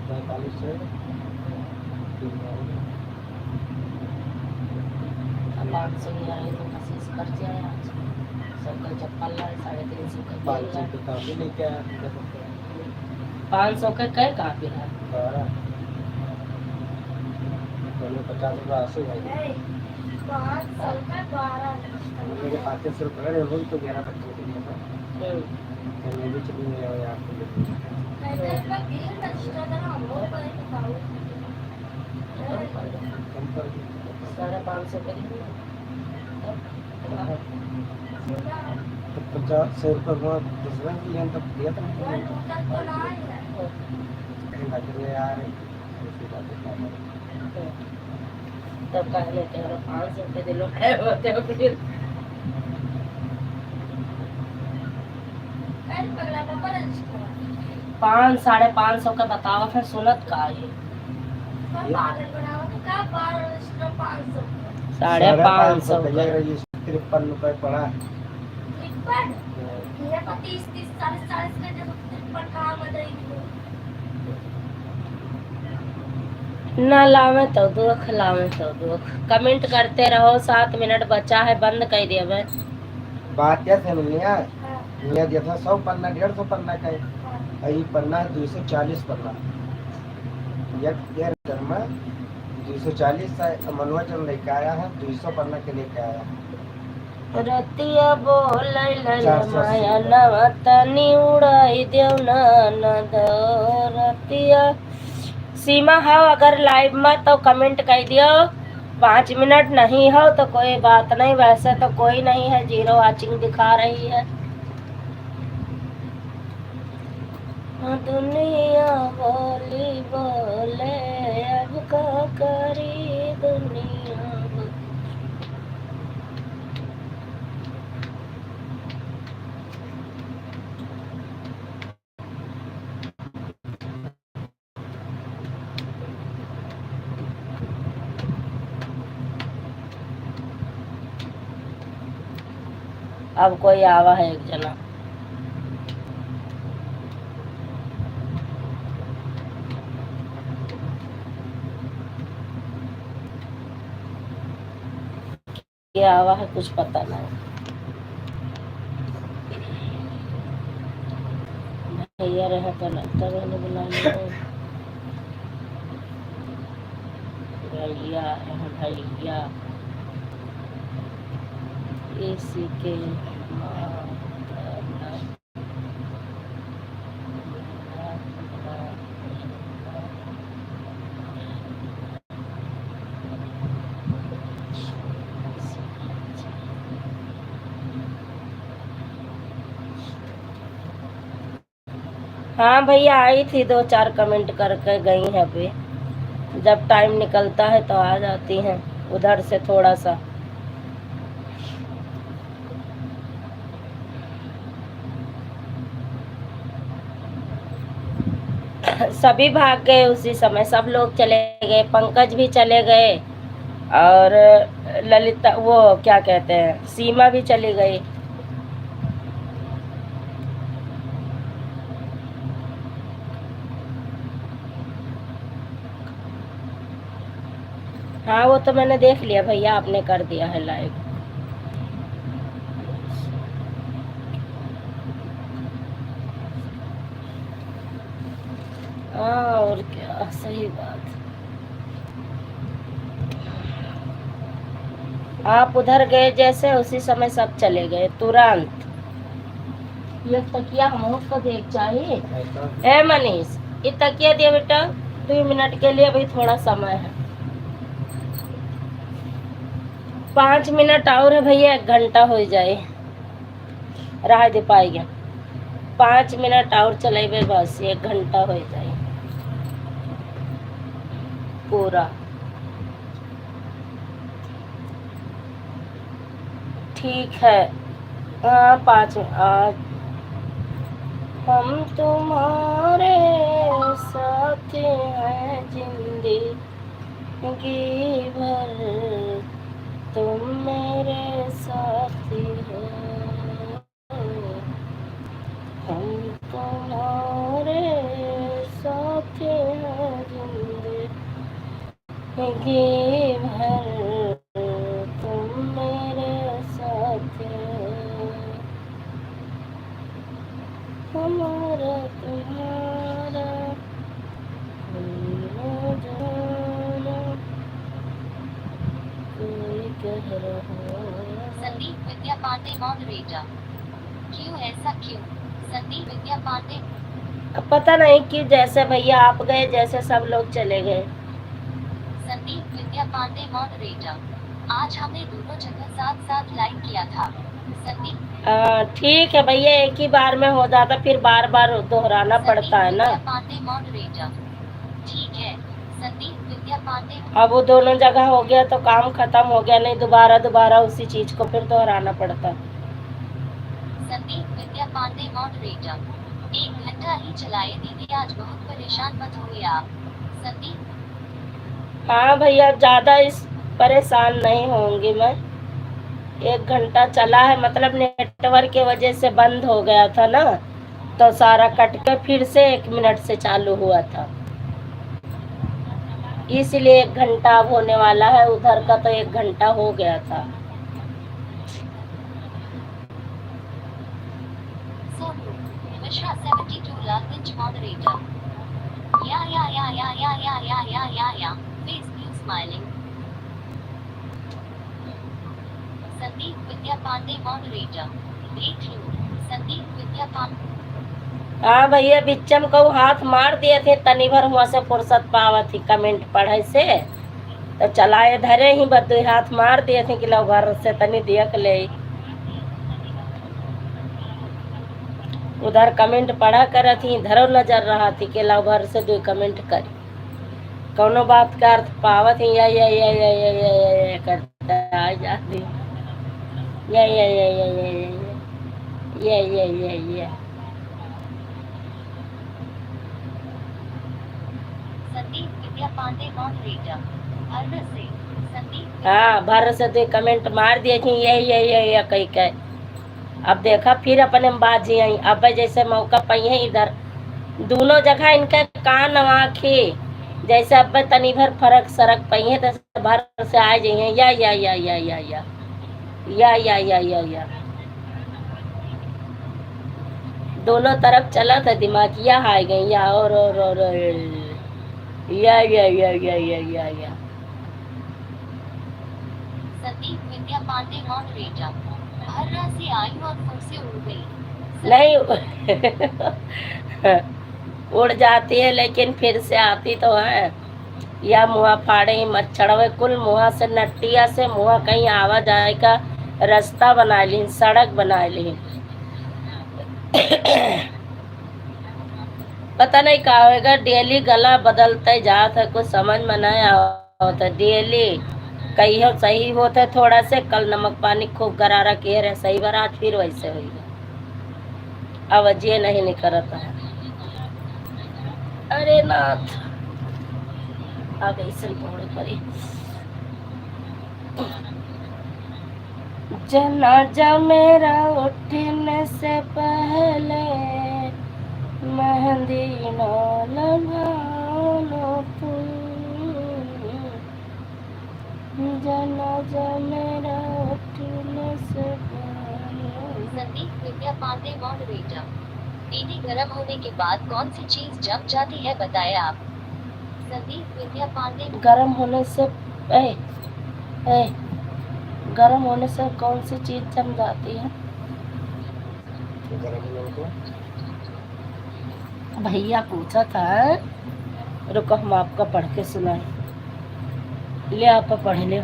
45 से 500 ही आए तो कोशिश कर जाए आज सबका चप्पल लाए 350 का 500 के काफी लेके आया 500 का कई काफी है 50 रुपये आसू भाई 500 का 12 मुझे 500 रुपये का रोज तो 11 बच्चों के लिए मैं भी चली गया यहाँ साढ़े 500 के लिए 50 रुपये दूसरा लिया तब दिया था यार तब कह लेते हैं 500 रुपये दिलो है होते हो फिर 500-550 का बताओ फिर सुनत का है 550 53 रुपये पड़ा ना लावे तो दुख लावे तो दुख। कमेंट करते रहो 7 मिनट बचा है बंद कर दिया बात क्या है मिलिया दिया था 100 पन्ना 150 पन्ना का है यही पन्ना है 240 पन्ना एक में 240 मनोज चंद लेके आया है 200 पन्ना के लेके आया रतिया बोल माया नवतनी उड़ाई देव ननद रतिया। सीमा हो अगर लाइव में तो कमेंट कर दियो 5 मिनट नहीं हो तो कोई बात नहीं वैसे तो कोई नहीं है 0 वाचिंग दिखा रही है। दुनिया बोली बोले अब का करी दुनिया अब कोई आवा है एक जना ये आवा है कुछ पता नहीं। भैया रहा तो लगता मैंने बुला लिया। भैया भैया इसी के हाँ भैया आई थी, 2-4 कमेंट करके गई हैं। अभी जब टाइम निकलता है तो आ जाती हैं उधर से थोड़ा सा। सभी भाग गए उसी समय, सब लोग चले गए, पंकज भी चले गए और ललिता वो क्या कहते हैं सीमा भी चली गई। हाँ वो तो मैंने देख लिया भैया, आपने कर दिया है लाइव। हाँ और क्या, सही बात। आप उधर गए जैसे उसी समय सब चले गए तुरंत। ये तकिया हम को देख चाहिए। ए मनीष, ये तकिया दिया बेटा, 2 मिनट के लिए, अभी थोड़ा समय है। 5 मिनट और है भैया, 1 घंटा हो जाए, राह दे पाएगा। 5 मिनट और चलेबे बस, 1 घंटा हो जाए पूरा। ठीक है, हाँ 5 हम तुम्हारे साथ हैं जिंदगी भर, तुम मेरे साथी हो, हम तुम्हारे साथ हैं जिंदगी भर, तुम मेरे साथ हो, हमारा तुम्हारा कोई कह रहा। संदीप विद्या पांडे मॉडरेटर। क्यों ऐसा क्यों? संदीप विद्या पांडे। अब पता नहीं कि जैसे भैया आप गए जैसे सब लोग चले गए। संदीप विद्या पांडे मॉडरेटर। आज हमने दोनों जगह साथ साथ लाइक किया था। संदीप ठीक है भैया, एक ही बार में हो जाता, फिर बार बार दोहराना पड़ता है ना। पांडे मॉडरेटर। ठीक है संदीप विद्या पांडे। अब वो दोनों जगह हो गया तो काम खत्म हो गया, नहीं दोबारा उसी चीज को फिर दोहराना पड़ता। संदीप विद्या पांडे मॉडरेटर। 1 घंटा ही चलाए दीदी, आज बहुत परेशान मत हुए आप। संदीप हाँ भैया, ज्यादा इस परेशान नहीं होंगी मैं। 1 घंटा चला है, मतलब नेटवर्क की वजह से बंद हो गया था ना, तो सारा कट के फिर से 1 मिनट से चालू हुआ था, इसलिए 1 घंटा अब होने वाला है। उधर का तो 1 घंटा हो गया था। मिश्रा 72 लाख मॉडरेटर। या फेस ब्लू स्माइलिंग। संदीप विद्या पांडे मॉडरेटर। देख लो संदीप विद्या पांडे। हाँ भैया, बिच्चम को हाथ मार दिए थे, तनी भर हुआ से फुर्सत पावा थी कमेंट पढ़े से, तो चलाए धरे ही बदू हाथ मार दिए थे कि लो घर से तनी देख ले। उधर कमेंट पढ़ा कर थी, इधर नजर रहा थी कि लो घर से 2 कमेंट करी, कौनो बात का अर्थ पावत ही या करता आ जाती। या संदीप विद्या पांडे मॉडरेटर। अर्नब से संदीप। हाँ, भर से 2 कमेंट मार दिए थी ये कही के। अब देखा फिर अपने बाजी आई, अब जैसे मौका पाई है इधर दोनों जगह इनका कान आँखे जैसे अब तनी भर फर्क सरक पाई है, तो भर से आ जाइए या दोनों तरफ चला था दिमाग, या हाय गई या और या। संदीप विद्या पांडे मॉडरेटर। हर्रा से आई और फिर से उड़ गई। नहीं उड़ जाती है लेकिन फिर से आती तो है। या मुआ फाड़े मच्छरवे कुल मुआ से नटिया से मुआ कहीं आवा जाए का रास्ता बना ली, सड़क बना ली। पता नहीं का होगा, डेली गला बदलते जाता, कुछ समझ में नहीं आता। डेली कहीं हो सही होते थोड़ा से, कल नमक पानी खूब गरारा किए रहे सही बार, आज फिर वैसे हुई। अब ये नहीं निकलता है। अरे नाथ आ गई सन पौड़े परी। जनाजा मेरा उठने से पहले मेहंदी ना लगाना तुम, जनाजा मेरा उठने से पहले। संदीप विद्या पांडे मॉडरेटर। दीदी गर्म होने के बाद कौन सी चीज जम जाती है बताएं आप। संदीप विद्या पांडे। गर्म होने से गर्म होने से कौन सी चीज जम जाती है? भैया पूछा था, रुको हम आपका पढ़ के सुनाए। ले आप पढ़ ले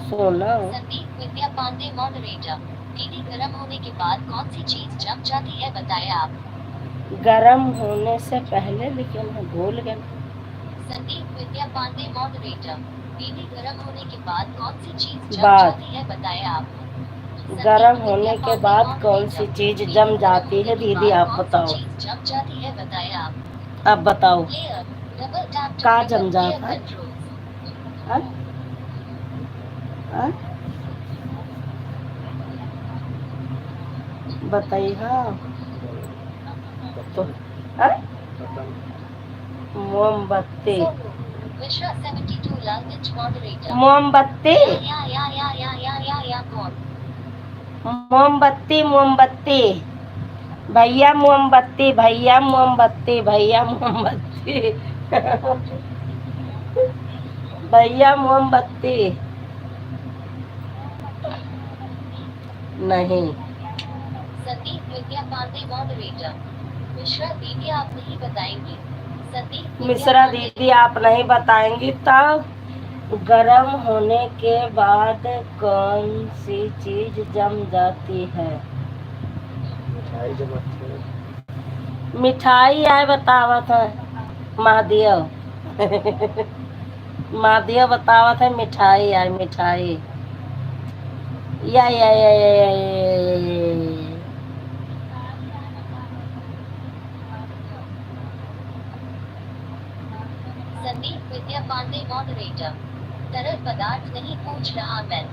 सोना। संदीप विद्या पांडे मॉडरेटर। दीदी गर्म होने के बाद कौन सी चीज जम जाती है बताएं आप। गर्म होने से पहले, लेकिन मैं भूल गया। संदीप विद्या पांडे मॉडरेटर। दीदी गर्म होने के बाद कौन सी चीज जम बात। जाती है बताएं आप। गर्म होने के बाद कौन सी चीज जम जाती है दीदी आप बताओ। जम जाती है बताएं आप। अब बताओ का जम जाता है? हाँ? हाँ? बताइए। हाँ तो मोमबत्ती। Mishra 72 language moderator. मोमबत्ती या कौन? मोमबत्ती मोमबत्ती भैया मोमबत्ती भैया मोमबत्ती भैया मोमबत्ती भैया मोमबत्ती। नहीं। संदीप विद्या पांडे मॉडरेटर। मिश्रा दीदी आप नहीं बताएंगी। संदीप मिश्रा दीदी आप नहीं बताएंगी तब गर्म होने के बाद कौन सी चीज जम जाती है? मिठाई आए बतावत है महादेव महादेव बतावत है मिठाई आए मिठाई। या संदीप विद्या पांडे मॉडरेटर। तरल पदार्थ नहीं पूछ रहा मैं।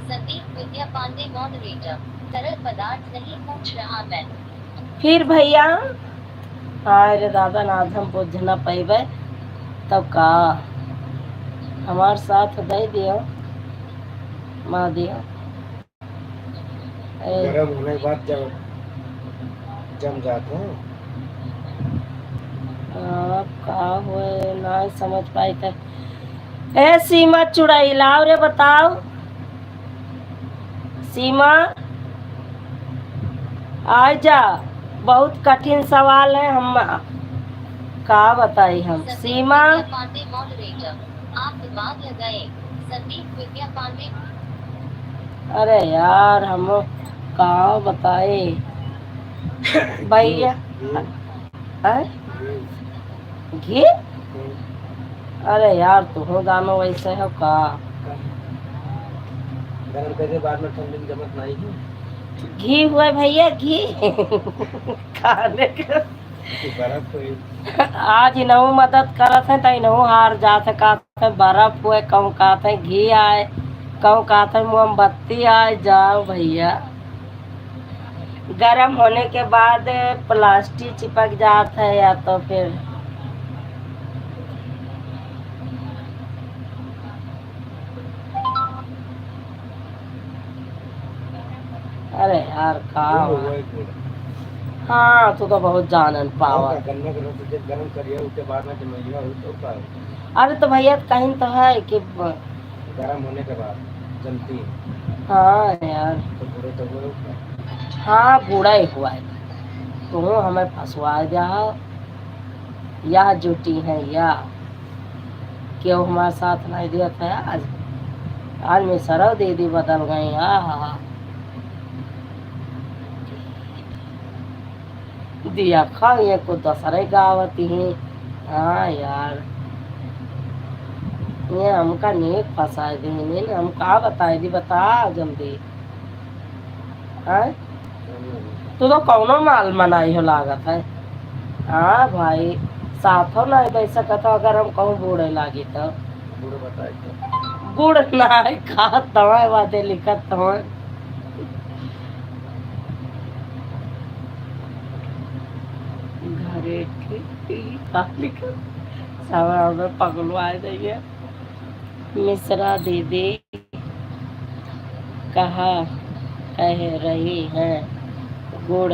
संदीप विद्या पांडे मॉडरेटर। तरल पदार्थ नहीं पूछ रहा मैं। फिर भैया अरे दादा नाथ हम पूछना पैबे तब का हमार साथ दे दियो महादेव। गर्म होने के बाद जब जम जाते हैं का हुए ना समझ पाई थे। ए सीमा चुड़ाई लाओ रे बताओ सीमा आ जा। बहुत कठिन सवाल है, हम का बताई हम। सीमा पांडे मॉडरेटर। आप दिमाग लगाए। संदीप विद्या पांडे। अरे यार हम का बताए भैया। घी अरे यार तू दानो वैसे हो का गर्म करके बाद में ठंडी की जरूरत नहीं है। घी हुए भैया घी खाने का बर्फ हुई। आज इनहू मदद करत है तो इनहू हार जाते कहते बर्फ हुए कहूँ कहते घी आए कहूँ कहते मोमबत्ती आए। जाओ भैया गर्म होने के बाद प्लास्टिक चिपक जाता है या तो फिर अरे यार का वही गुड़ हाँ तू तो बहुत जानन पावा। गन्ने के रस जब गरम करिए उसके बाद में जमैया हो तो का अरे तो भैया कहीं तो है कि गरम होने के बाद जमती है हाँ यार तो पूरे तो वो हाँ बूढ़ा ही हुआ है। तू हमें फंसवा दिया या जुटी है या क्यों हमारे साथ नहीं दिया था आज। आज मैं सरव दीदी बदल गई। हाँ दिया खा ये को दसरे गावती है। हाँ यार ये हमका नहीं फंसा दी नहीं हम का बताए दी बता जल्दी। हाँ तू तो कौनो माल मनाई हो लागत है। हाँ भाई साथों नहीं दे सकत हो अगर हम कहूँ बूढ़े लागी तो गुड़ बताए तो गुड़ नहीं खा तवा बातें लिखत तवा घरे लिखत सब हमें पगलवाए देंगे। मिश्रा दीदी कहा कह रही हैं गुड़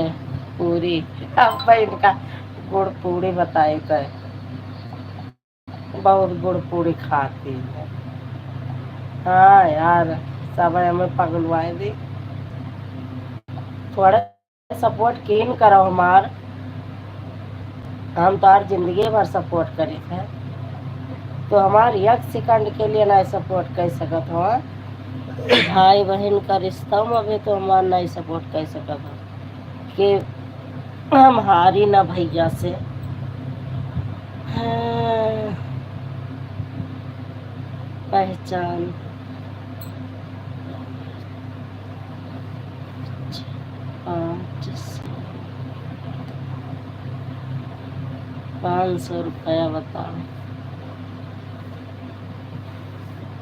पूरी। अब भाई इनका गुड़ पूरी बताई तो बहुत गुड़ पूरी खाती है। हाँ यार सब हमें पगलवाए दी। थोड़ा सपोर्ट कीन करो हमार हम तो हर जिंदगी भर सपोर्ट करे थे तो हमार एक सेकंड के लिए नहीं सपोर्ट कर सकत हो। भाई बहन का रिश्ता में अभी तो हमार नहीं सपोर्ट कर सकत हो कि हम हारी ना भैया से। हाँ, पहचान 500 रुपया बताओ।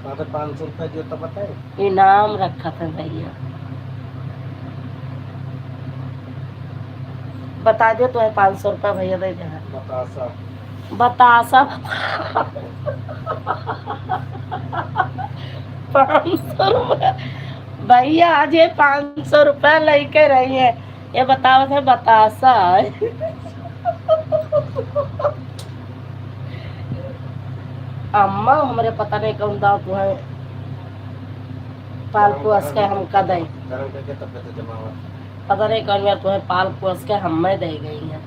हाँ तो 500 रुपये दियो तो बताए इनाम रखा था भैया बता दो तुम्हें 500 रुपया भैया दे देना। बतासा बतासा 500 रुपया भैया आज ये 500 रुपया लेके रही है। ये बताओ थे बतासा अम्मा हमारे पता नहीं कौन दाव तुम्हें पाल पोस के हम कदे गरम करके तब तो जमा हुआ पता नहीं कौन यार तुम्हें पाल पोस के हम में दे गई है।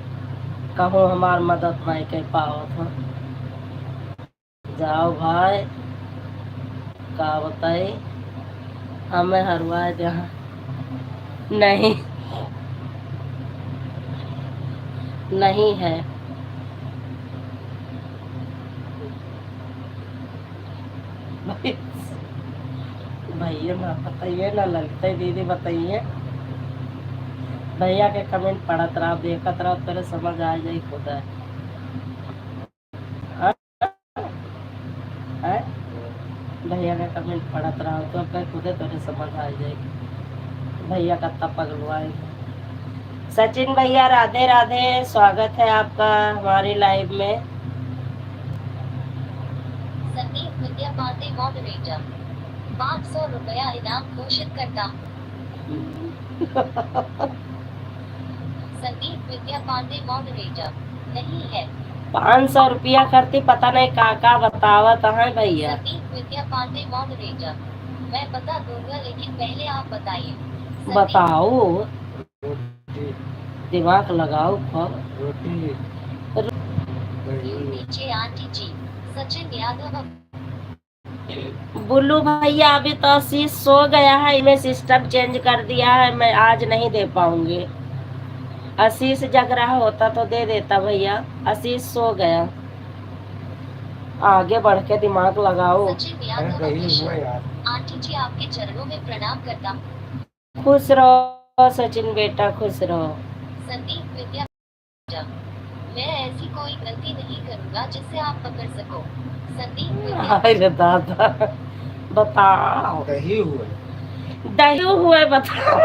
कहो हमार मदद नहीं कर पाओ था। जाओ भाई का बताई हमें हरवा जहाँ नहीं नहीं है। भैया ना बताइए ना लगता है दीदी बताइए। भैया के कमेंट पढ़त रहा देखत रहा तेरे समझ आ जाए खुद है। भैया का कमेंट पढ़त रहा तो अब खुद तेरे समझ आ जाएगी। भैया का तब पगलवाए। सचिन भैया राधे राधे स्वागत है आपका हमारी लाइव में। संदीप विद्या पांडे मॉडरेटर 500 रुपया इनाम घोषित करता। संदीप विद्या पांडे मॉडरेटर नहीं है। 500 रुपया करती पता नहीं का बतावत है भैया। संदीप विद्या पांडे मॉडरेटर मैं बता दूंगा लेकिन पहले आप बताइए। बताओ रोटी दिमाग लगाओ खूब। रोटी दही नीचे आंटी जी सचिन यादव। बुल्लू भैया अभी तो आशीष सो गया है। इन्हें सिस्टम चेंज कर दिया है मैं आज नहीं दे पाऊंगी। आशीष जग रहा होता तो दे देता भैया। आशीष सो गया। आगे बढ़ के दिमाग लगाओ। सचिन अरे यादव दही हुआ ऑफिशियल। यार आंटी जी आपके चरणों में प्रणाम करता हूँ। खुश रहो सचिन बेटा खुश रहो। संदीप विद्या मैं ऐसी कोई गलती नहीं करूंगा जिससे आप पकड़ सको। संदीप विद्या अरे दादा बताओ दही हुआ दही हुए बताओ।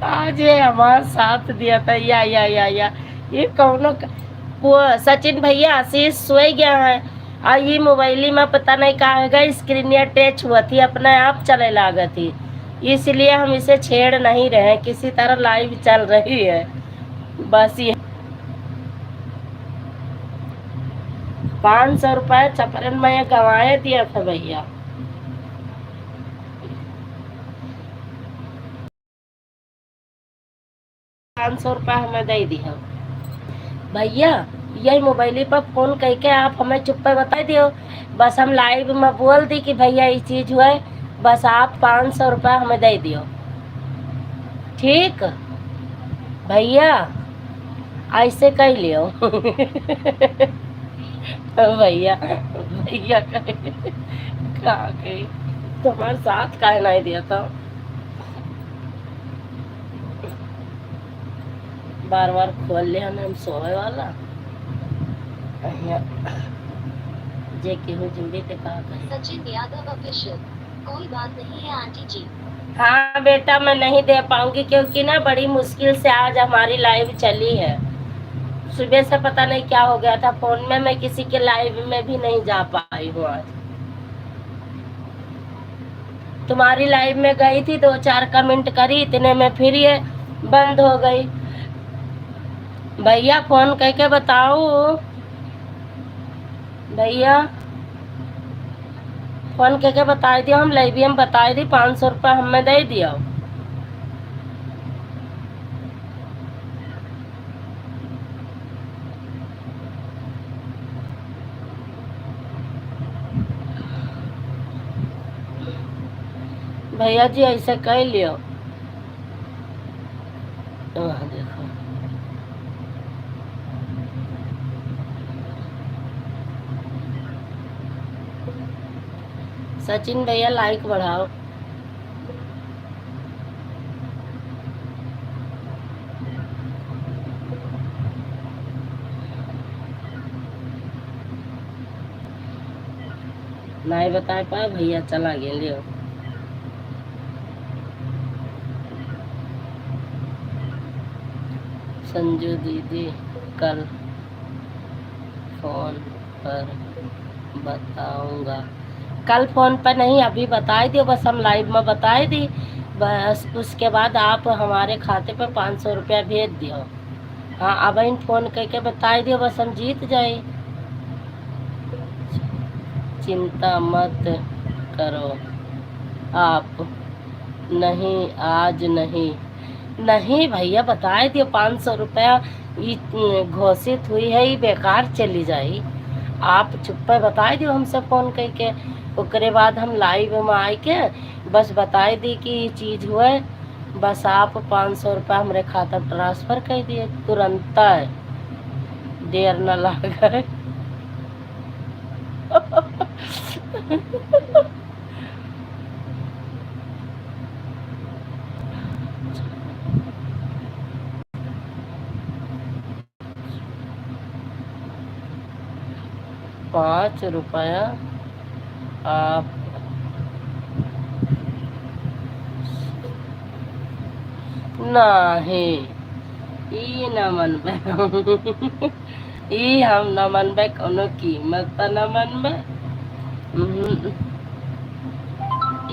आज ये हमारा साथ दिया था या ये कौनो वो सचिन भैया आशीष सोए गया है। और ये मोबाइली में पता नहीं का है स्क्रीन टच हुआ थी, अपने आप चले लागा थी, इसलिए हम इसे छेड़ नहीं रहे, किसी तरह लाइव चल रही है बस। ये 500 रुपये चपरन में गंवाए दिया था भैया। ₹500 हमें दे दिया भैया। यही मोबाइल पर फोन करके आप हमें चुप्पे बता दियो, बस हम लाइव में बोल दी कि भैया ये चीज हुआ है, बस आप 500 रुपये हमें दे दियो, ठीक भैया, ऐसे कह लियो। भैया भैया कहा गई तुम्हारे साथ काहे नहीं दिया था, बार बार खोल लिया हम सोए वाला जे केहू जुड़ी ते कहा गई। सचिन यादव ऑफिशियल। कोई बात नहीं है आंटी जी। हाँ बेटा, मैं नहीं दे पाऊंगी क्योंकि ना बड़ी मुश्किल से आज हमारी लाइव चली है। सुबह से पता नहीं क्या हो गया था फोन में, मैं किसी के लाइव में भी नहीं जा पाई हूँ आज। तुम्हारी लाइव में गई थी, 2-4 कमेंट करी, इतने में फिर ये बंद हो गई। भैया फोन करके बताओ, भैया फोन करके बता दियो, हम लाइव में बता दी 500 रुपये हमें दे दियो। भैया जी ऐसे कह लियो। देखो सचिन भैया लाइक बढ़ाओ। नहीं बता पाए भैया चला गया लियो। संजू दीदी कल फोन पर बताऊंगा, कल फोन पर नहीं अभी बता दियो, बस हम लाइव में बता दी, बस उसके बाद आप हमारे खाते पे 500 रुपया भेज दियो। हाँ अब इन फोन करके बता दियो, बस हम जीत जाए। चिंता मत करो आप, नहीं आज नहीं नहीं भैया बता दियो, 500 रुपया घोषित हुई है, ये बेकार चली जाई। आप चुप्पे बता दियो हमसे फोन करके, उसके बाद हम लाइव में आए के बस बता दी कि ये चीज़ हुआ है, बस आप 500 रुपया हमारे खाता ट्रांसफ़र कर दिए तुरंत, देर न लगे। ₹5 आप नहीं ई न मनबे। ई हम न मनबे, कोनो कीमत तो न मनबे,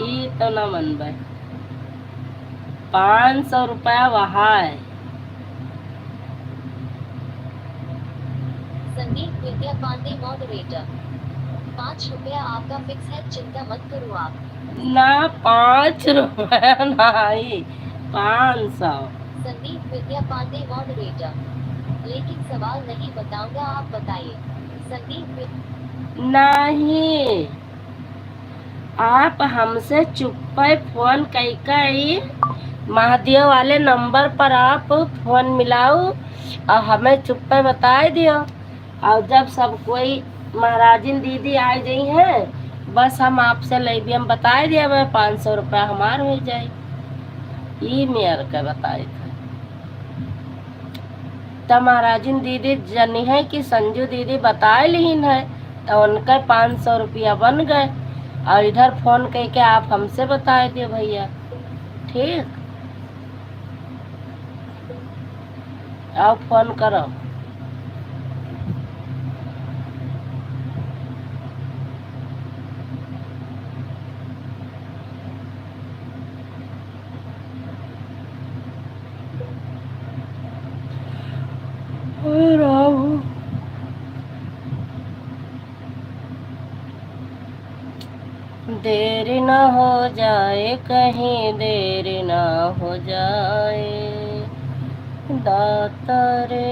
ई तो न मनबे। 500 रुपया वहाँ है। संदीप विद्या पांडे मॉडरेटर। 5 रुपया आपका फिक्स है, चिंता मत करो आप। ना 5 रुपया नहीं, 500। संदीप विद्या पांडे मॉडरेटर। लेकिन सवाल नहीं बताऊंगा, आप बताइए। संदीप नहीं, आप हमसे चुप्पे फोन कई महादेव वाले नंबर पर आप फोन मिलाओ और हमें चुप्पे बता दियो, और जब सब कोई महाराजिन दीदी आ गई हैं, बस हम आपसे लैबी हम बता दिया, मैं 500 रुपया हमार हो जाए। ये मेयर के बताए थे तो महाराजिन दीदी जनी है कि संजू दीदी बताए लीन है, तो उनका 500 रुपया बन गए, और इधर फोन करके आप हमसे बताए दिए भैया, ठीक। आओ फोन करो। देर न हो जाए कहीं, देर न हो जाए दाता रे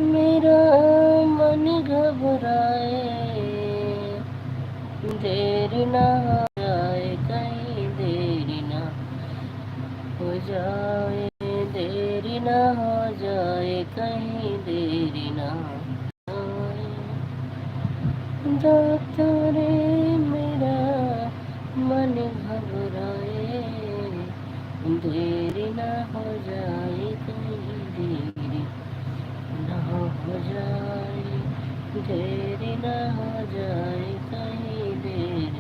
मेरा मन घबराए, देर न हो जाए कहीं, देर न हो जाए, देर न हो जाए कहीं, देर न हो जाए दाता रे मेरा मन घबराए, देर न हो जाए कहीं, देर न हो जाए, देर न हो जाए कहीं, देर।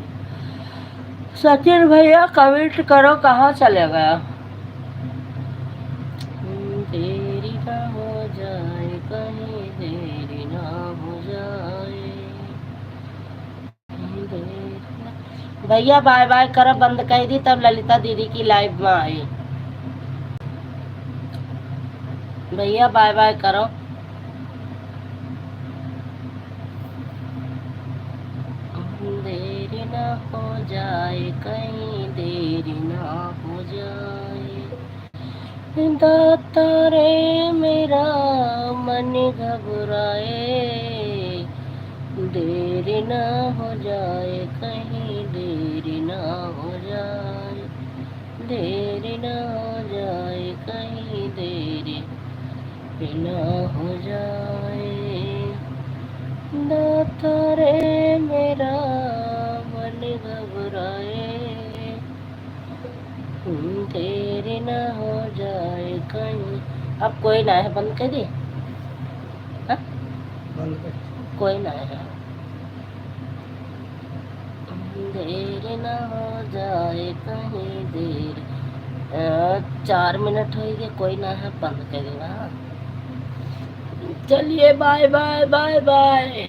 सचिन भैया कमेंट करो कहाँ चले गया। देरी न हो जाए कहीं, देरी न हो जाए, भैया बाय बाय करो, बंद कर दी तब ललिता दीदी की लाइव में आई। भैया बाय बाय करो। देरी न हो जाए कहीं, देरी न हो जाए दाता रे मेरा मन घबराए, देर न हो जाए कहीं, देर न हो जाए, देर न हो जाए कहीं, देर न हो जाए दाता रे मेरा मन घबराए, देर न हो जाए कहीं। अब कोई ना है, बंद कर दी। हाँ? कोई ना है, देर न हो जाए कहीं, देर 4 मिनट हो गए, कोई ना है, बंद कर देना। चलिए बाय बाय बाय बाय।